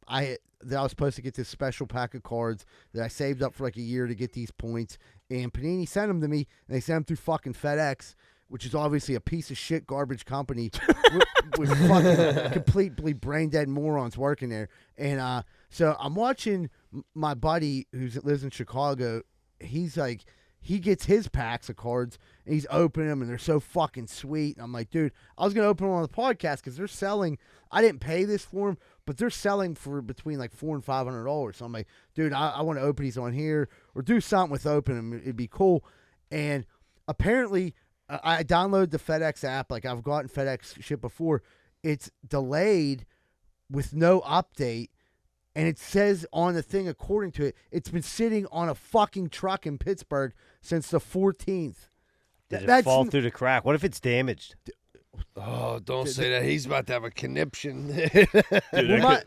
I was supposed to get this special pack of cards that I saved up for like a year to get these points, and Panini sent them to me, and they sent them through fucking FedEx, which is obviously a piece of shit garbage company with fucking completely brain dead morons working there. And so I'm watching my buddy who lives in Chicago. He's like, he gets his packs of cards and he's opening them and they're so fucking sweet. And I'm like, dude, I was going to open them on the podcast because they're selling. I didn't pay this for them, but they're selling for between like $400 and $500. So I'm like, dude, I want to open these on here or do something with open them. It'd be cool. And apparently, I downloaded the FedEx app. Like, I've gotten FedEx shit before. It's delayed with no update, and it says on the thing, according to it, it's been sitting on a fucking truck in Pittsburgh since the 14th. Did it fall through the crack? What if it's damaged? Oh, don't say that. He's about to have a conniption. Dude,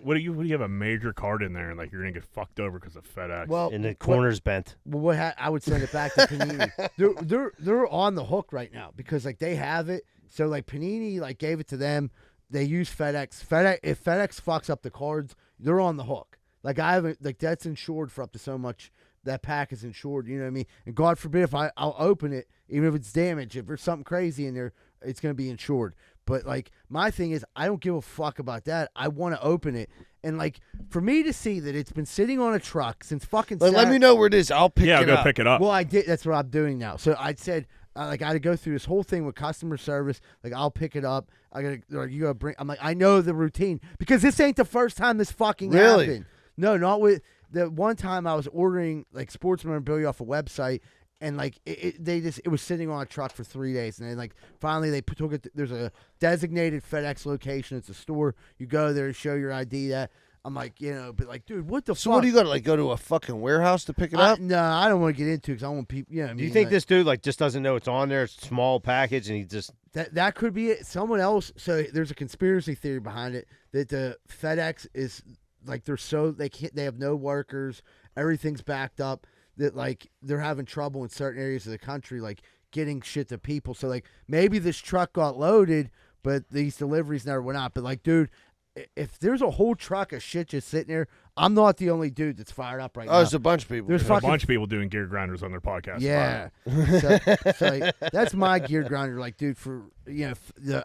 what do you have a major card in there and like you're gonna get fucked over because of FedEx? Well, And the corner's bent. Well, I would send it back to Panini. They're on the hook right now because like they have it. So like Panini like gave it to them. They use FedEx. If FedEx fucks up the cards, they're on the hook. Like I haven't like that's insured for up to so much. That pack is insured. You know what I mean? And God forbid if I'll open it, even if it's damaged, if there's something crazy in there, it's gonna be insured. But like my thing is, I don't give a fuck about that. I want to open it, and like for me to see that it's been sitting on a truck since fucking. Like, let me know where it is. I'll pick it up. Yeah, go pick it up. Well, I did. That's what I'm doing now. So I said, like, I had to go through this whole thing with customer service. Like, I'll pick it up. You gotta bring. I'm like, I know the routine because this ain't the first time this fucking happened. No, not with the one time I was ordering like sports memorabilia off a website. And like it was sitting on a truck for 3 days, and then like finally they took it. There's a designated FedEx location. It's a store. You go there, show your ID. That I'm like, but like, dude, what the fuck? So what do you got to like go to a fucking warehouse to pick it up? No, I don't want to get into it because I want people. Do you think this dude like just doesn't know it's on there? It's a small package, and he just that could be it. Someone else. So there's a conspiracy theory behind it that the FedEx is like they have no workers. Everything's backed up. That like they're having trouble in certain areas of the country, like getting shit to people. So like maybe this truck got loaded, but these deliveries never went out. But like, dude, if there's a whole truck of shit just sitting there, I'm not the only dude that's fired up right now. Oh, there's a bunch of people. There's a bunch of people doing gear grinders on their podcast. Yeah, so like, that's my gear grinder. Like, dude,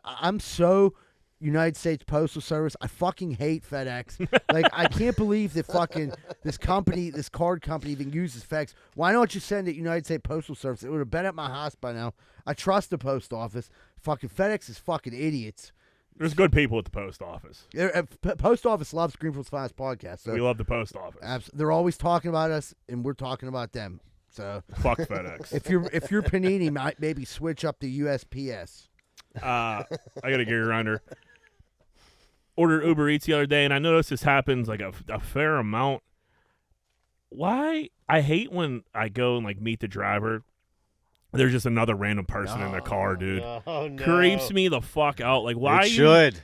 I'm so. United States Postal Service. I fucking hate FedEx. Like, I can't believe that fucking this card company even uses FedEx. Why don't you send it United States Postal Service? It would have been at my house by now. I trust the post office. Fucking FedEx is fucking idiots. There's good people at the post office. Post office loves Greenfield's Finest podcast. So we love the post office. They're always talking about us, and we're talking about them. So fuck FedEx. If you're Panini, might maybe switch up to USPS. I got a gear grinder. Ordered Uber Eats the other day, and I noticed this happens like a fair amount. Why? I hate when I go and like meet the driver. There's just another random person in the car, dude. Oh, no. Creeps me the fuck out. Like, why?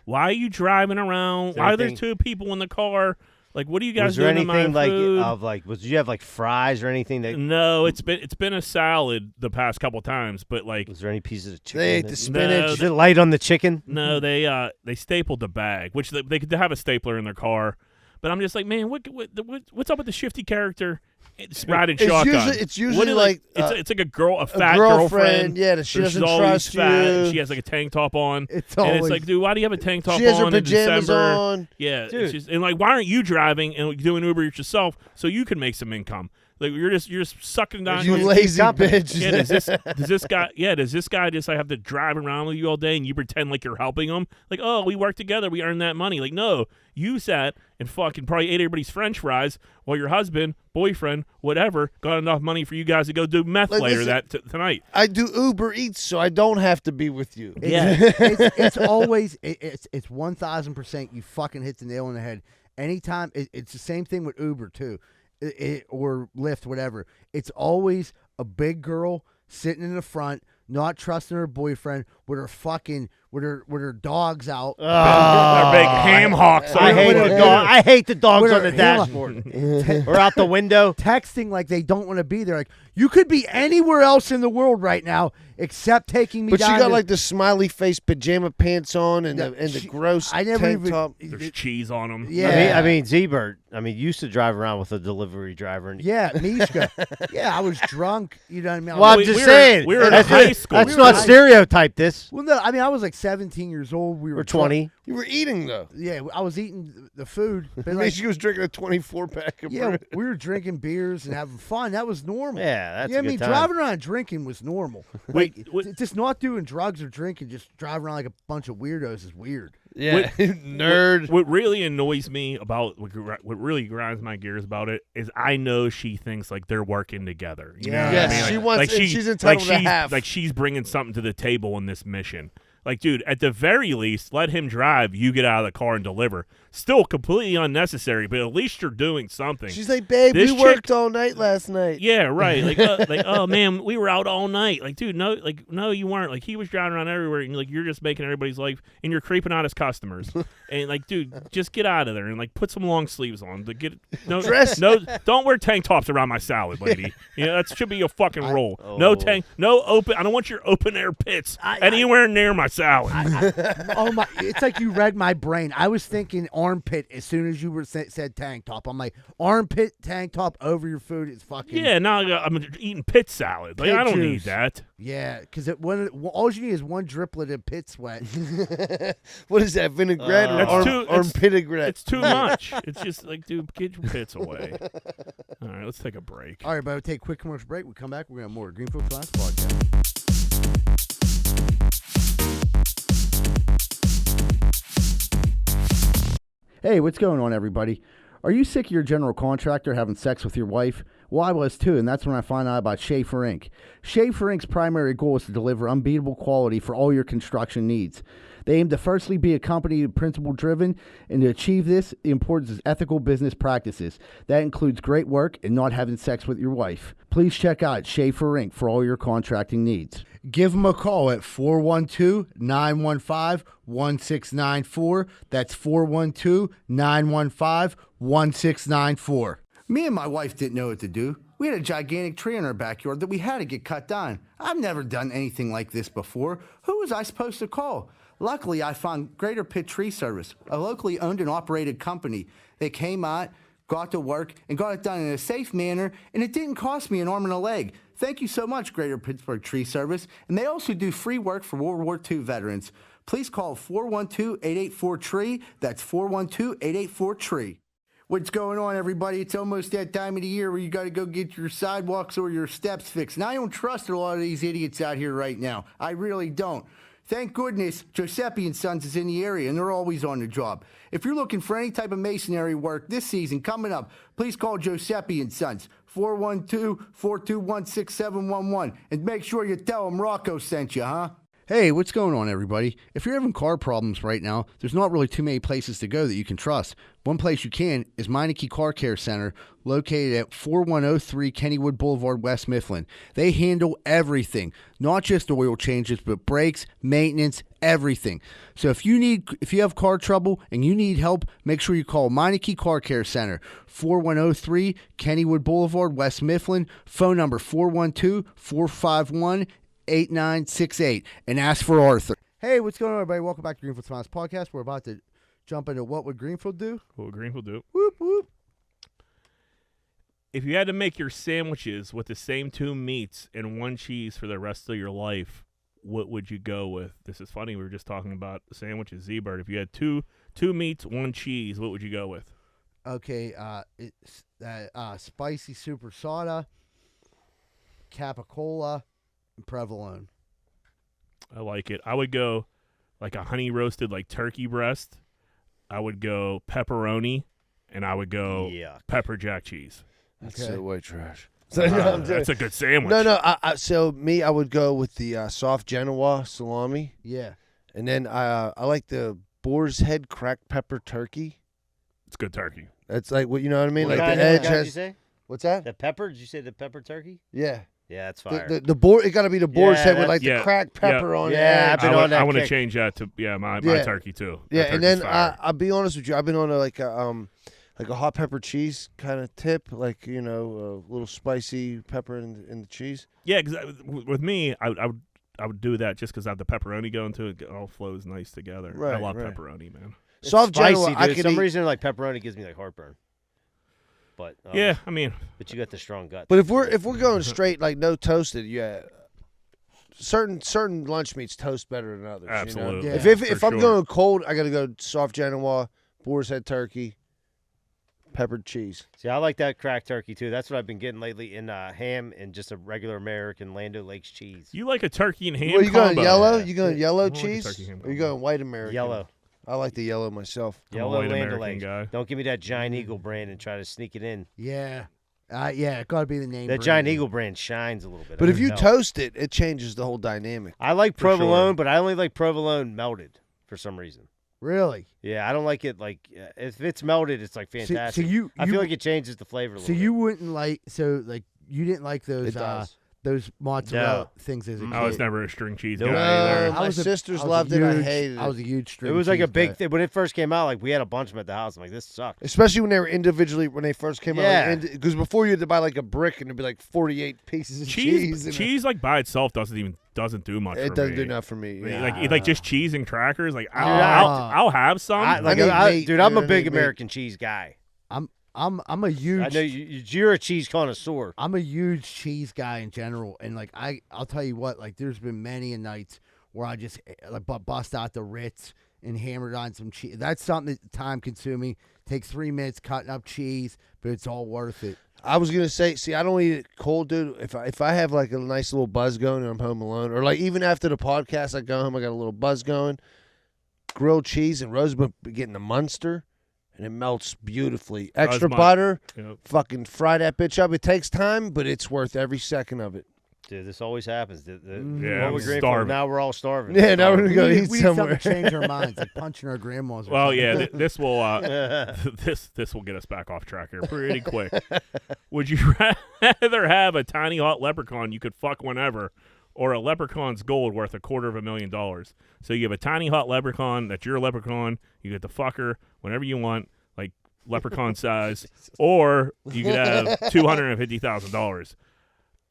Why are you driving around? Why are there two people in the car? Like, what are you guys doing to my food? Did you have like fries or anything? No, it's been a salad the past couple times, but like, was there any pieces of chicken? They ate the spinach. Is it light on the chicken? No, they stapled the bag, which they could have a stapler in their car, but I'm just like, man, what's up with the shifty character? It's riding shotgun. It's usually like it's like a fat girlfriend. Yeah, that she doesn't trust you. And she has like a tank top on. It's like, dude, why do you have a tank top on? She has her in pajamas December? on. Yeah, and like, why aren't you driving and doing Uber Eats yourself so you can make some income? Like you're just sucking down. You like, lazy company. bitch. yeah, does this guy just have to drive around with you all day and you pretend like you're helping him? Like, oh, we work together, we earn that money. Like, no, you sat and fucking probably ate everybody's French fries while your husband, boyfriend, whatever, got enough money for you guys to go do meth Like, later listen, tonight. I do Uber Eats, so I don't have to be with you. It's always it's 1,000%. You fucking hit the nail on the head. Anytime it's the same thing with Uber too, or Lyft, whatever. It's always a big girl sitting in the front, not trusting her boyfriend, with her dogs out. They're big ham hocks. I hate the dog. I hate the dogs With on her- the dashboard or out the window. Texting like they don't want to be there. Like, you could be anywhere else in the world right now except taking me But down she got to- like the smiley face pajama pants on and Yeah, the she- gross I never tank even. top. There's cheese on them. Yeah. I mean, Z-Bird. I mean, used to drive around with a delivery driver. And Yeah, Mishka. Yeah, I was drunk. You know what I mean? I well, I'm was- just we were- saying. we were in that's high school. That's We were not in high- stereotype. This well, no, I mean, I was like 17 years old. We were or 20. You were eating though. Yeah, I was eating the food. But I mean, like, she was drinking a 24-pack of yeah, bread. we were drinking beers and having fun. That was normal. Yeah, that's yeah. I a good mean, time. driving around drinking was normal. Wait, Like, wait. just not doing drugs or drinking, just driving around like a bunch of weirdos is weird. Yeah, nerd. What really annoys me about what really grinds my gears about it is I know she thinks like they're working together. You know what Yes, I mean? she Like, wants- like and she's entitled to she's, half. Like she's bringing something to the table in this mission. Like, dude, at the very least, let him drive. You get out of the car and deliver. Still completely unnecessary, but at least you're doing something. She's like, babe, This we chick- worked all night last night. Yeah, right. Like, oh man, we were out all night. Like, dude, no, you weren't. Like, he was driving around everywhere, and like, you're just making everybody's life, and you're creeping out his customers. And like, dude, just get out of there and like put some long sleeves on. To get Dress- don't wear tank tops around my salad, lady. You know, that should be a fucking rule. Oh. No open. I don't want your open air pits anywhere near my salad. Oh my! It's like you read my brain. I was thinking armpit as soon as you were said tank top. I'm like, armpit tank top over your food is fucking. Yeah, now I'm eating pit salad. Like, Pig I don't need juice. that. Yeah, because all you need is one driplet of pit sweat. What is that, vinaigrette or That's too- armpitigrette? It's too much. It's just like, dude, get your pits away. All right, let's take a break. All right, but we'll take a quick commercial break. We come back. We're gonna have more Greenfield Class Podcast. Hey, what's going on, everybody? Are you sick of your general contractor having sex with your wife? Well, I was too, and that's when I found out about Schaefer Inc. Schaefer Inc.'s primary goal is to deliver unbeatable quality for all your construction needs. They aim to firstly be a company principle-driven, and to achieve this, the importance is ethical business practices. That includes great work and not having sex with your wife. Please check out Schaefer Inc. for all your contracting needs. Give them a call at 412-915-1694. That's 412-915-1694. Me and my wife didn't know what to do. We had a gigantic tree in our backyard that we had to get cut down. I've never done anything like this before. Who was I supposed to call? Luckily, I found Greater Pitt Tree Service, a locally owned and operated company. They came out, got to work, and got it done in a safe manner, and it didn't cost me an arm and a leg. Thank you so much, Greater Pittsburgh Tree Service. And they also do free work for World War II veterans. Please call 412-884-TREE. That's 412-884-TREE. What's going on, everybody? It's almost that time of the year where you got to go get your sidewalks or your steps fixed. And I don't trust a lot of these idiots out here right now. I really don't. Thank goodness Giuseppe & Sons is in the area, and they're always on the job. If you're looking for any type of masonry work this season coming up, please call Giuseppe & Sons, 412-421-6711, and make sure you tell them Rocco sent you, huh? Hey, what's going on, everybody? If you're having car problems right now, there's not really too many places to go that you can trust. One place you can is Meineke Car Care Center, located at 4103 Kennywood Boulevard, West Mifflin. They handle everything, not just oil changes, but brakes, maintenance, everything. So if you have car trouble and you need help, make sure you call Meineke Car Care Center, 4103 Kennywood Boulevard, West Mifflin. Phone number 412-451-8968, and ask for Arthur. Hey, what's going on, everybody? Welcome back to Greenfield Smiles Podcast. We're about to jump into What Would Greenfield Do? What would Greenfield do? Whoop, whoop. If you had to make your sandwiches with the same two meats and one cheese for the rest of your life, what would you go with? This is funny. We were just talking about sandwiches, Z-Bird. If you had two meats, one cheese, what would you go with? Okay, it's spicy super soda, Capicola, and provolone. I like it. I would go like a honey roasted like turkey breast. I would go pepperoni, and I would go Yuck. pepper jack cheese. That's Okay. so white trash. So, no, I'm That's a good sandwich. No. So me, I would go with the soft Genoa salami, Yeah. and then I like the boar's head cracked pepper turkey. It's good turkey. That's like what you know what I mean. What Like kind the of- edge what kind did you has. say? What's that? The pepper? Did you say the pepper turkey? Yeah. Yeah, that's fire. The board. It got to be the boar's Yeah, head with like yeah, the cracked pepper on Yeah, it. I've been on that I want to kick. change that to my Yeah. turkey too. Yeah, That and then turkey's fire. I'll be honest with you. I've been on like a hot pepper cheese kind of tip, like a little spicy pepper in the cheese. Yeah, because with me, I would do that just because I have the pepperoni going to it. It all flows nice together. I Right, love right. pepperoni, man. It's Soft spicy, Genoa, dude. I could some eat. reason like pepperoni gives me like heartburn. But Yeah, I mean, but you got the strong gut. But if we're going straight, like no toasted, yeah. Certain lunch meats toast better than others. absolutely. You know? Yeah, If for I'm sure. going cold, I got to go soft Genoa, boar's head turkey, peppered cheese. See, I like that cracked turkey too. That's what I've been getting lately in ham and just a regular American Land O'Lakes cheese. You like a turkey and ham Well, you going combo. yellow? Yeah. You going Yeah, yellow I like a cheese? turkey ham Or you combo. going white American? Yellow. I like the yellow myself. I'm a Yellow white Land American O'Lakes. guy. Don't give me that Giant Eagle brand and try to sneak it in. Yeah. Yeah, it got to be the name. That brand. Giant Eagle brand shines a little bit. But I if you can tell. toast it, it changes the whole dynamic. I like For sure. provolone, but I only like provolone melted for some reason. Really? Yeah, I don't like it like if it's melted, it's like So fantastic. you I feel like it changes the flavor a so little you wouldn't like you didn't like It those does. those mozzarella No. things as a kid. I was never a string cheese Nope. guy No, either. my sisters loved it. I hated it. I was a huge bit. string It was like a cheese big guy. thing when it first came out. Like we had a bunch of them at the house. I'm like, this sucks. Especially when they were individually when they first came Yeah. out. Because before you had to buy like a brick and it'd be like 48 pieces of cheese. in it. Cheese like by itself doesn't do much. It for doesn't me. do enough for me. Yeah. Like just cheese and crackers. Like I- I'll have some. I, like, need I- meat, dude, I'm a dude. I big need meat. American cheese guy. I'm a huge I know you're a cheese connoisseur. I'm a huge cheese guy in general, and like I'll tell you what, like there's been many a nights where I just like bust out the Ritz and hammered on some cheese. That's something that's time consuming. Takes 3 minutes cutting up cheese, but it's all worth it. I was gonna say, see, I don't eat it cold, dude. If I have like a nice little buzz going and I'm home alone, or like even after the podcast, I go home, I got a little buzz going. Grilled cheese and Rose been getting the Munster, and it melts beautifully. Extra my- butter, Yep. fucking fry that bitch up. It takes time, but it's worth every second of it. Dude, this always happens. Yeah, What I'm we're grateful, starving. now we're all starving. Yeah, now we're gonna go we eat need somewhere. something to change our minds, like punching our grandmas. Or Well, something. yeah, this will this will get us back off track here pretty quick. Would you rather have a tiny hot leprechaun you could fuck whenever, or a leprechaun's gold worth $250,000? So you have a tiny hot leprechaun that's your leprechaun. You get to fuck her whenever you want, like leprechaun size, or you could have $250,000.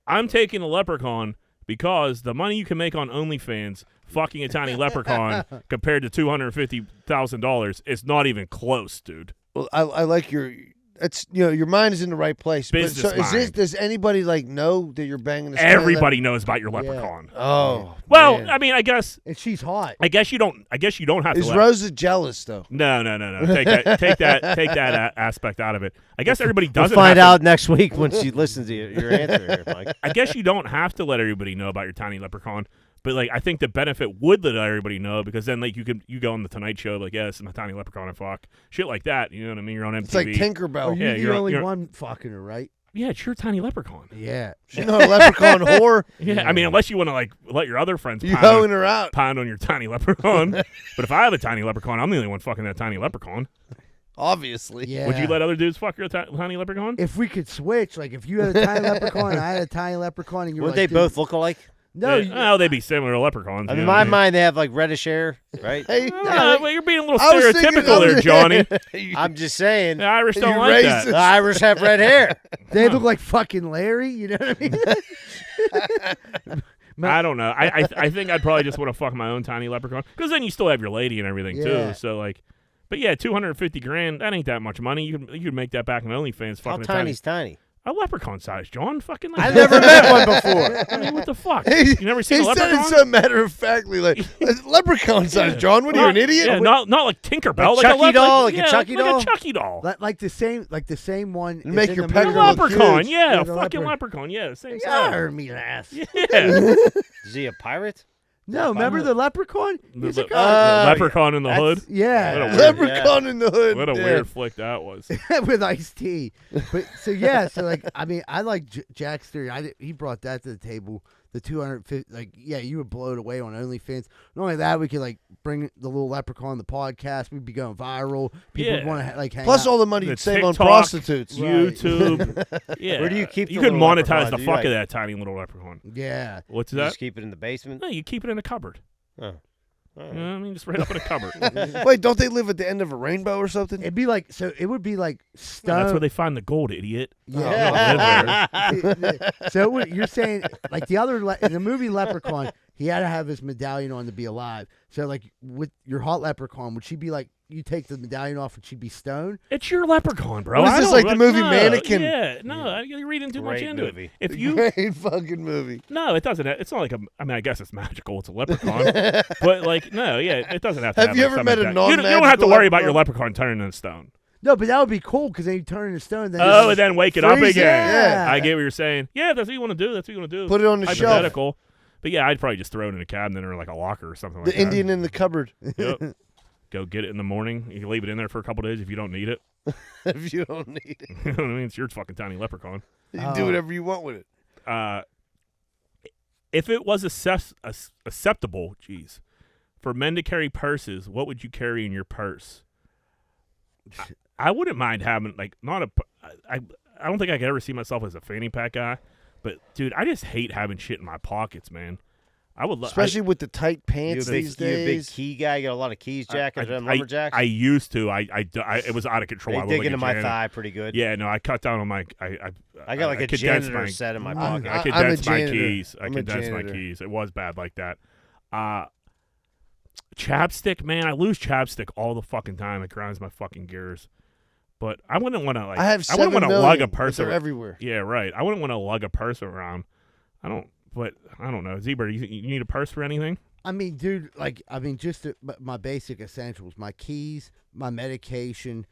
I'm taking the leprechaun because the money you can make on OnlyFans fucking a tiny leprechaun compared to $250,000 is not even close, dude. Well, I like your. It's your mind is in the right place. Business but so is this? mind. Does anybody like know that you're banging this? tiny Everybody knows about your leprechaun. Oh, Well, man. I mean, I guess and she's hot. you don't have to. Is Rosa jealous though? No. Take that aspect out of it. I guess everybody We'll doesn't find have out next week when she listens to your answer here, Mike. To, I guess you don't have to let everybody know about your tiny leprechaun. But like, I think the benefit would let everybody know, because then like you go on the Tonight Show, like, yeah, this is my tiny leprechaun, and fuck shit like that. You know what I mean? You're on MTV. It's like Oh, Tinkerbell. you, Yeah, you're you're- only you're- one fucking her, right? Yeah, it's your tiny leprechaun. Yeah. She's not a leprechaun whore. Yeah, I mean, unless you want to like let your other friends You hoeing her out. pound on your tiny leprechaun. But if I have a tiny leprechaun, I'm the only one fucking that tiny leprechaun. Obviously. Yeah. Would you let other dudes fuck your tiny leprechaun? If we could switch, like if you had a tiny leprechaun and I had a tiny leprechaun, and you were Wouldn't like, they dude, both look alike? No, Yeah, they'd be similar to leprechauns. I mean, you in know my what I mean? mind, they have like reddish hair, right? Hey, Well, you're being a little I was thinking- stereotypical there, Johnny. I'm just saying, The Irish don't You like racist. the that. Irish have red hair. they look like fucking Larry. You know what I mean? I don't know. I think I'd probably just want to fuck my own tiny leprechaun, because then you still have your lady and everything Yeah. too. So like, but yeah, $250,000, that ain't that much money. You could make that back in OnlyFans. How Fucking a tiny's tiny? A leprechaun size, John. Fucking. Like, I never met one before. I mean, what the fuck? He- You never seen He a said leprechaun? it so matter of factly, like leprechaun size. John, what are you, an idiot? Yeah, not like Tinkerbell, Like like Chucky a doll, like a yeah, Chucky like doll? a Chucky doll. Like the same one. And make is in your the pecker movie. A look leprechaun, huge. yeah, Yeah, a the fucking leprechaun. leprechaun, yeah, same Yeah, size. heard me ass. Yeah. Is he a pirate? No, remember the leprechaun? He's a The guy. leprechaun in the hood. Yeah, What a weird- Leprechaun in the hood. What a yeah. weird flick that was. with Ice-T. But so yeah, so like I mean, I like Jack's theory. He brought that to the table. The 250, like yeah, you would blow it away on OnlyFans. Not only that, we could like bring the little leprechaun on the podcast. We'd be going viral. People would Yeah. want to like hang Plus out. all the money The you'd save on TikTok, prostitutes. Right. YouTube. Yeah. Where do you keep You the could little monetize leprechaun? the Do you, fuck like- of that tiny little leprechaun. Yeah. What's You that? just keep it in the basement? No, you keep it in a cupboard. Oh. All You right. know what I mean? Just right up in a cupboard. Wait, don't they live at the end of a rainbow or something? It'd be like so. It would be like stone. That's where they find the gold, idiot. Yeah. So you're saying like the other in the movie Leprechaun, he had to have his medallion on to be alive. So like with your hot leprechaun, would she be like you take the medallion off and she'd be stoned? It's your leprechaun, bro. What is I this, don't- like the movie no, Mannequin? Yeah, no, you're reading too much Great into movie. it. If you Great fucking movie. no, it doesn't. It's not like a. I mean, I guess it's magical. It's a leprechaun, but like no, yeah, it doesn't have to. Have you like ever something met like a that. You don't have to non-magical worry about your leprechaun? leprechaun turning into stone. No, but that would be cool because then you turn into stone. Then Oh, it's- and then wake it up freeze it, again. yeah. I get what you're saying. Yeah, that's what you want to do. That's what you want to do. Put it on the shelf. Hypothetical. But yeah, I'd probably just throw it in a cabinet or like a locker or something like The that. Indian in the cupboard. Yep. Go get it in the morning. You can leave it in there for a couple days if you don't need it. If you don't need it, You know what I mean? It's your fucking tiny leprechaun. you can do whatever you want with it. If it was acceptable, for men to carry purses, what would you carry in your purse? I wouldn't mind having I don't think I could ever see myself as a fanny pack guy, but dude, I just hate having shit in my pockets, man. I would Especially with the tight You pants a big, these you a big days. key guy? You got a lot of keys, jackets, and lumberjacks? I used to. It was out of control. They I looked dig like into a my janitor. thigh pretty good. Yeah, no, I cut down on my. I got like a condensed janitor my- set in my I'm- pocket. I I'm a condensed my janitor. keys. I I'm a condensed my janitor. keys. It was bad like that. Chapstick, man, I lose chapstick all the fucking time. It grinds my fucking gears. But I wouldn't want to I have I wouldn't 7 want to million, lug a but purse. they're around. everywhere. Yeah, right. I wouldn't want to lug a purse around. I don't know. Zebra, you need a purse for anything? I mean, dude, just my basic essentials: my keys, my medication,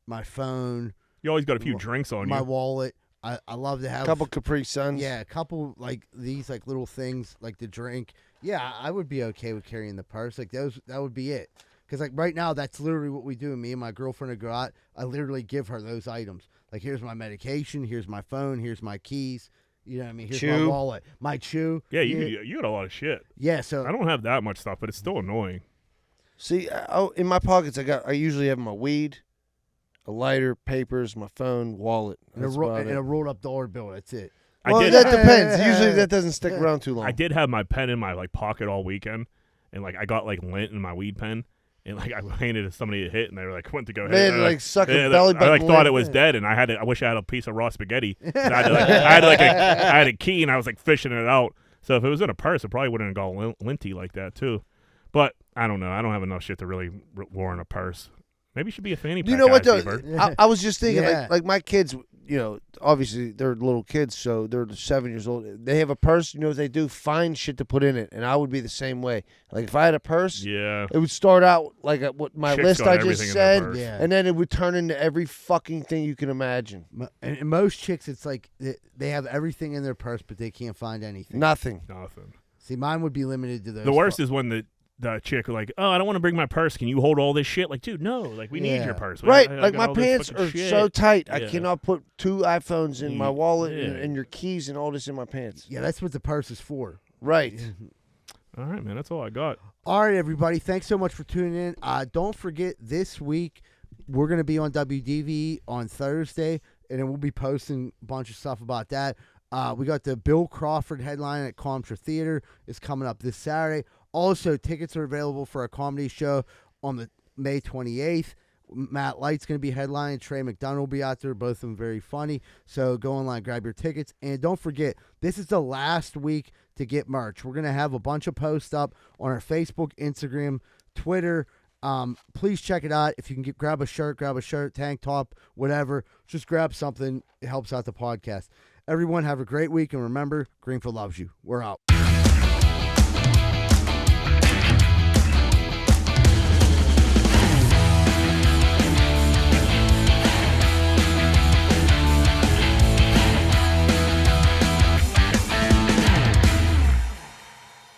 my phone, You always got a few drinks on my you. wallet. I love to have Couple Capri Suns. Yeah, a couple like these like little things like the drink. Yeah, I would be okay with carrying the purse. Like that would be it. Because like right now, that's literally what we do. Me and my girlfriend would go out. I literally give her those items. Like here's my medication, here's my phone, here's my keys. You know what I mean? Here's my Chew. wallet, my chew. Yeah, you got a lot of shit. Yeah, so I don't have that much stuff, but it's still annoying. See, in my pockets, I usually have my weed, a lighter, papers, my phone, wallet. and a, That's ro- about and it. a rolled up dollar bill. That's it. Well, I did. that depends. Usually, that doesn't stick around too long. I did have my pen in my pocket all weekend, and I got lint in my weed pen, and I handed it to somebody to hit, and they were went to go hit. Man, and like suck a yeah, belly I button. thought lint. it was dead, and I wish I had a piece of raw spaghetti. So I had a key, and I was fishing it out. So if it was in a purse, it probably wouldn't have gone linty like that too. But I don't know. I don't have enough shit to really war in a purse. Maybe you should be a fanny pack. You know what guy, though? Seabird. I was just thinking, Yeah. like my kids. Obviously they're little kids, so they're 7 years old. They have a purse. You know what they do? Find shit to put in it, and I would be the same way. Like if I had a purse, Yeah. it would start out like what my Chicks list got I everything just in their said, purse. Yeah. and then it would turn into every fucking thing you can imagine. And most chicks, it's like they have everything in their purse, but they can't find anything. Nothing. Nothing. See, mine would be limited to those. The worst is when the chick oh, I don't want to bring my purse. Can you hold all this shit? Like, dude, no. Like, we need Yeah. your purse. Right, I like got my all this pants fucking are shit. so tight. I Yeah. cannot put 2 iPhones in my wallet Yeah. and your keys and all this in my pants. Yeah, that's what the purse is for. Right. All right, man. That's all I got. All right, everybody. Thanks so much for tuning in. Don't forget, this week, we're going to be on WDV on Thursday, and then we'll be posting a bunch of stuff about that. We got the Bill Crawford headline at Comtra Theater. It's coming up this Saturday. Also, tickets are available for a comedy show on the May 28th. Matt Light's going to be headlining. Trey McDonough will be out there. Both of them very funny. So go online, grab your tickets. And don't forget, this is the last week to get merch. We're going to have a bunch of posts up on our Facebook, Instagram, Twitter, Please check it out. If you can grab a shirt, tank top, whatever. Just grab something. It helps out the podcast. Everyone have a great week, and remember, Greenfield loves you. We're out.